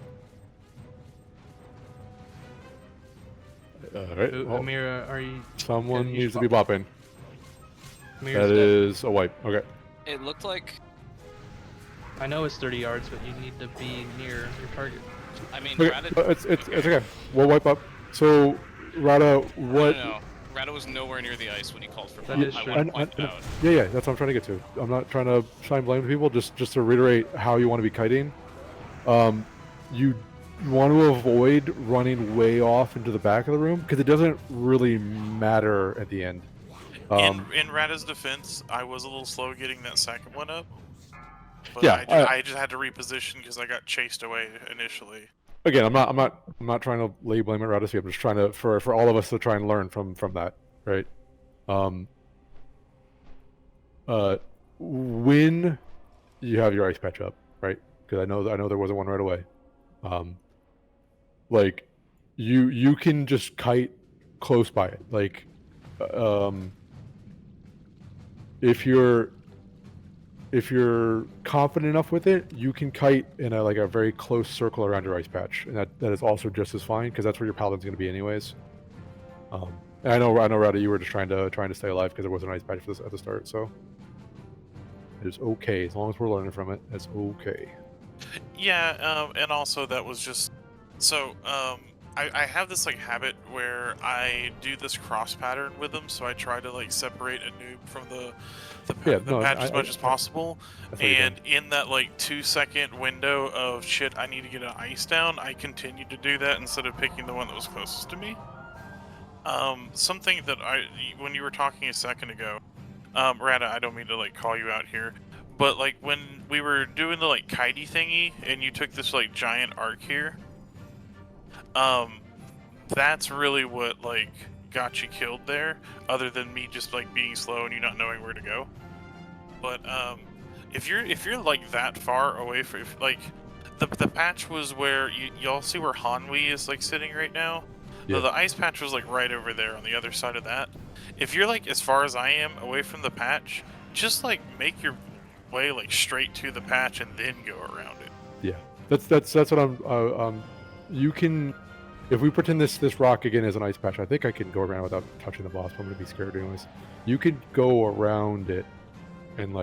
Alright. Ooh, well, Amira, are you? someone can you needs to be swap? bopping. Amira's That dead. is a wipe. Okay. It looked like. I know it's 30 yards, but you need to be near your target. I mean, Okay, Rada. but it's okay. We'll wipe up. So, Rada, what? No. Rada was nowhere near the ice when he called for That help. is I true. want to point it out. Yeah, that's what I'm trying to get to. I'm not trying to shine blame to people. Just to reiterate how you want to be kiting. You want to avoid running way off into the back of the room because it doesn't really matter at the end. In Rada's defense, I was a little slow getting that second one up. But Yeah, I just had to reposition because I got chased away initially. Again, I'm not trying to lay blame at Radis. I'm just trying to for all of us to try and learn from that, right? When you have your ice patch up, right? Because I know there wasn't one right away. Like you can just kite close by it. Like if you're confident enough with it, you can kite in a very close circle around your ice patch, and that is also just as fine because that's where your paladin's going to be anyways. And I know, Rada, you were just trying to stay alive because there was an ice patch at the start, so it is okay as long as we're learning from it. It's okay. Yeah, and also that was just so. I have this habit where I do this cross pattern with them, so I try to separate Anub from the patch as much as possible. And in that 2-second window of shit, I need to get an ice down, I continued to do that instead of picking the one that was closest to me. Something that when you were talking a second ago, Rada, I don't mean to call you out here, but when we were doing the kitey thingy and you took this giant arc here, that's really what got you killed there, other than me just being slow and you not knowing where to go. But if you're that far away from the patch was where y'all see where Hanwi is sitting right now. Yeah. So the ice patch was right over there on the other side of that. If you're as far as I am away from the patch, just make your way straight to the patch and then go around it. Yeah, that's what I'm. You can, if we pretend this rock again is an ice patch, I think I can go around without touching the boss. But I'm gonna be scared anyways. You could go around it and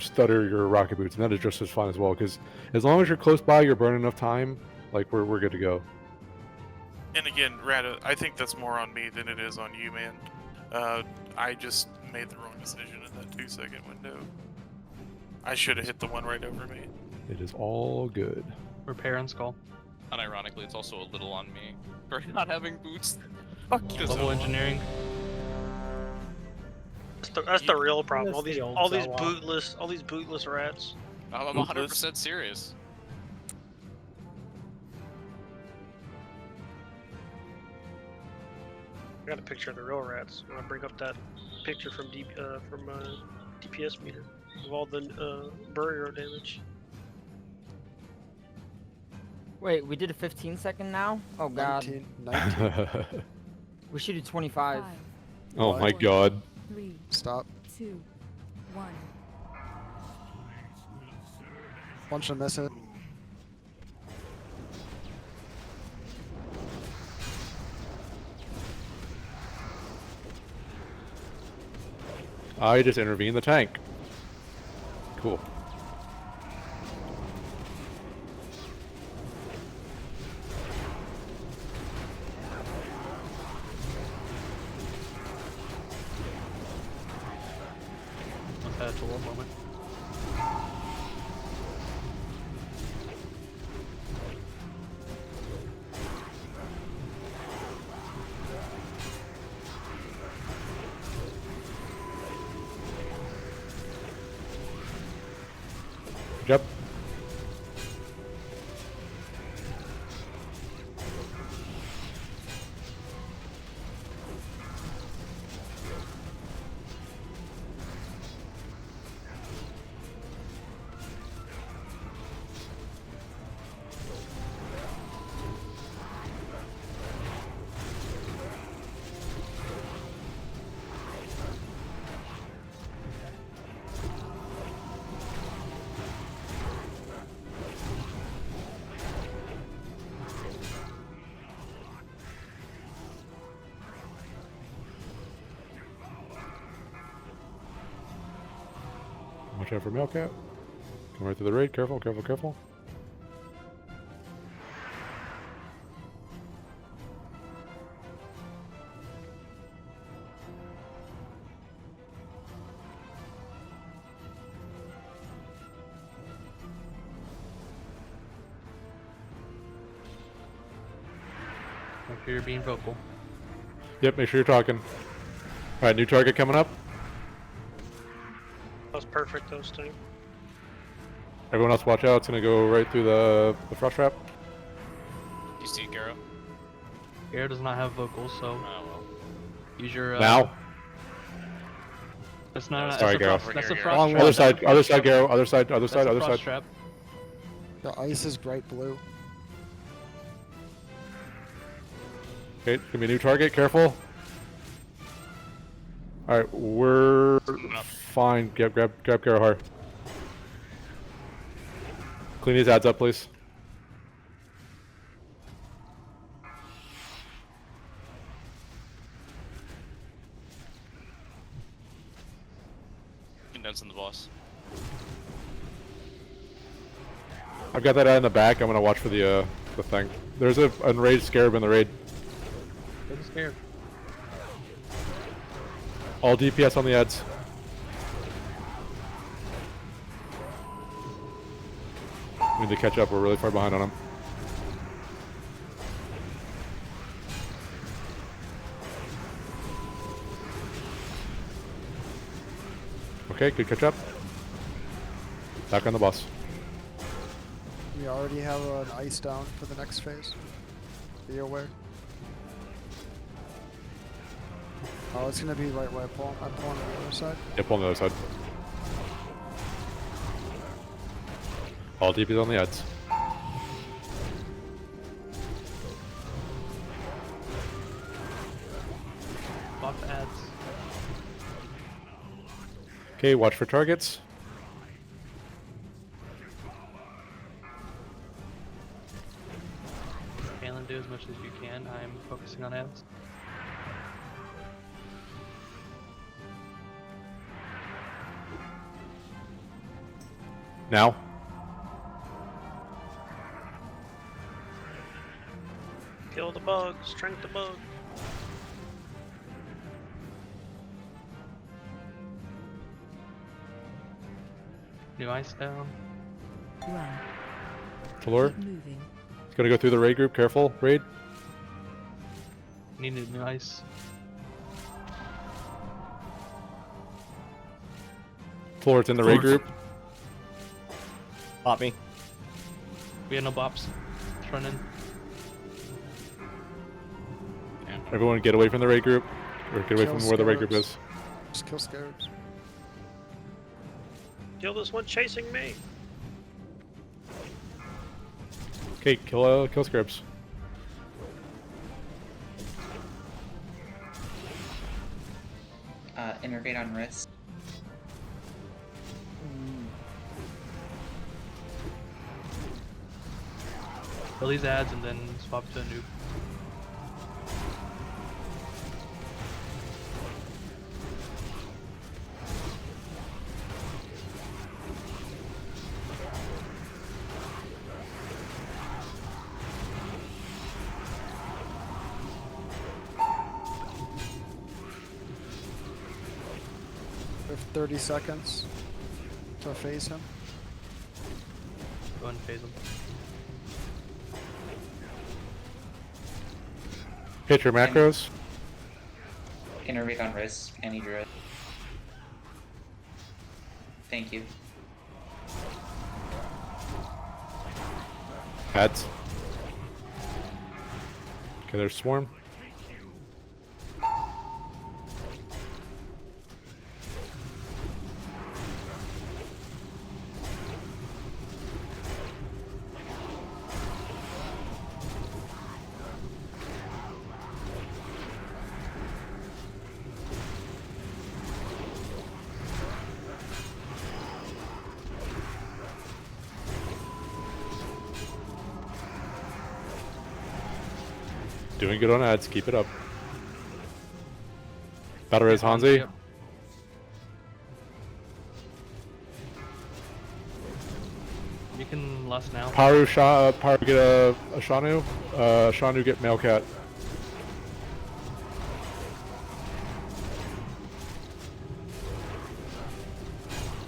stutter your rocket boots, and that is just as fun as well. Because as long as you're close by, you're burning enough time. We're good to go. And again, Rada, I think that's more on me than it is on you, man. I just made the wrong decision in that 2-second window. I should have hit the one right over me. It is all good. Repair and skull. Unironically, it's also a little on me for not having boots. Fuck you. Level engineering. That's the real problem. That's the old All these Zawa. bootless rats. I'm 100% serious. I got a picture of the real rats. I'll bring up that picture from DPS meter of all the burial damage. Wait, we did a 15-second now? Oh god. 19. We should do 25. Oh my god. 3, Stop. 2, 1. Bunch of misses. I just intervened the tank. Cool. Let's have a little moment. Yep. Watch out for Mailcat. Come right through the raid. Careful, careful, careful. Make sure you're being vocal. Yep, make sure you're talking. Alright, new target coming up. That was perfect, those things. Everyone else watch out, it's gonna go right through the frost trap. You see Garo? Garo does not have vocals, so Oh well. use your Now. That's not. Sorry, that's a Garo. frost, that's a Wrong frost one. trap. Other side, Garo. Other side, other That's side, a other frost side. trap. The ice is bright blue. Okay, it's gonna be a new target. Careful. All right, we're fine. Grab Garo hard. Clean these ads up, please. Condensing the boss. I've got that ad in the back. I'm gonna watch for the thing. There's a enraged scarab in the raid. Take a scarab. All DPS on the ads. We need to catch up. We're really far behind on them. Okay, good catch up. Back on the boss. We already have an ice down for the next phase. Be aware. Oh, it's gonna be right where I'm pulling on the other side. Yep, on the other side. All DPs on the ads. Buff ads. Okay, watch for targets. Phelan, do as much as you can. I'm focusing on ads. Now. Kill the bug, strength the bug. New ice down. Run. Floor. Keep moving. It's gonna go through the raid group. Careful, raid. Needed new ice. Floor, it's in the raid group. Pop me. We have no bops. Let's run in. Everyone get away from the raid group. Or get away Kill from where the raid group scarabs. is. Just kill scarabs. Kill this one chasing me. Okay, kill scarabs. Innervate on wrist. Kill these ads and then swap to a noob. We have 30 seconds to phase him. Go ahead and phase them. Hit your macros. Innervate on wrist. Any druid. Thank you. Ads. Okay, there's swarm. Doing good on ads, keep it up. Battle res Hanzi. Yep. You can lust now. Paru get a Shanu. Shanu get male cat.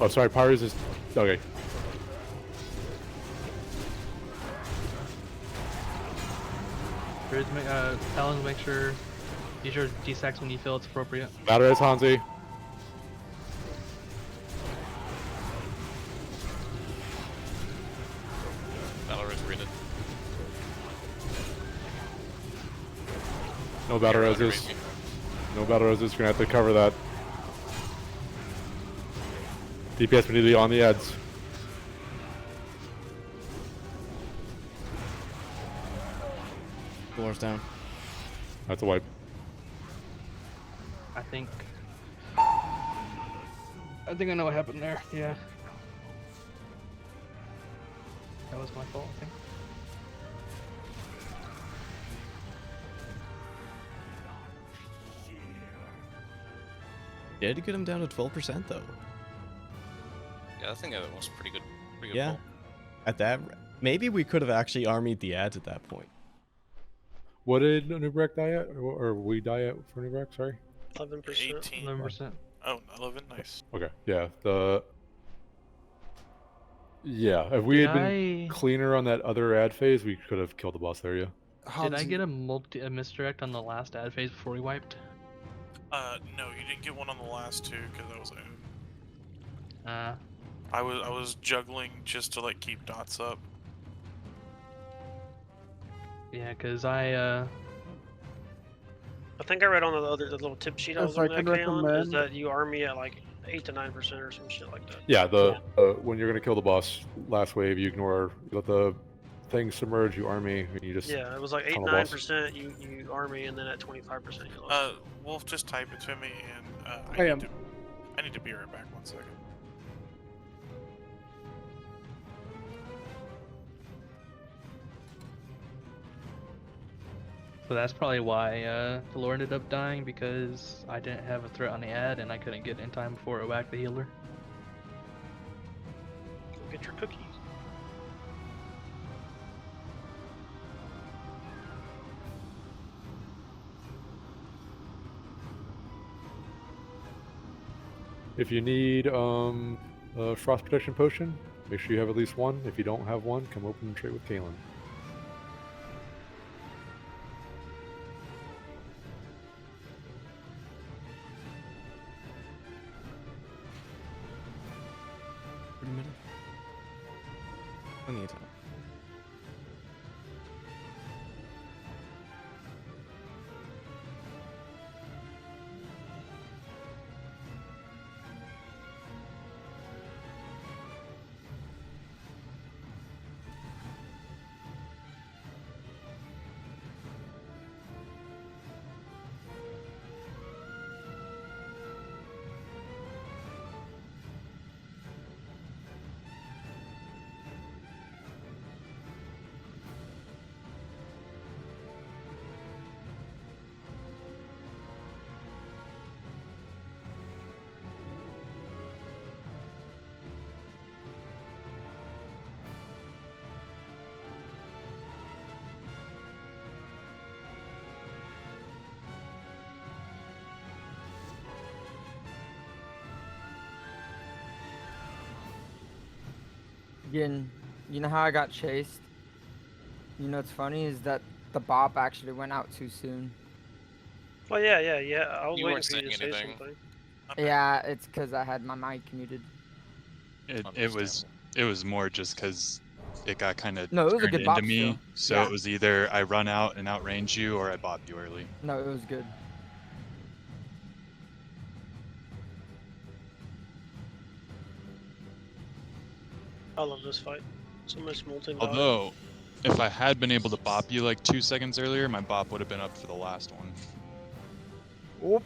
Oh, sorry, Paru's is okay. Talons, make sure use your D-Sax when you feel it's appropriate. Battle res Hanzi. Valorous rated. No battle Yeah, roses. No battle roses. You're gonna have to cover that. DPS immediately on the ads. Floor's down. That's a wipe. I think I know what happened there. Yeah. That was my fault, I think. Yeah, to get him down to 12% though. Yeah, I think that was pretty good. Pretty good Yeah. pull. At that, maybe we could have actually armied the ads at that point. What did Nubrek die at? Or we die at for Nubrek? Sorry. 11%. 18. 11%. Oh, 11. Nice. Okay. Yeah. Yeah. If we had been cleaner on that other ad phase, we could have killed the boss there. Yeah. Did I get a misdirect on the last ad phase before we wiped? No, you didn't get one on the last two because I was Uh. I was juggling just to like keep dots up. Yeah, cause I think I read on the little tip sheet I was If I looking can at, Kalen, is recommend- that you army at like 8 to 9% or some shit like that. Yeah. When you're gonna kill the boss last wave, you let the thing submerge. You army. And you just Yeah, it was like 8 tunnel boss. 9% you army, and then at 25% you lost. Wolf, just type it to me, and I am. I need to be right back. 1 second. so that's probably why the lore ended up dying, because I didn't have a threat on the ad and I couldn't get in time before it whacked the healer. Go get your cookies. If you need a frost protection potion, make sure you have at least one. If you don't have one, come open and trade with Kalen. Plenty of time. Again, you know how I got chased? You know what's funny is that the bop actually went out too soon. Well, yeah. I was You waiting weren't for you to saying say anything. something. Yeah, it's because I had my mic muted. It was more just because it got kind of No, it was a turned good into bop me. still. So Yeah. it was either I run out and outrange you, or I bop you early. No, it was good. I love this fight. So much molten. Although, if I had been able to bop you like 2 seconds earlier, my bop would have been up for the last one. Whoop.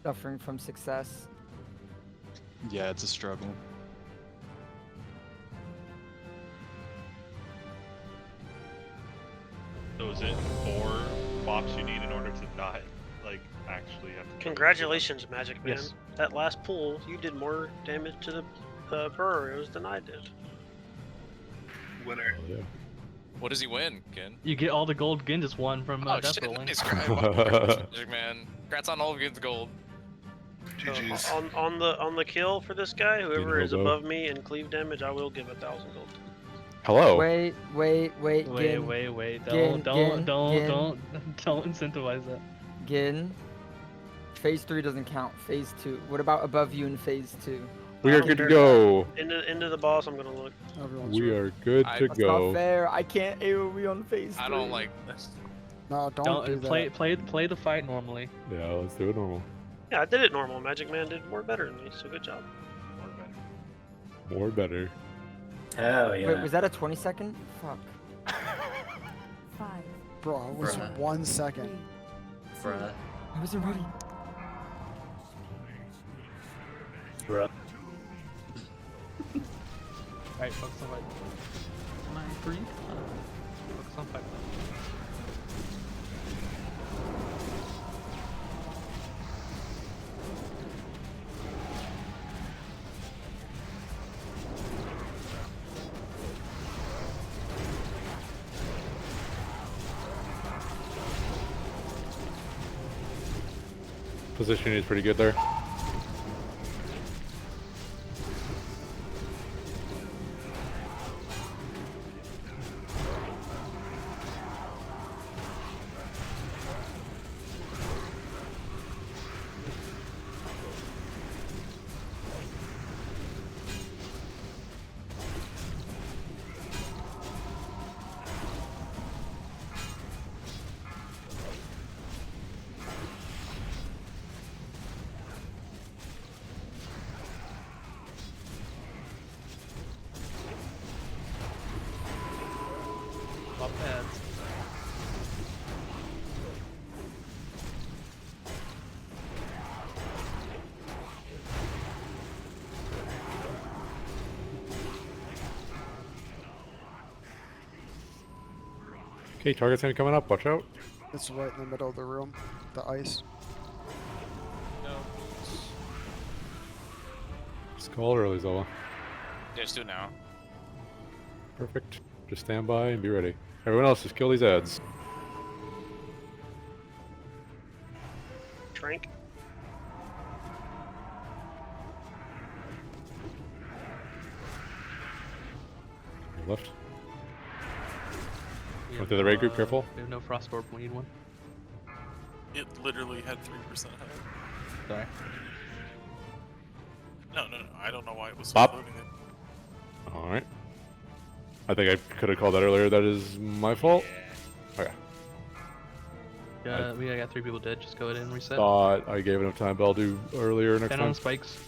Suffering from success. Yeah, it's a struggle. So is it 4 bops you need in order to not, like, actually have to... Congratulations, Magic Man. Yes. That last pull, you did more damage to the burrows than I did. Winner. Yeah. What does he win, Gin? You get all the gold Gin just won from Oh Death shit, Rolling. nice. Magic Man. Congrats on all of Gin's gold. GG's. On the kill for this guy, whoever is hobo. above me in cleave damage, I will give 1,000 gold. Hello. Wait. Wait, Gin. wait. Gin, Don't Gin. incentivize that. Gin. Phase 3 doesn't count. Phase 2. What about above you in Phase 2? We are good to go. Into the boss, I'm gonna look. Everyone's We right. are good to That's go. not fair. I can't AoE on Phase 3. I don't like this. No, don't do that. Play the fight normally. Yeah, let's do it normal. Yeah, I did it normal. Magic Man did more better than me, so good job. More better. Hell yeah. Wait, was that a 20-second? Fuck. 5, Bro, it was Bruh. 1 second. Bruh. I wasn't ready. Bruh. Alright, focus on fight. Am I free? Focus on fight. Positioning is pretty good there. Up pads. Okay, target's gonna be coming up. Watch out. It's right in the middle of the room. The ice. No. It's called early, Zola. Yeah, just do it now. Perfect. Just stand by and be ready. Everyone else, just kill these ads. Trank. Left. We Went have to the right group, careful. We have no frost orb. We need one. It literally had 3% health. Sorry. No. I don't know why it was Pop. floating there. All right. I think I could have called that earlier. That is my fault. Okay. We got 3 people dead. Just go ahead and reset. Thought I gave enough time, but I'll do earlier next 10 time. on spikes.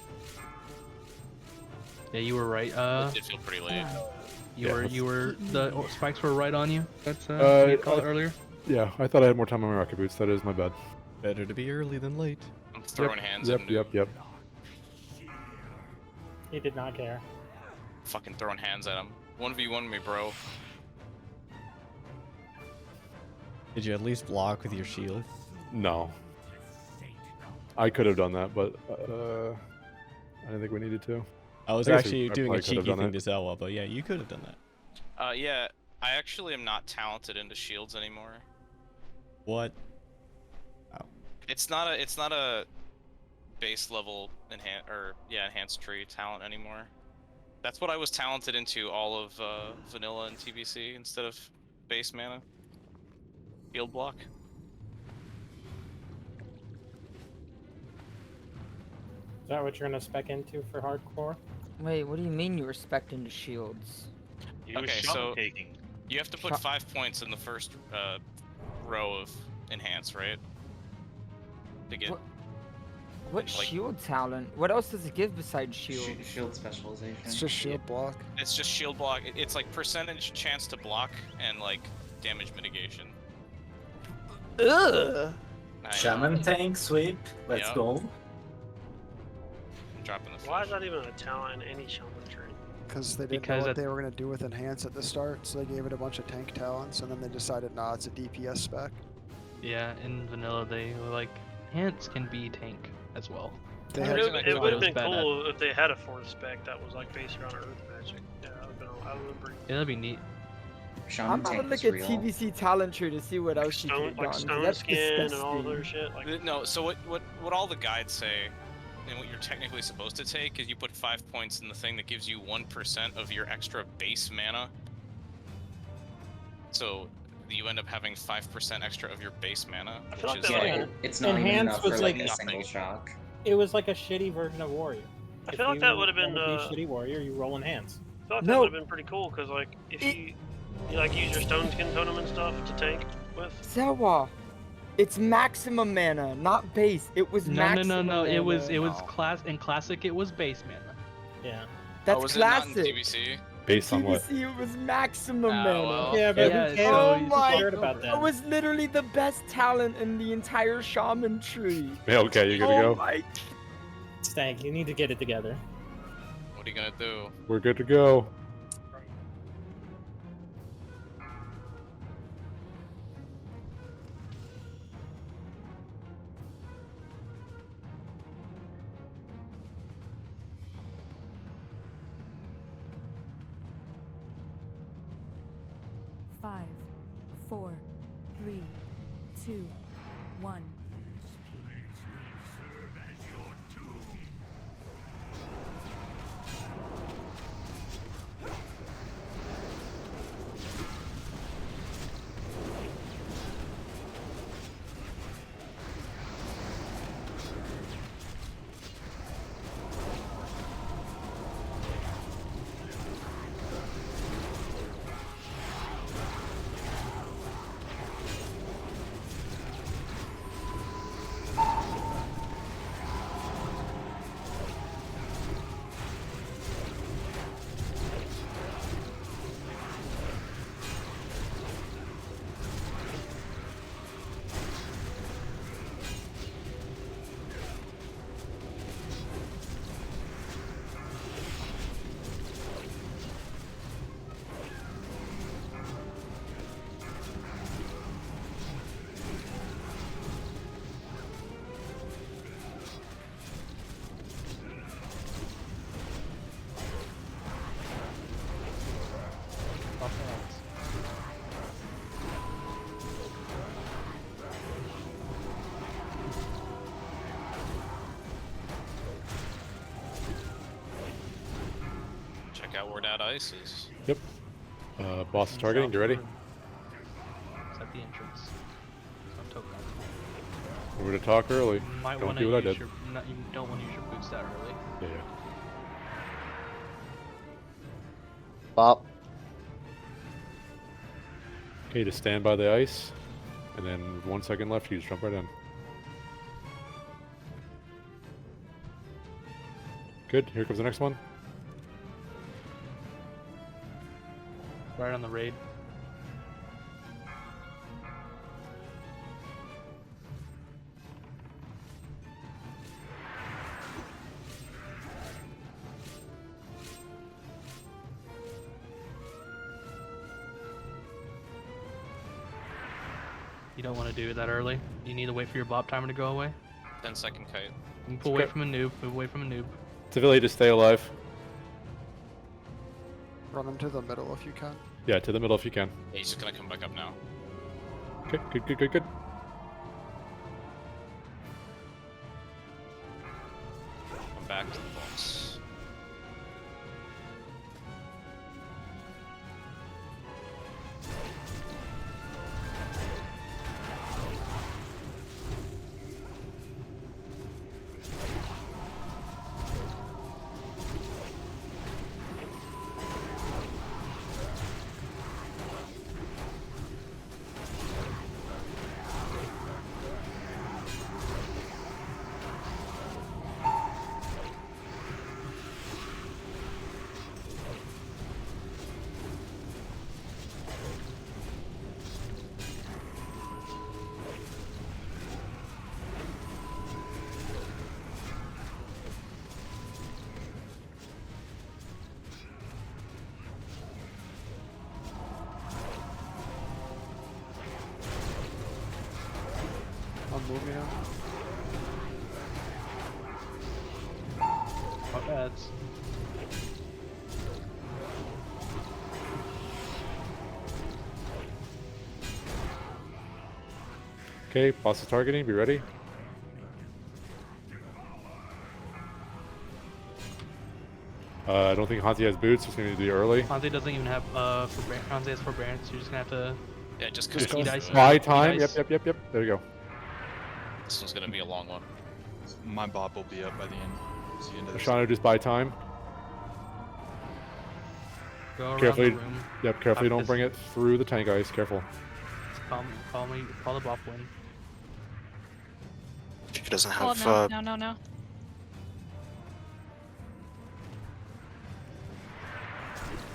Yeah, you were right. It did feel pretty late. The spikes were right on you. That's you called it earlier. Yeah, I thought I had more time on my rocket boots. That is my bad. Better to be early than late. I'm throwing hands Yep, at yep. He did not care. Fucking throwing hands at him. 1v1 me, bro. Did you at least block with your shield? No. I could have done that, but I didn't think we needed to. I was guess actually I doing a probably could have cheeky done thing that. to Zelwa, but yeah, you could have done that. Yeah, I actually am not talented into shields anymore. What? It's not a base level enhanced tree talent anymore. That's what I was talented into all of vanilla and TBC instead of base mana. Field block. Is that what you're gonna spec into for hardcore? Wait, what do you mean you were spec'd into shields? Okay, so you have to put 5 points in the first row of enhance, right? To get. What shield talent? What else does it give besides shield? Shield specialization. It's just shield block. It's just shield block. It's like percentage chance to block and like damage mitigation. Ugh. Shaman tank sweep. Let's Yep. go. I'm dropping the. Why is that even a talent in any shaman tree? Because they didn't know what they were going to do with enhance at the start, so they gave it a bunch of tank talents, and then they decided, nah, it's a DPS spec. Yeah, in vanilla they were like Enhance can be tank as well. It would have been cool if they had a 4th spec that was like based around Earth magic. Yeah, I would have been Yeah, that'd be neat. I'm about to look at TBC talent tree to see what else you could have like gotten. stone That's skin and all disgusting. other shit. Like No, so what all the guides say, and what you're technically supposed to take is you put 5 points in the thing that gives you 1% of your extra base mana. So you end up having 5% extra of your base mana, I feel which like is that It's not even Enhance enough was for like like a single shock. It was like a shitty version of Warrior. I If feel like you that would have been wanna be shitty Warrior. You roll Enhance. I feel like that would have been pretty cool because like if you like use your stone skin totem and stuff to tank with. Zelwa, it's maximum mana, not base. It was No, maximum. no. It was mana. in classic. It was base mana. Yeah. That's was it not in classic. TBC? Based on what? TBC, it was maximum mana. well. Yeah, but Yeah, who so cares? Oh Who my! cared about That that? was literally the best talent in the entire shaman tree. Yeah, okay, you gotta Oh go. my! Stank, you need to get it together. What are you gonna do? We're good to go. Five, 4, 3, 2, 1. Check out where that ice is. Yep. Boss is targeting. You ready? It's at the entrance. So I'm token. We're to talk early. You might Don't want do to what I use did. your. You don't want to use your boots that early. Yeah. Bop. Okay, just stand by the ice, and then 1 second left, you just jump right in. Good, here comes the next one. Right on the raid. You don't want to do it that early. You need to wait for your bop timer to go away. 10-second kite. Move away from a noob. Move away from a noob. Civilly, just stay alive. Run into the middle if you can. Yeah, to the middle if you can. Yeah, he's just gonna come back up now. Okay, good. Come back to the box. I'm moving now. Not bad. Okay, boss is targeting, be ready. I don't think Hansi has boots, so it's going to be early. Hansi doesn't even have Hansi has forbearance. You're just gonna have to. Yeah, just Just go eat ice. Buy time, Eat ice. yep. There you go. This one's gonna be a long one. My bop will be up by the end. It's the end of this. Shano, just buy time. Go around Carefully, the room. yep, carefully don't This- bring it through the tank ice, careful. Call the bop win. She doesn't Oh have. no.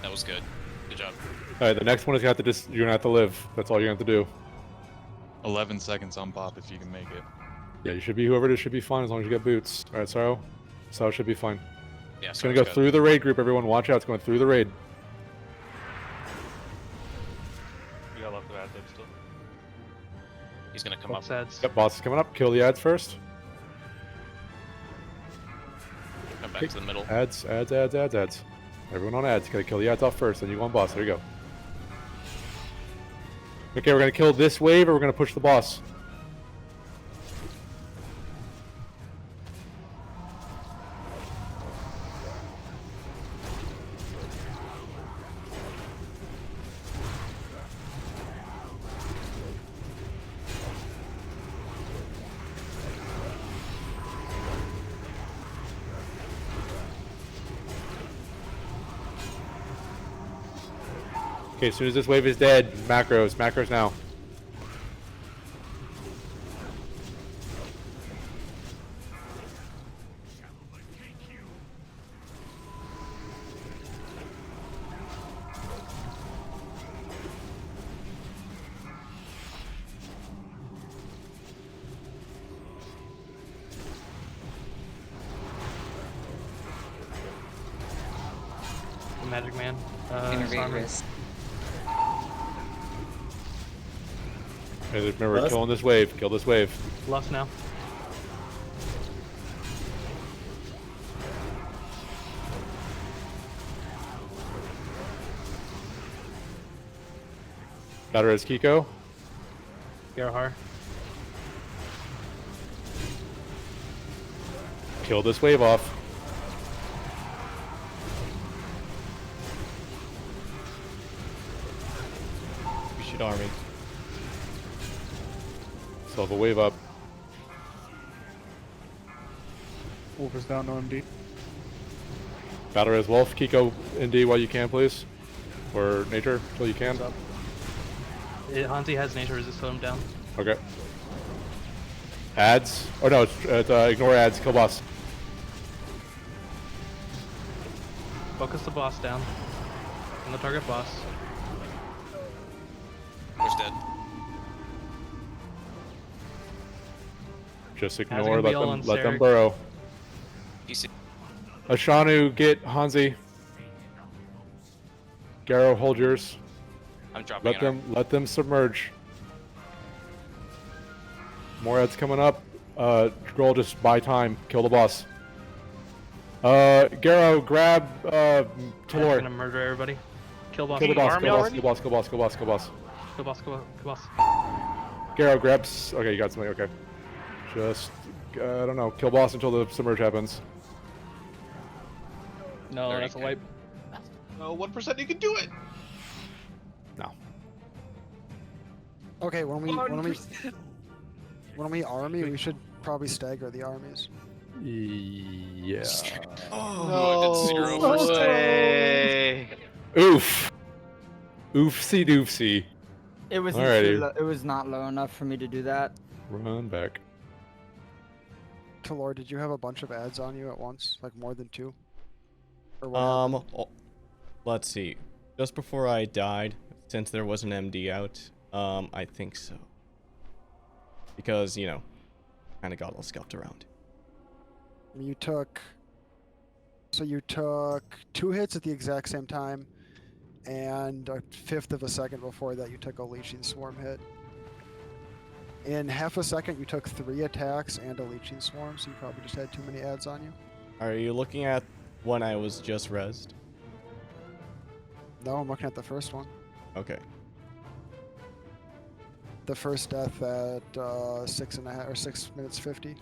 That was good. Good job. Alright, the next one is you're gonna have to live. That's all you have to do. 11 seconds on pop if you can make it. Yeah, you should be, whoever it is should be fine as long as you get boots. Alright, Sorrow. Sorrow should be fine. Yeah, It's gonna go through the raid group, everyone. Watch out, it's going through the raid. We got left of ads up still. He's gonna come Box up. ads. Yep, boss is coming up. Kill the ads first. Come back to the middle. Ads. Everyone on ads. Gotta kill the ads off first, then you go on boss. There you go. Okay, we're gonna kill this wave or we're gonna push the boss. Okay, as soon as this wave is dead, macros now. The Magic Man. Innervate Sarmer. wrist. Hey, remember, killing this wave. Kill this wave. Lust now. Got her as Kiko. Gerhard. Kill this wave off. We should army. Still have a wave up. Wolf is down, no MD. Battle Res Wolf, Kiko ND while you can, please. Or Nature, till you can. Hansi has nature resist, slow him down. Okay. Ads. Oh no, it's ignore ads, kill boss. Focus the boss down. On the target boss. Who's dead? Just How's it ignore, gonna be all let on them Sarek? burrow. PC. Ashanu, get Hansi. Garo, hold yours. I'm dropping Let them submerge. More ads coming up. Scroll, just buy time. Kill the boss. Garo, grab I'm Talor. gonna murder everybody. Kill boss. Kill the boss, Army kill boss, already? kill boss, kill boss, kill boss, kill boss. Kill boss, kill boss, kill boss. Garo grabs. Okay, you got something. Okay. Just, I don't know. Kill boss until the submerge happens. No, that's a wipe. No, 1% you can do it. No. Okay, when we army, we should probably stagger the armies. Yeah. Oh, I did 0%. way. Oof. Oofsie doofsie. It was Alrighty. it was not low enough for me to do that. Run back. Talor, did you have a bunch of ads on you at once? Like more than 2? Or what happened? Let's see. Just before I died, since there was an MD out, I think so. Because, you know, kind of got all scuffed around. You took 2 hits at the exact same time, and a fifth of a second before that you took a leeching swarm hit. In half a second you took 3 attacks and a leeching swarm, so you probably just had too many ads on you. Are you looking at when I was just rezzed? No, I'm looking at the first one. Okay. The first death at 6.5 or 6 minutes 50.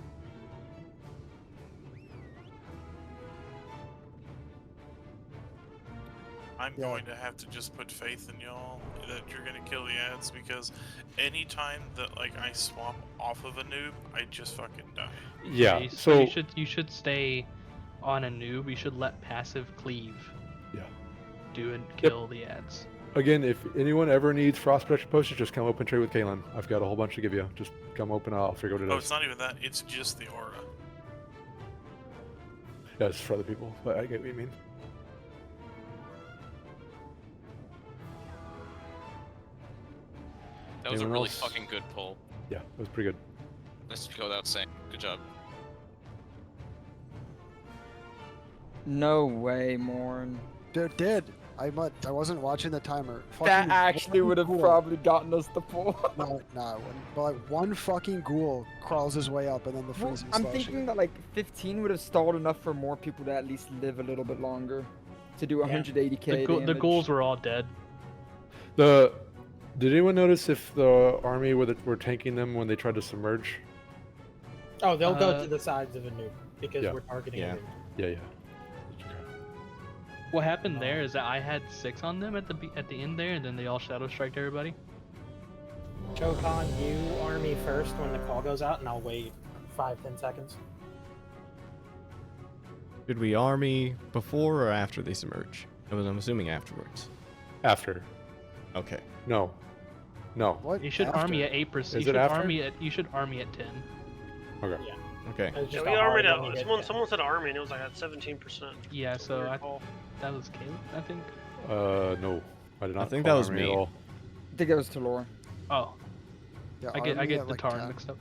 I'm going to have to just put faith in y'all that you're gonna kill the ads, because anytime that like I swap off of a noob, I just fucking die. Yeah. Okay, So you should stay on a noob. You should let passive cleave. Yeah. Do and kill the ads. again, if anyone ever needs frost protection potions, just come open trade with Kalen. I've got a whole bunch to give you. Just come open. I'll figure out what it Oh, is. it's not even that. It's just the aura. Yeah, it's for other people, but I get what you mean. That was Anyone a really else? fucking good pull. Yeah, it was pretty good. Let's go without saying. Good job. No way, Morn. Dude, did. I wasn't watching the timer. That Fucking actually one would have ghoul- probably gotten us the pull. No, it wouldn't. But like one fucking ghoul crawls his way up and then the Well, freezing I'm slash thinking again. that like 15 would have stalled enough for more people to at least live a little bit longer. To do 180k The damage. ghouls were all dead. Did anyone notice if the army were tanking them when they tried to submerge? Oh, they'll go to the sides of a nuke because Yeah. we're targeting Yeah. a nuke. Yeah. What happened there is that I had 6 on them at the end there, and then they all shadow striked everybody. Chokan, you army first when the call goes out, and I'll wait 5-10 seconds. Did we army before or after they submerge? I'm assuming afterwards. After. Okay. No. What? You should army at 8%. Is it after? You should army at 10. Okay. Yeah. Okay. It's Yeah, just we a hard armored one at to get someone said army and it was like at 17%. Yeah, so Weird I call. that was Caleb, I think. No. I did not. think call that was army me. At all. I think it was Talor. Oh, Yeah, I army get at, the like, tar 10. mixed up.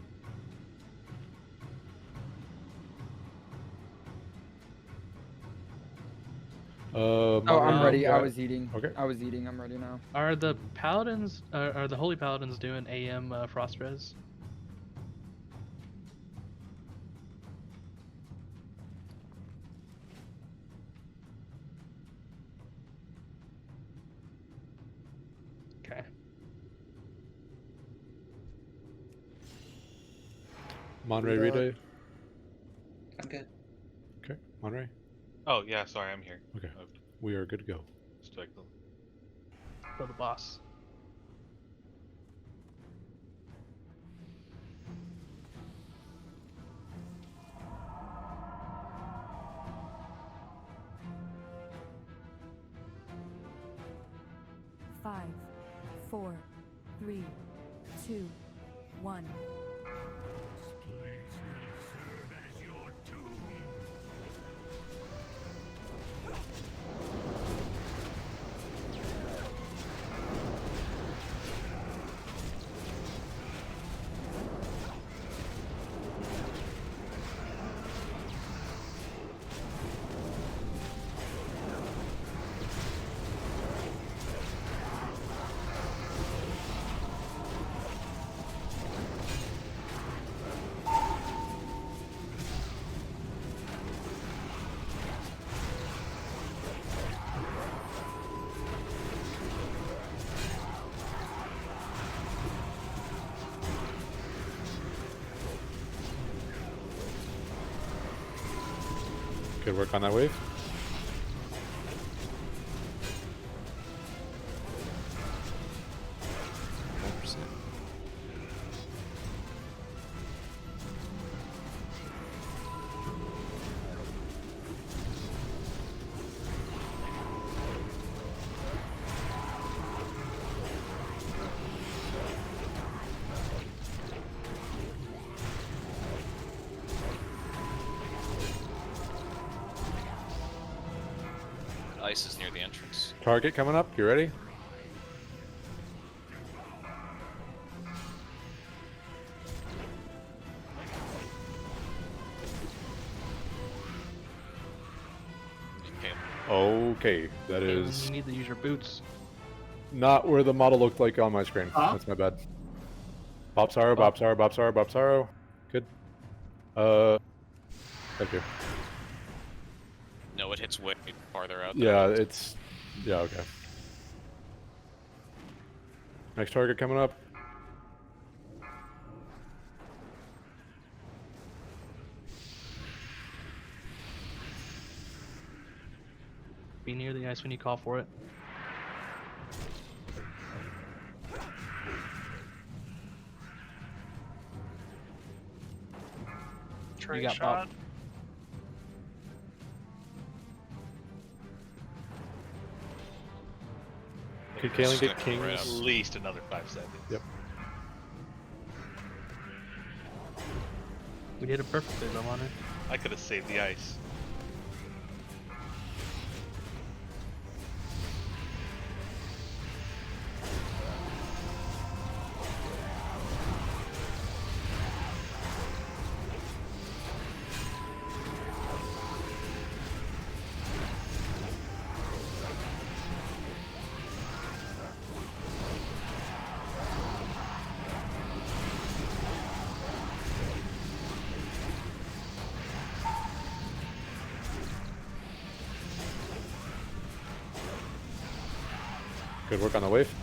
Oh, I'm ready. I was eating. Okay. I was eating. I'm ready now. Are the paladins? Are the holy paladins doing AM frost res? Okay. Monray Yeah. Rede. I'm good. Okay. Monray. Oh yeah, sorry, I'm here. Okay. We are good to go. Strike them. For the boss. 5, 4, 3, 2, 1. Good work on that wave. Ice is near the entrance. Target coming up. You ready? Okay, that is You need to use your boots. not where the model looked like on my screen. That's my bad. Bop Sorrow, Bop Sorrow, Bop Sorrow, Bop Sorrow. Good. Thank you. No, it hits way farther out. Yeah, it's... Yeah, okay. Next target coming up. Be near the ice when you call for it. Train got shot. Bob. Could Kaelin get Kings? At least another 5 seconds. Yep. We did it perfectly, though, on it. I could have saved the ice. Good work on the wave.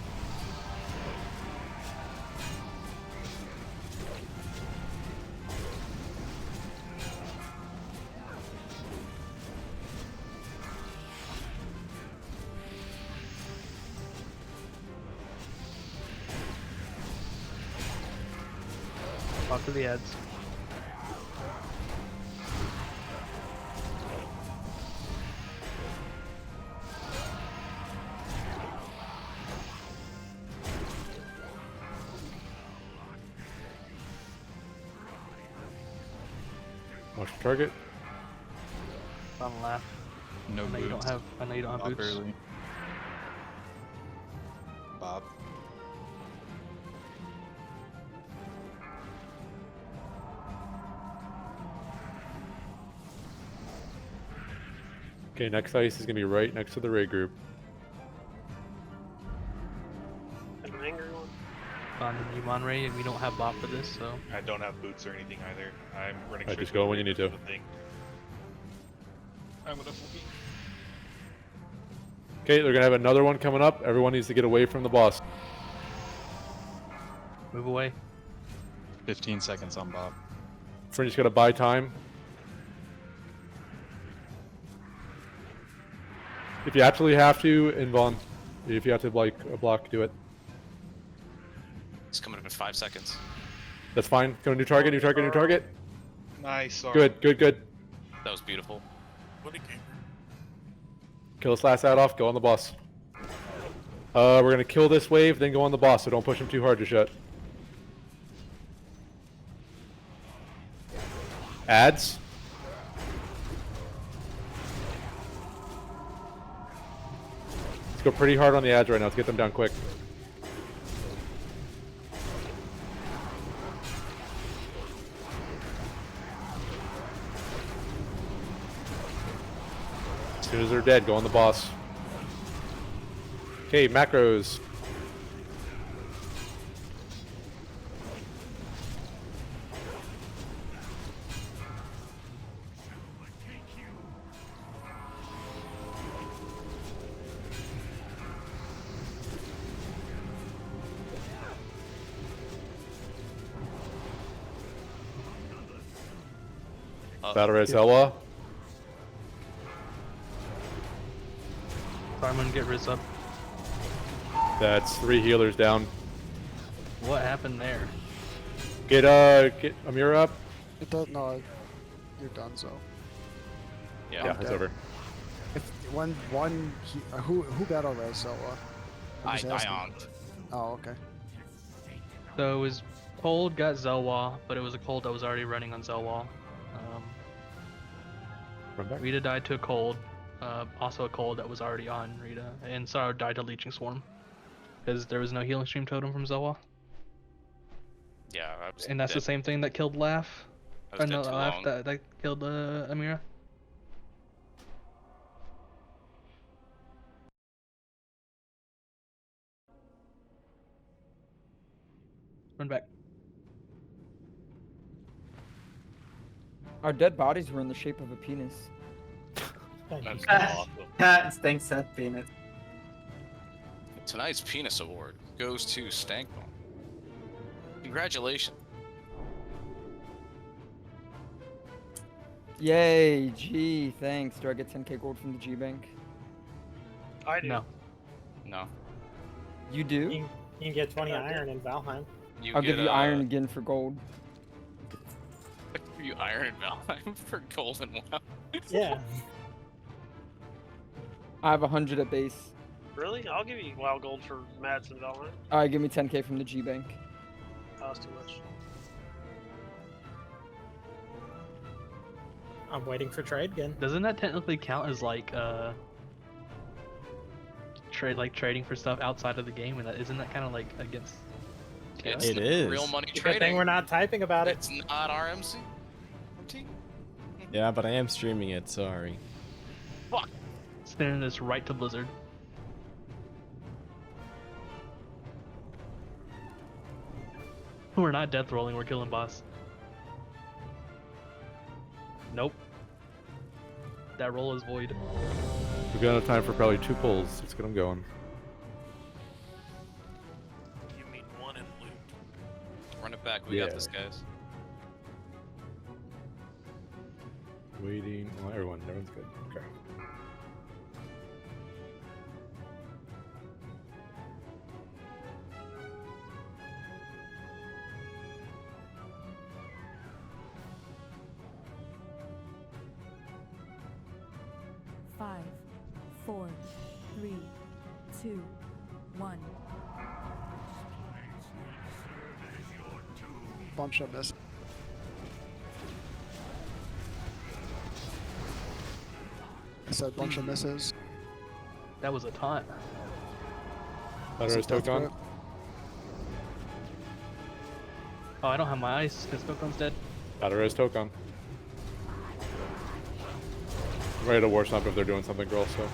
Talk to the heads. Watch the target. On the left. No I know you don't boots. have. I know you don't have Bob boots. early. Bob. Okay, next ice is gonna be right next to the raid group. An angry one. On you Monray, we don't have Bob for this, so. I don't have boots or anything either. I'm running Alright, straight just to go the when you rig need to. for the thing. I'm gonna flee. Okay, they're gonna have another one coming up. Everyone needs to get away from the boss. Move away. 15 seconds on Bob. Friend, just gotta buy time. If you absolutely have to, Invon. If you have to like a block, do it. It's coming up in 5 seconds. That's fine. Go new target, new target, new target. Nice. Sorry. Good, good, good. That was beautiful. What a gamer. Kill this last ad off, go on the boss. We're gonna kill this wave, then go on the boss, so don't push him too hard just yet. Ads. Let's go pretty hard on the ads right now. Let's get them down quick. As soon as they're dead, go on the boss. Okay, macros. Battle Ray Selwa. I'm gonna get Riz up. That's 3 healers down. What happened there? Get Amira up. It does no. You're done, so. Yeah, it's over. If who battle Res Zelwa? I onked. Oh, okay. So it was cold got Zelwa, but it was a cold that was already running on Zelwa. Run back. Rita died to a cold, also a cold that was already on Rita, and Sorrow died to Leeching Swarm, because there was no healing stream totem from Zelwa. Yeah, I was And that's dead. the same thing that killed Laugh. I was Or no, dead too Laugh long. that killed Amira. Run back. Our dead bodies were in the shape of a penis. That's Ah, awesome. Thanks, Seth Peanut. Tonight's penis award goes to Stankbone. Congratulations. Yay, G, thanks. Do I get 10k gold from the G Bank? I do. No. No. You do? You can get 20 iron in Valheim. You I'll get, give you iron again for gold. You iron and Valheim for gold and WoW. Yeah. I have 100 at base. Really? I'll give you WoW gold for Mats and Valheim. Alright, give me 10k from the G Bank. That was too much. I'm waiting for trade again. Doesn't that technically count as like trading for stuff outside of the game? And isn't that kind of like against? It's It the is. real money Good trading. thing we're not typing about it. It's not RMC. Yeah, but I am streaming it, sorry. Fuck. Sending this right to Blizzard. We're not death rolling, we're killing boss. Nope. That roll is void. We've got enough time for probably 2 pulls. Let's get them going. You mean one in loot? Run it back. We Yeah. got this, guys. Waiting. Well, everyone's good. Okay. Five, 4, 3, 2, 1. Bunch of miss. I said bunch of misses. That was a taunt. Battle Ray Tokon. Oh, I don't have my ice because Tokon's dead. Battle Ray Tokon. I'm ready to war stomp if they're doing something, girl, so.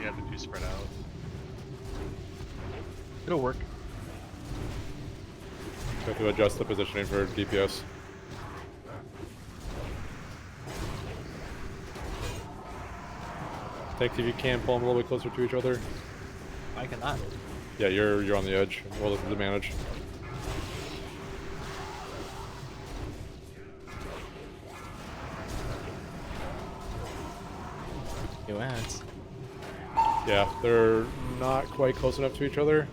You have to do spread out. It'll work. We have to adjust the positioning for DPS. Thanks if you can pull them a little bit closer to each other. I cannot. Yeah, you're on the edge. Roll the advantage. New ads. Yeah, they're not quite close enough to each other.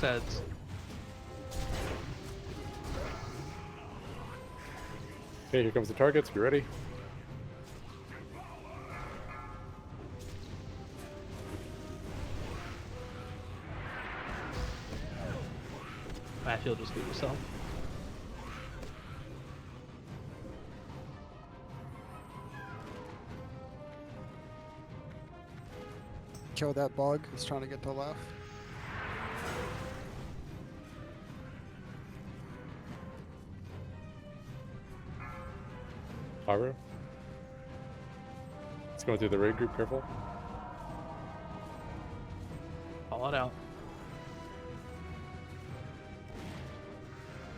heads. Okay, here comes the targets. Be ready. Matthew, just leave yourself. Kill that bug. He's trying to get to the left. Pyro. It's going through the raid group. Careful. Call it out.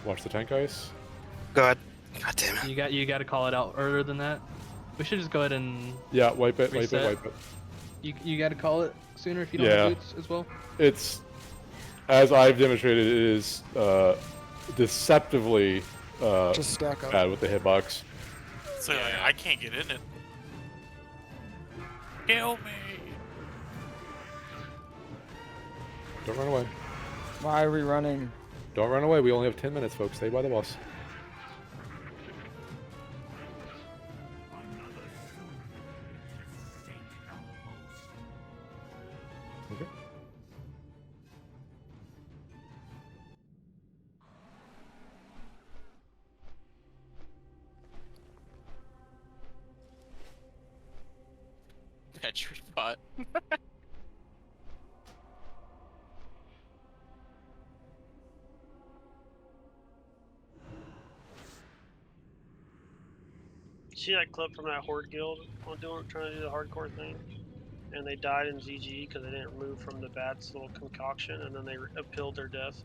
Watch the tank ice. God damn it. You got to call it out earlier than that. We should just go ahead and Yeah, wipe it, reset. wipe it. You got to call it sooner if you don't Yeah. have boots as well. It's, as I've demonstrated, it is deceptively Just stack up. bad with the hitbox. So like, I can't get in it. Kill me. Don't run away. Why are we running? Don't run away. We only have 10 minutes, folks. Stay by the boss. Okay. That tree bot. See that clip from that Horde guild on trying to do the hardcore thing? And they died in ZG because they didn't remove from the bat's little concoction, and then they appealed their death.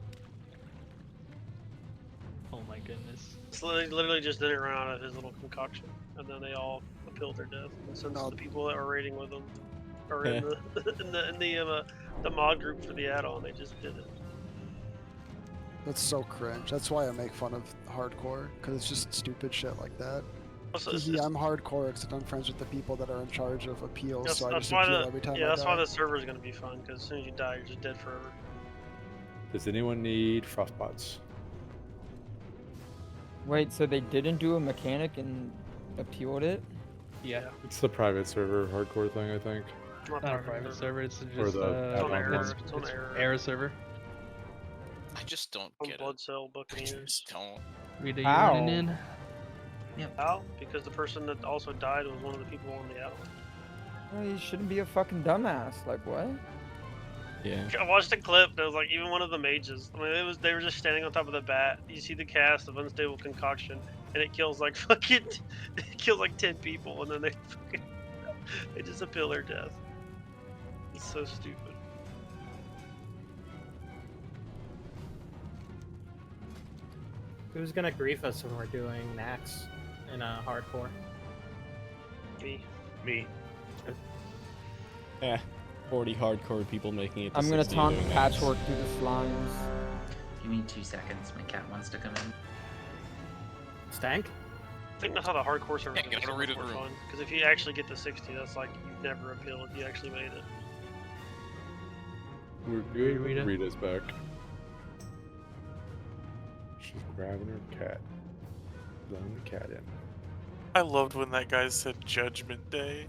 Oh my goodness. So they literally just didn't run out of his little concoction, and then they all appealed their death. And since the people that were raiding with them are in the mod group for the add-on, they just did it. That's so cringe. That's why I make fun of hardcore, because it's just stupid shit like that. Also, I'm hardcore except I'm friends with the people that are in charge of appeals, so I just why appeal every time I that's die. why the server is going to be fun, because as soon as you die, you're just dead forever. Does anyone need frostbots? Wait, so they didn't do a mechanic and appealed it? Yeah. It's the private server hardcore thing, I think. Not Not a private server. It's Or just the add-on one. It's on error. error server. I just don't On get Blood it. Cell Buccaneers. Don't. Read the How? in. How? Because the person that also died was one of the people on the add-on. Well, you shouldn't be a fucking dumbass. Like, what? Yeah. I watched the clip. There was like even one of the mages. I mean, they were just standing on top of the bat. You see the cast of Unstable Concoction, and it kills like fucking, it kills like 10 people, and then they fucking, they just appeal their death. It's so stupid. Who's gonna grief us when we're doing Nax in a hardcore? Me. Me. Yeah. 40 hardcore people making it to I'm gonna 60 taunt doing that. Patchwork through the slimes. Give me 2 seconds. My cat wants to come in. Stank? I think that's how the hardcore server Can't get is out of read more of the room. fun. Because if you actually get to 60, that's like you've never appealed. You actually made it. We're good. Rita? Rita's back. She's grabbing her cat. Letting the cat in. I loved when that guy said Judgment Day.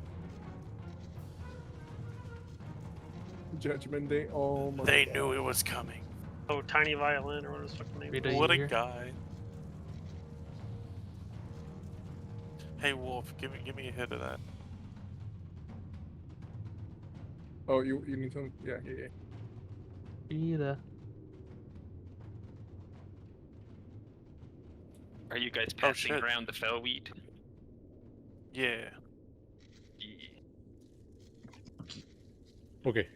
Judgment Day. Oh my They god. knew it was coming. Oh, Tiny Violin, or what his fucking name Rita, is. you What a here? guy. Hey Wolf, give me a hit of that. Oh, you need some? Yeah. Rita. Are you guys passing shit. around the fell weed? Yeah. Okay.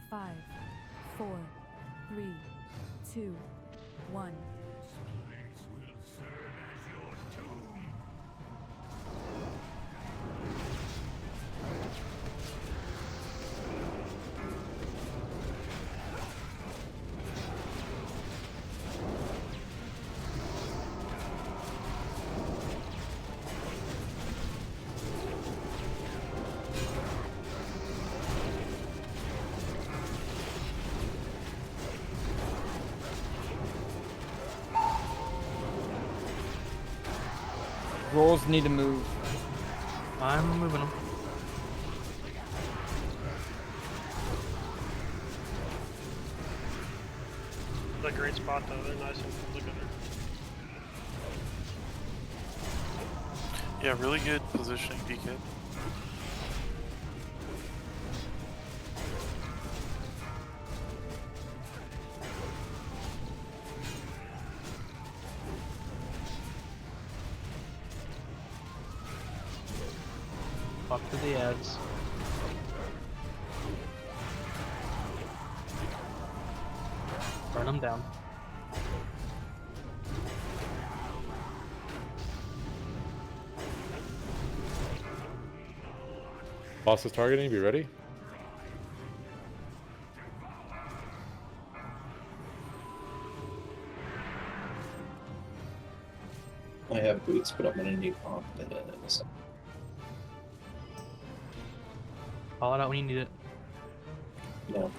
Five, 4, 3, 2, 1. Rolls need to move. I'm moving them. It's a great spot though. They're nice and put together. Yeah, really good positioning, DK. Fuck to the ads. Burn them down. Boss is targeting. Be ready. I have boots, but I'm gonna need pump in a second. Call it out when you need it. No.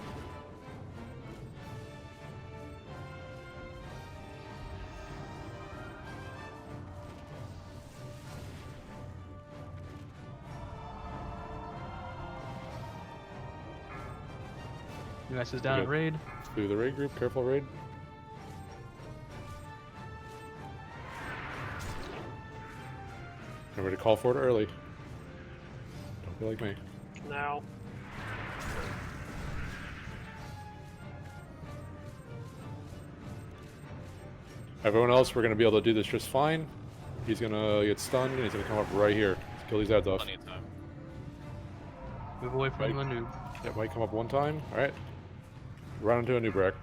You guys is down at raid. Do the raid group. Careful raid. Remember to call for it early. Don't be like me. Now. Everyone else, we're gonna be able to do this just fine. He's gonna get stunned and he's gonna come up right here. Let's kill these ads off. Plenty of time. Move away from the noob. Yeah, might come up one time. Alright. Run into a new brack.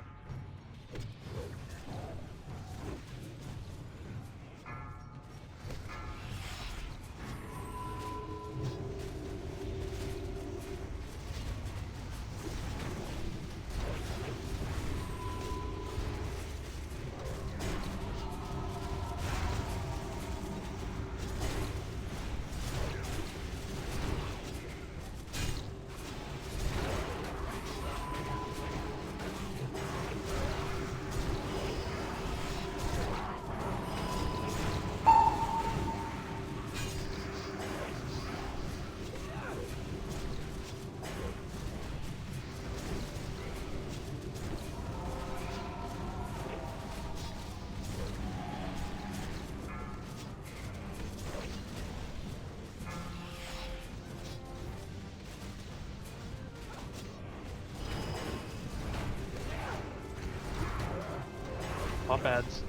Pop ads.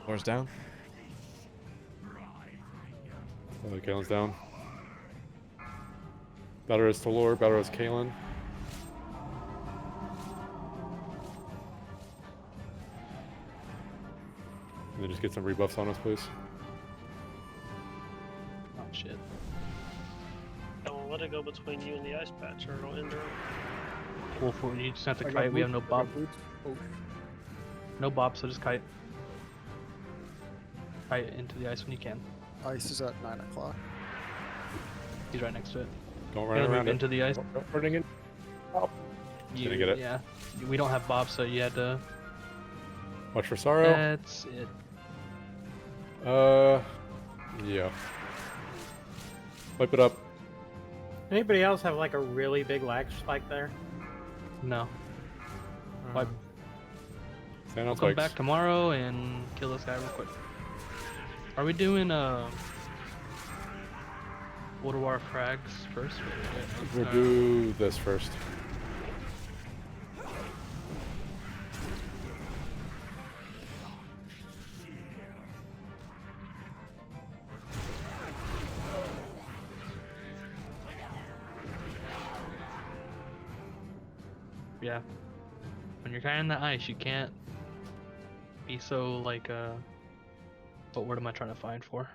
Floor's down. Kalen's down. Battle is to lore, battle is Kalen. And then just get some rebuffs on us, please. Oh shit. Don't let it go between you and the ice patch or it'll end her. Cool for you just have to I got kite. We have boots, no I bob. got boots. Oh. No bob, so just kite. Kite into the ice when you can. Ice is at 9 o'clock. He's right next to it. Don't Gonna run move around into the ice. Don't running in. Oh. Didn't get it. Yeah. We don't have bob, so you had to. Watch for sorrow. That's it. Yeah. Wipe it up. Anybody else have like a really big lag spike there? No. Wipe. Stand We'll on come spikes. back tomorrow and kill this guy real quick. Are we doing World War frags first? We'll do this first. Yeah. When you're kind of in the ice, you can't be so like what word am I trying to find for?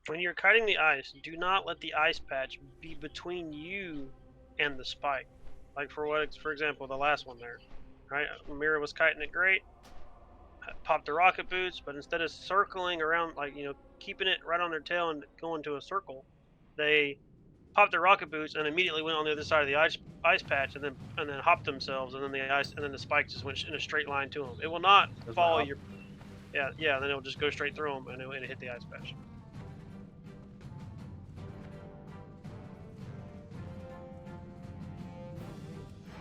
When you're kiting the ice, do not let the ice patch be between you and the spike. Like for example, the last one there, right? Mira was kiting it great, popped the rocket boots, but instead of circling around, like keeping it right on their tail and going to a circle, they popped their rocket boots, and immediately went on the other side of the ice patch, and then hopped themselves, and then the spike just went in a straight line to them. It will not follow your. Yeah. Then it'll just go straight through them, and it'll hit the ice patch.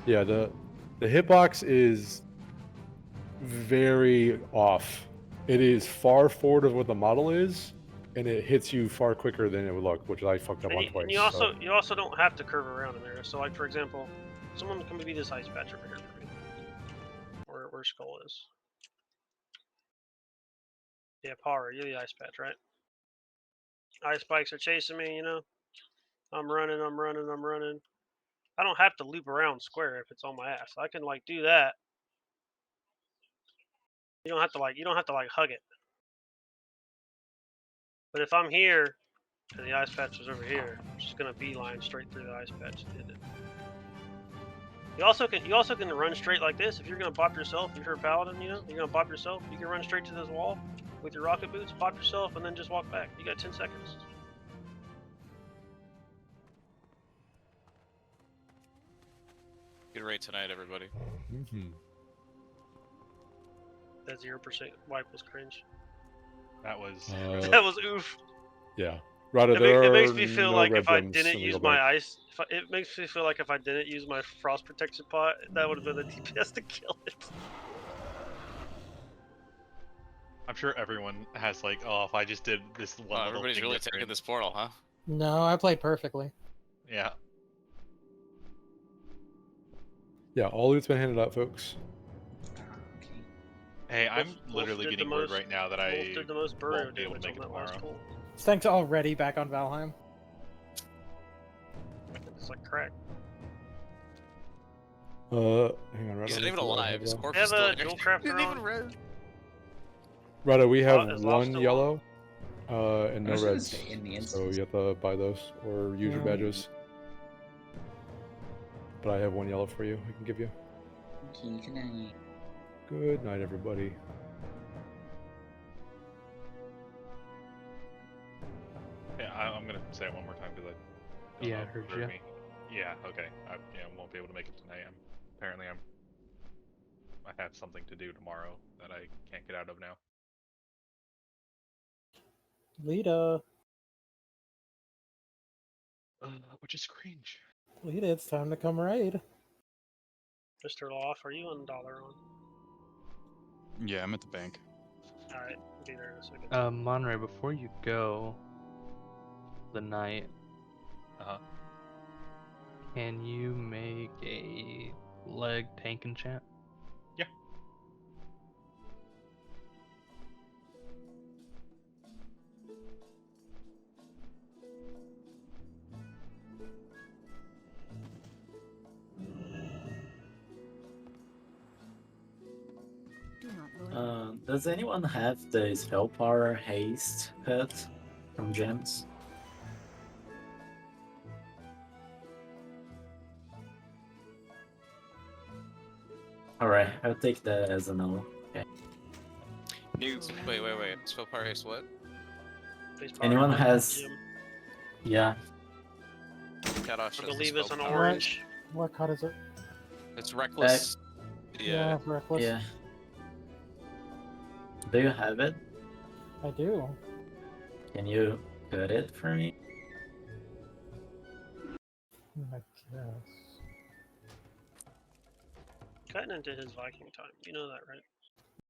Yeah, the hitbox is very off. It is far forward of what the model is, and it hits you far quicker than it would look, which I fucked up on twice. And you also don't have to curve around in there. So like for example, someone can be this ice patch over here for me. Where Skull is. Yeah, Power, you're the ice patch, right? Ice spikes are chasing me, you know. I'm running. I don't have to loop around square if it's on my ass. I can like do that. You don't have to like hug it. But if I'm here and the ice patch is over here, I'm just gonna beeline straight through the ice patch and hit it. You also can run straight like this if you're gonna bop yourself. If you're a paladin, you know, you're gonna bop yourself. You can run straight to this wall with your rocket boots, bop yourself, and then just walk back. You got 10 seconds. Good rate tonight, everybody. That 0% wipe was cringe. That was. That was oof. Yeah. Right. It makes me feel like if I didn't use my ice, it makes me feel like if I didn't use my frost protection pot, that would have been the DPS to kill it. I'm sure everyone has like, oh, if I just did this one. Little Everybody's thing really different. taking this portal, huh? No, I played perfectly. Yeah. Yeah, all loot's been handed out, folks. Hey, I'm literally getting word right now that I did the most won't be able to make it tomorrow. Thanks already back on Valheim. It's like crack. Hang on, Rado. He's not even alive. His corpse is Have still a dual crafter on. Rado, we have is one Lobster yellow, and no I was gonna reds. say in the So instance. you have to buy those or use your badges. But I have one yellow for you. I can give you. Okay, good night. Good night, everybody. Yeah, I'm gonna say it one more time because I. Yeah, I heard you. Me. Yeah. Okay. I won't be able to make it tonight. Apparently I have something to do tomorrow that I can't get out of now. Lita. Which is cringe. Lita, it's time to come raid. Mr. Loft, are you on dollar on? Yeah, I'm at the bank. Alright, I'll be there in a second. Monray, before you go the night, can you make a leg tank enchant? Yeah. Does anyone have the Spellpower Haste pet from Gems? Alright, I'll take that as a no. Okay. Wait. Spellpower haste what? Anyone has... Yeah. Kadosh I'm gonna leave us on spellpower. orange. What cut is it? It's reckless. Yeah, reckless. Yeah. Do you have it? I do. Can you cut it for me? I guess. Cutting into his Viking time. You know that, right?